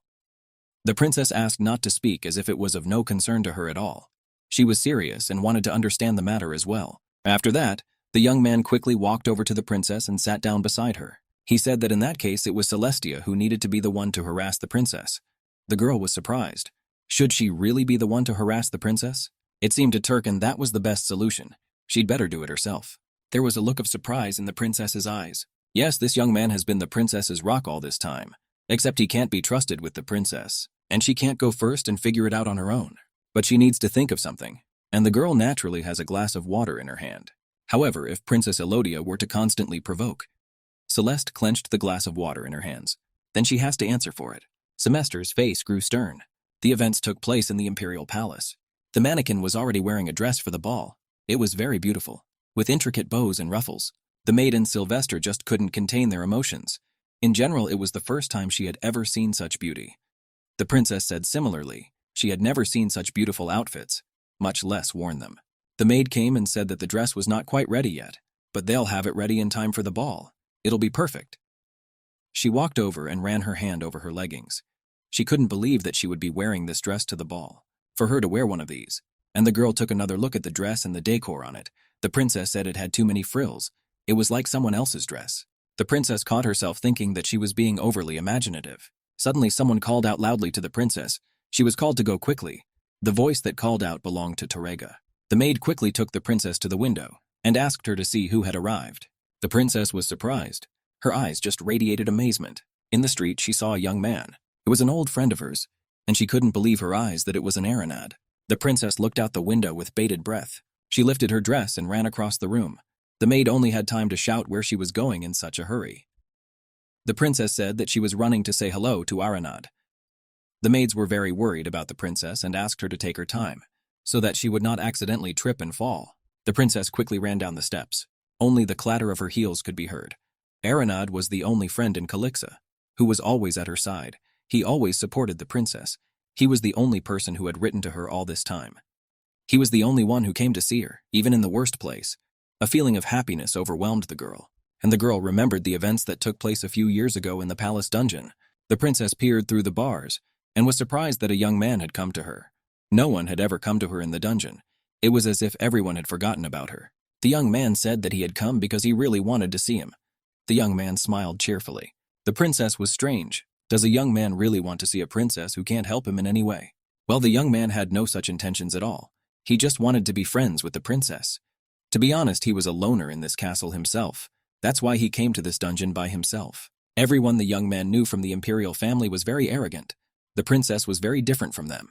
Speaker 1: The princess asked not to speak as if it was of no concern to her at all. She was serious and wanted to understand the matter as well. After that, the young man quickly walked over to the princess and sat down beside her. He said that in that case it was Celestia who needed to be the one to harass the princess. The girl was surprised. Should she really be the one to harass the princess? It seemed to Turkin that was the best solution. She'd better do it herself. There was a look of surprise in the princess's eyes. Yes, this young man has been the princess's rock all this time. Except he can't be trusted with the princess, and she can't go first and figure it out on her own. But she needs to think of something, and the girl naturally has a glass of water in her hand. However, if Princess Elodia were to constantly provoke, Celeste clenched the glass of water in her hands. Then she has to answer for it. Semester's face grew stern. The events took place in the imperial palace. The mannequin was already wearing a dress for the ball. It was very beautiful, with intricate bows and ruffles. The maid and Sylvester just couldn't contain their emotions. In general, it was the first time she had ever seen such beauty. The princess said similarly, she had never seen such beautiful outfits, much less worn them. The maid came and said that the dress was not quite ready yet, but they'll have it ready in time for the ball. It'll be perfect. She walked over and ran her hand over her leggings. She couldn't believe that she would be wearing this dress to the ball. For her to wear one of these. And the girl took another look at the dress and the decor on it. The princess said it had too many frills. It was like someone else's dress. The princess caught herself thinking that she was being overly imaginative. Suddenly someone called out loudly to the princess. She was called to go quickly. The voice that called out belonged to Terega. The maid quickly took the princess to the window and asked her to see who had arrived. The princess was surprised. Her eyes just radiated amazement. In the street, she saw a young man. It was an old friend of hers, and she couldn't believe her eyes that it was an Aranad. The princess looked out the window with bated breath. She lifted her dress and ran across the room. The maid only had time to shout where she was going in such a hurry. The princess said that she was running to say hello to Aranad. The maids were very worried about the princess and asked her to take her time, so that she would not accidentally trip and fall. The princess quickly ran down the steps. Only the clatter of her heels could be heard. Aranad was the only friend in Calixa, who was always at her side. He always supported the princess. He was the only person who had written to her all this time. He was the only one who came to see her, even in the worst place. A feeling of happiness overwhelmed the girl, and the girl remembered the events that took place a few years ago in the palace dungeon. The princess peered through the bars and was surprised that a young man had come to her. No one had ever come to her in the dungeon. It was as if everyone had forgotten about her. The young man said that he had come because he really wanted to see him. The young man smiled cheerfully. The princess was strange. Does a young man really want to see a princess who can't help him in any way? Well, the young man had no such intentions at all. He just wanted to be friends with the princess. To be honest, he was a loner in this castle himself. That's why he came to this dungeon by himself. Everyone the young man knew from the imperial family was very arrogant. The princess was very different from them.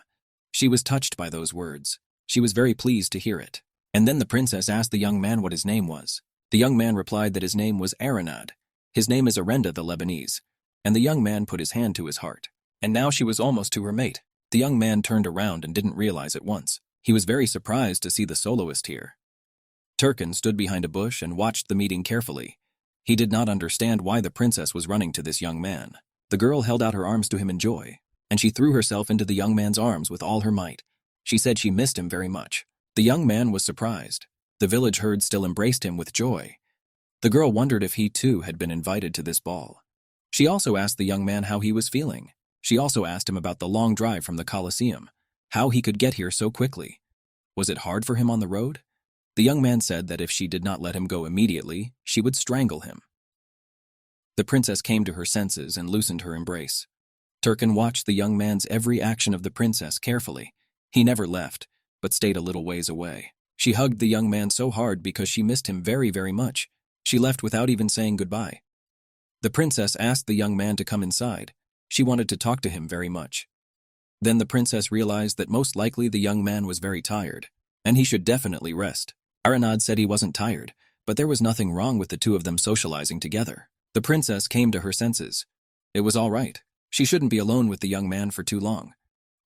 Speaker 1: She was touched by those words. She was very pleased to hear it. And then the princess asked the young man what his name was. The young man replied that his name was Aranad. His name is Arenda the Lebanese. And the young man put his hand to his heart. And now she was almost to her mate. The young man turned around and didn't realize at once. He was very surprised to see the soloist here. Turkin stood behind a bush and watched the meeting carefully. He did not understand why the princess was running to this young man. The girl held out her arms to him in joy, and she threw herself into the young man's arms with all her might. She said she missed him very much. The young man was surprised. The village herd still embraced him with joy. The girl wondered if he too had been invited to this ball. She also asked the young man how he was feeling. She also asked him about the long drive from the Colosseum, how he could get here so quickly. Was it hard for him on the road? The young man said that if she did not let him go immediately, she would strangle him. The princess came to her senses and loosened her embrace. Turkin watched the young man's every action of the princess carefully. He never left, but stayed a little ways away. She hugged the young man so hard because she missed him very, very much. She left without even saying goodbye. The princess asked the young man to come inside. She wanted to talk to him very much. Then the princess realized that most likely the young man was very tired, and he should definitely rest. Aranad said he wasn't tired, but there was nothing wrong with the two of them socializing together. The princess came to her senses. It was all right. She shouldn't be alone with the young man for too long.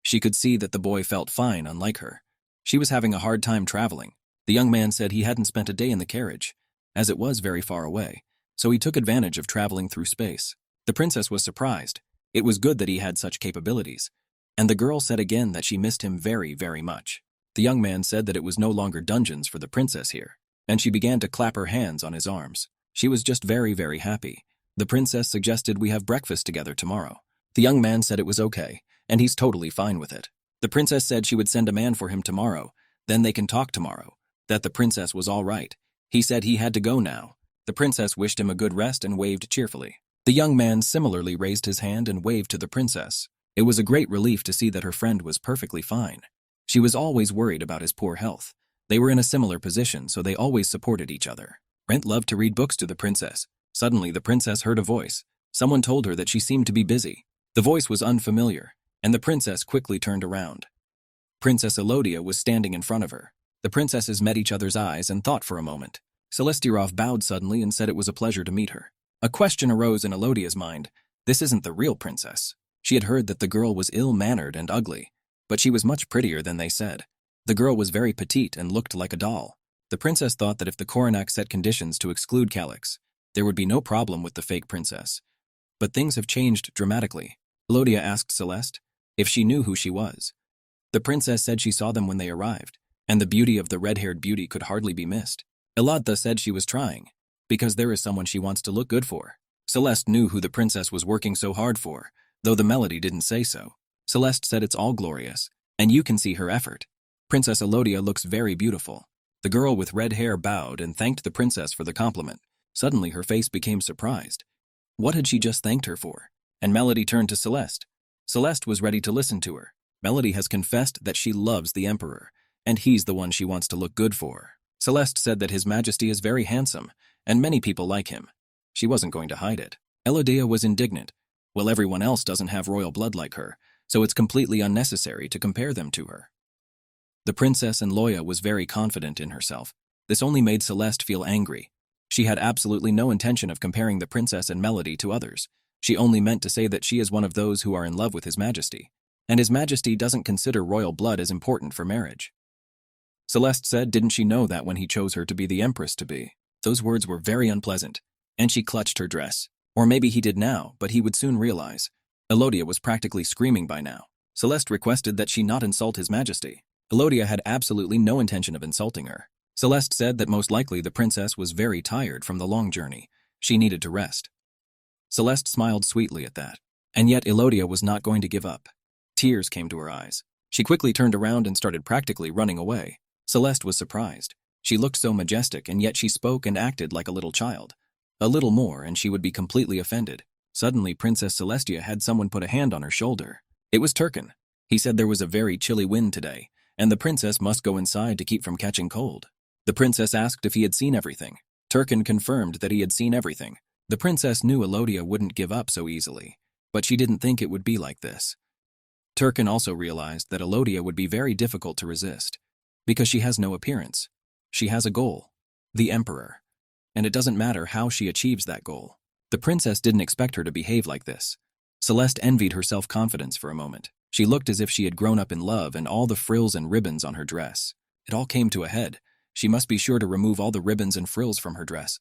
Speaker 1: She could see that the boy felt fine, unlike her. She was having a hard time traveling. The young man said he hadn't spent a day in the carriage, as it was very far away, so he took advantage of traveling through space. The princess was surprised. It was good that he had such capabilities. And the girl said again that she missed him very, very much. The young man said that it was no longer dungeons for the princess here, and she began to clap her hands on his arms. She was just very, very happy. The princess suggested we have breakfast together tomorrow. The young man said it was okay, and he's totally fine with it. The princess said she would send a man for him tomorrow, then they can talk tomorrow. That the princess was all right. He said he had to go now. The princess wished him a good rest and waved cheerfully. The young man similarly raised his hand and waved to the princess. It was a great relief to see that her friend was perfectly fine. She was always worried about his poor health. They were in a similar position, so they always supported each other. Rent loved to read books to the princess. Suddenly, the princess heard a voice. Someone told her that she seemed to be busy. The voice was unfamiliar, and the princess quickly turned around. Princess Elodia was standing in front of her. The princesses met each other's eyes and thought for a moment. Celestirov bowed suddenly and said it was a pleasure to meet her. A question arose in Elodia's mind. This isn't the real princess. She had heard that the girl was ill-mannered and ugly, but she was much prettier than they said. The girl was very petite and looked like a doll. The princess thought that if the Koronak set conditions to exclude Calyx, there would be no problem with the fake princess. But things have changed dramatically. Elodia asked Celeste if she knew who she was. The princess said she saw them when they arrived, and the beauty of the red-haired beauty could hardly be missed. Eladha said she was trying, because there is someone she wants to look good for. Celeste knew who the princess was working so hard for, though the melody didn't say so. Celeste said it's all glorious, and you can see her effort. Princess Elodia looks very beautiful. The girl with red hair bowed and thanked the princess for the compliment. Suddenly her face became surprised. What had she just thanked her for? And Melody turned to Celeste. Celeste was ready to listen to her. Melody has confessed that she loves the Emperor, and he's the one she wants to look good for. Celeste said that His Majesty is very handsome, and many people like him. She wasn't going to hide it. Elodia was indignant. Well, everyone else doesn't have royal blood like her, so it's completely unnecessary to compare them to her. The princess and Loya was very confident in herself. This only made Celeste feel angry. She had absolutely no intention of comparing the princess and Melody to others. She only meant to say that she is one of those who are in love with His Majesty, and His Majesty doesn't consider royal blood as important for marriage. Celeste said didn't she know that when he chose her to be the empress to be? Those words were very unpleasant, and she clutched her dress. Or maybe he did now, but he would soon realize. Elodia was practically screaming by now. Celeste requested that she not insult His Majesty. Elodia had absolutely no intention of insulting her. Celeste said that most likely the princess was very tired from the long journey. She needed to rest. Celeste smiled sweetly at that. And yet Elodia was not going to give up. Tears came to her eyes. She quickly turned around and started practically running away. Celeste was surprised. She looked so majestic, and yet she spoke and acted like a little child. A little more, and she would be completely offended. Suddenly, Princess Celestia had someone put a hand on her shoulder. It was Turkin. He said there was a very chilly wind today, and the princess must go inside to keep from catching cold. The princess asked if he had seen everything. Turkin confirmed that he had seen everything. The princess knew Elodia wouldn't give up so easily, but she didn't think it would be like this. Turkin also realized that Elodia would be very difficult to resist, because she has no appearance. She has a goal, the Emperor, and it doesn't matter how she achieves that goal. The princess didn't expect her to behave like this. Celeste envied her self-confidence for a moment. She looked as if she had grown up in love and all the frills and ribbons on her dress. It all came to a head. She must be sure to remove all the ribbons and frills from her dress.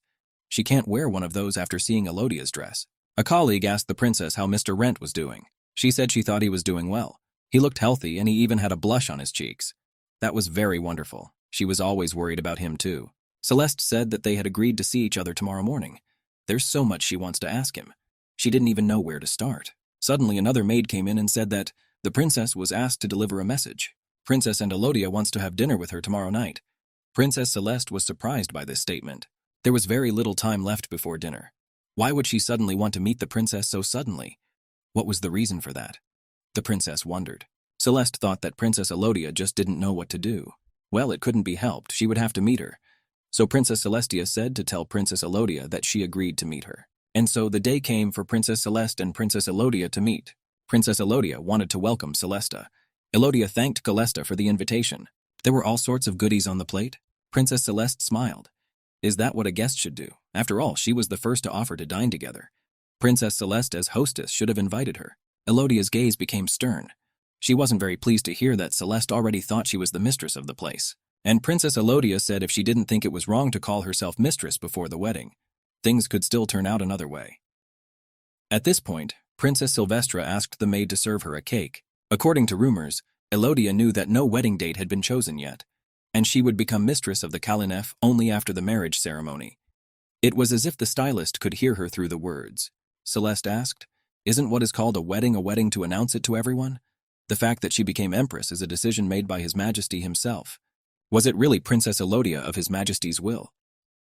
Speaker 1: She can't wear one of those after seeing Elodia's dress. A colleague asked the princess how Mr. Rent was doing. She said she thought he was doing well. He looked healthy and he even had a blush on his cheeks. That was very wonderful. She was always worried about him too. Celeste said that they had agreed to see each other tomorrow morning. There's so much she wants to ask him. She didn't even know where to start. Suddenly another maid came in and said that the princess was asked to deliver a message. Princess and Elodia wants to have dinner with her tomorrow night. Princess Celeste was surprised by this statement. There was very little time left before dinner. Why would she suddenly want to meet the princess so suddenly? What was the reason for that? The princess wondered. Celeste thought that Princess Elodia just didn't know what to do. Well, it couldn't be helped. She would have to meet her. So Princess Celestia said to tell Princess Elodia that she agreed to meet her. And so the day came for Princess Celeste and Princess Elodia to meet. Princess Elodia wanted to welcome Celesta. Elodia thanked Celesta for the invitation. There were all sorts of goodies on the plate. Princess Celeste smiled. Is that what a guest should do? After all, she was the first to offer to dine together. Princess Celeste as hostess should have invited her. Elodia's gaze became stern. She wasn't very pleased to hear that Celeste already thought she was the mistress of the place. And Princess Elodia said if she didn't think it was wrong to call herself mistress before the wedding, things could still turn out another way. At this point, Princess Silvestra asked the maid to serve her a cake. According to rumors, Elodia knew that no wedding date had been chosen yet, and she would become mistress of the Kalinef only after the marriage ceremony. It was as if the stylist could hear her through the words. Celeste asked, "Isn't what is called a wedding to announce it to everyone? The fact that she became empress is a decision made by His Majesty himself. Was it really Princess Elodia of His Majesty's will?"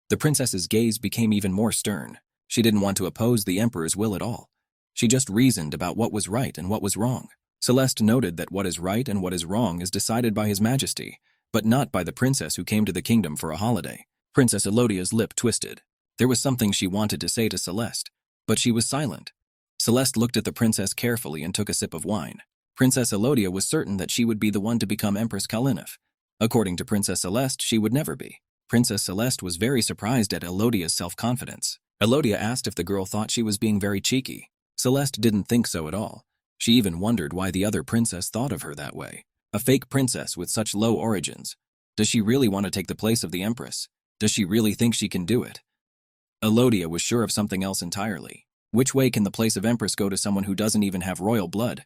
Speaker 1: The princess's gaze became even more stern. She didn't want to oppose the emperor's will at all. She just reasoned about what was right and what was wrong. Celeste noted that what is right and what is wrong is decided by His Majesty, but not by the princess who came to the kingdom for a holiday. Princess Elodia's lip twisted. There was something she wanted to say to Celeste, but she was silent. Celeste looked at the princess carefully and took a sip of wine. Princess Elodia was certain that she would be the one to become Empress Kalinef. According to Princess Celeste, she would never be. Princess Celeste was very surprised at Elodia's self-confidence. Elodia asked if the girl thought she was being very cheeky. Celeste didn't think so at all. She even wondered why the other princess thought of her that way. A fake princess with such low origins. Does she really want to take the place of the empress? Does she really think she can do it? Elodia was sure of something else entirely. Which way can the place of empress go to someone who doesn't even have royal blood?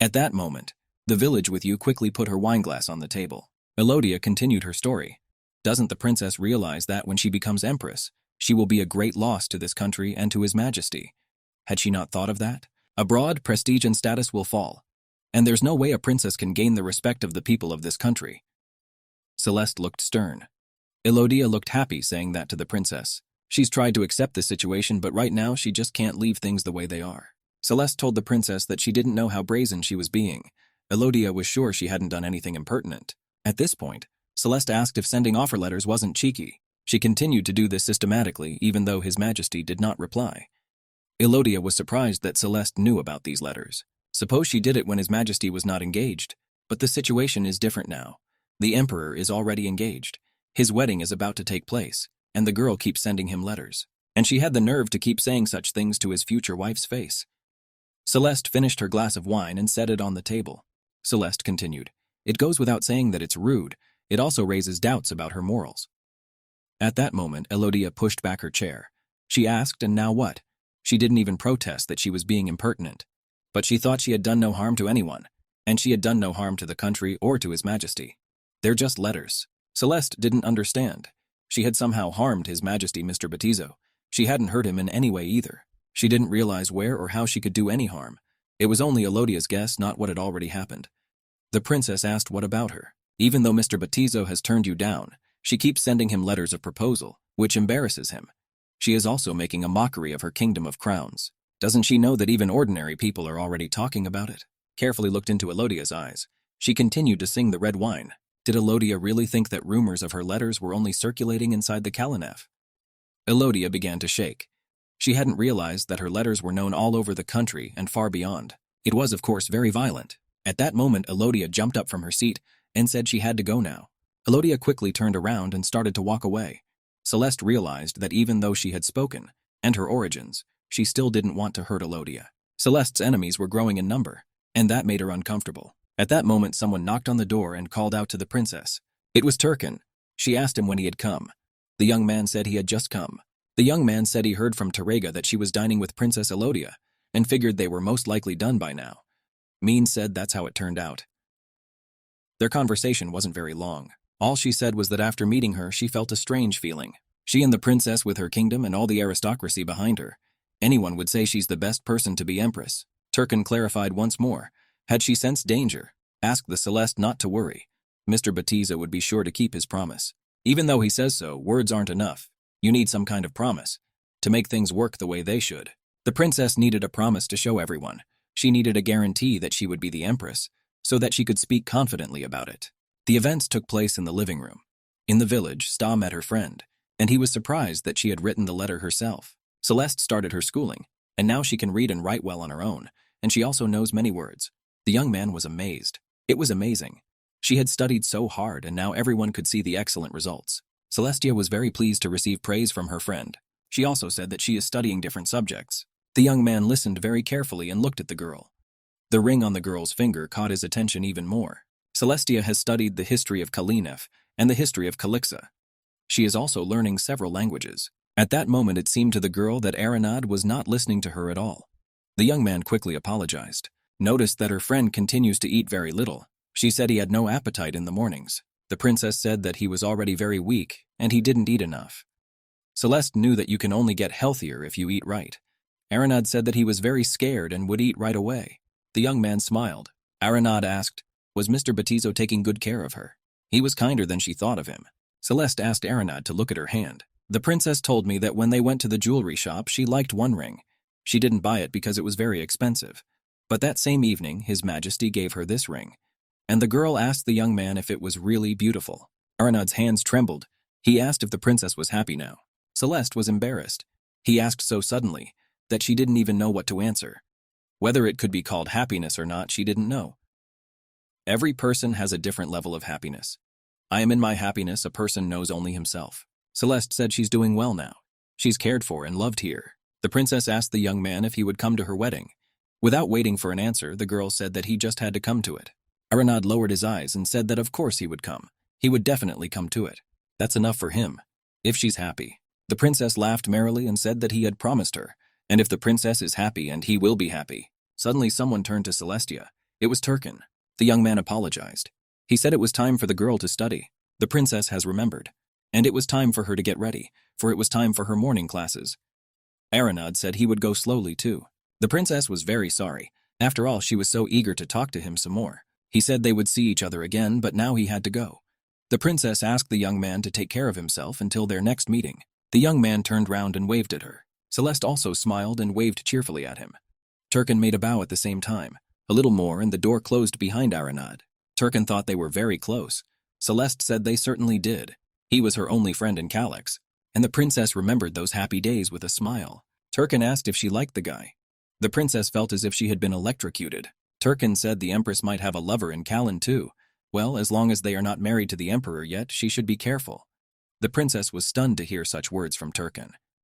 Speaker 1: At that moment, the village with you quickly put her wineglass on the table. Elodia continued her story. Doesn't the princess realize that when she becomes empress, she will be a great loss to this country and to His Majesty? Had she not thought of that? Abroad, prestige and status will fall, and there's no way a princess can gain the respect of the people of this country. Celeste looked stern. Elodia looked happy saying that to the princess. She's tried to accept this situation, but right now she just can't leave things the way they are. Celeste told the princess that she didn't know how brazen she was being. Elodia was sure she hadn't done anything impertinent. At this point, Celeste asked if sending offer letters wasn't cheeky. She continued to do this systematically, even though His Majesty did not reply. Elodia was surprised that Celeste knew about these letters. Suppose she did it when His Majesty was not engaged. But the situation is different now. The emperor is already engaged. His wedding is about to take place, and the girl keeps sending him letters. And she had the nerve to keep saying such things to his future wife's face. Celeste finished her glass of wine and set it on the table. Celeste continued, "It goes without saying that it's rude. It also raises doubts about her morals." At that moment, Elodia pushed back her chair. She asked, "And now what?" She didn't even protest that she was being impertinent. But she thought she had done no harm to anyone, and she had done no harm to the country or to His Majesty. They're just letters. Celeste didn't understand. She had somehow harmed His Majesty Mr. Batizo. She hadn't hurt him in any way either. She didn't realize where or how she could do any harm. It was only Elodia's guess, not what had already happened. The princess asked what about her. Even though Mr. Batizo has turned you down, she keeps sending him letters of proposal, which embarrasses him. She is also making a mockery of her kingdom of crowns. Doesn't she know that even ordinary people are already talking about it? Carefully looked into Elodia's eyes. She continued to sing the red wine. Did Elodia really think that rumors of her letters were only circulating inside the Kalinef? Elodia began to shake. She hadn't realized that her letters were known all over the country and far beyond. It was, of course, very violent. At that moment, Elodia jumped up from her seat and said she had to go now. Elodia quickly turned around and started to walk away. Celeste realized that even though she had spoken, and her origins, she still didn't want to hurt Elodia. Celeste's enemies were growing in number, and that made her uncomfortable. At that moment, someone knocked on the door and called out to the princess. It was Turkin. She asked him when he had come. The young man said he had just come. The young man said he heard from Terega that she was dining with Princess Elodia, and figured they were most likely done by now. Mean said that's how it turned out. Their conversation wasn't very long. All she said was that after meeting her, she felt a strange feeling. She and the princess with her kingdom and all the aristocracy behind her. Anyone would say she's the best person to be empress. Turkin clarified once more. Had she sensed danger? Asked the Celeste not to worry. Mr. Batiza would be sure to keep his promise. Even though he says so, words aren't enough. You need some kind of promise to make things work the way they should. The princess needed a promise to show everyone. She needed a guarantee that she would be the empress, so that she could speak confidently about it. The events took place in the living room. In the village, Sta met her friend, and he was surprised that she had written the letter herself. Celeste started her schooling, and now she can read and write well on her own, and she also knows many words. The young man was amazed. It was amazing. She had studied so hard, and now everyone could see the excellent results. Celestia was very pleased to receive praise from her friend. She also said that she is studying different subjects. The young man listened very carefully and looked at the girl. The ring on the girl's finger caught his attention even more. Celestia has studied the history of Kalinef and the history of Calixa. She is also learning several languages. At that moment it seemed to the girl that Aranad was not listening to her at all. The young man quickly apologized. Noticed that her friend continues to eat very little. She said he had no appetite in the mornings. The princess said that he was already very weak and he didn't eat enough. Celeste knew that you can only get healthier if you eat right. Aranad said that he was very scared and would eat right away. The young man smiled. Aranad asked, was Mr. Batizo taking good care of her? He was kinder than she thought of him. Celeste asked Aranad to look at her hand. The princess told me that when they went to the jewelry shop, she liked one ring. She didn't buy it because it was very expensive. But that same evening, His Majesty gave her this ring. And the girl asked the young man if it was really beautiful. Aranad's hands trembled. He asked if the princess was happy now. Celeste was embarrassed. He asked so suddenly that she didn't even know what to answer. Whether it could be called happiness or not, she didn't know. Every person has a different level of happiness. I am in my happiness, a person knows only himself. Celeste said she's doing well now. She's cared for and loved here. The princess asked the young man if he would come to her wedding. Without waiting for an answer, the girl said that he just had to come to it. Aranad lowered his eyes and said that of course he would come. He would definitely come to it. That's enough for him. If she's happy. The princess laughed merrily and said that he had promised her. And if the princess is happy and he will be happy. Suddenly someone turned to Celestia. It was Turkin. The young man apologized. He said it was time for the girl to study. The princess has remembered. And it was time for her to get ready, for it was time for her morning classes. Aranad said he would go slowly too. The princess was very sorry. After all, she was so eager to talk to him some more. He said they would see each other again, but now he had to go. The princess asked the young man to take care of himself until their next meeting. The young man turned round and waved at her. Celeste also smiled and waved cheerfully at him. Turkin made a bow at the same time. A little more and the door closed behind Aranad. Turkin thought they were very close. Celeste said they certainly did. He was her only friend in Calix. And the princess remembered those happy days with a smile. Turkin asked if she liked the guy. The princess felt as if she had been electrocuted. Turkin said the empress might have a lover in Kalin too. Well, as long as they are not married to the emperor yet, she should be careful. The princess was stunned to hear such words from Turkin.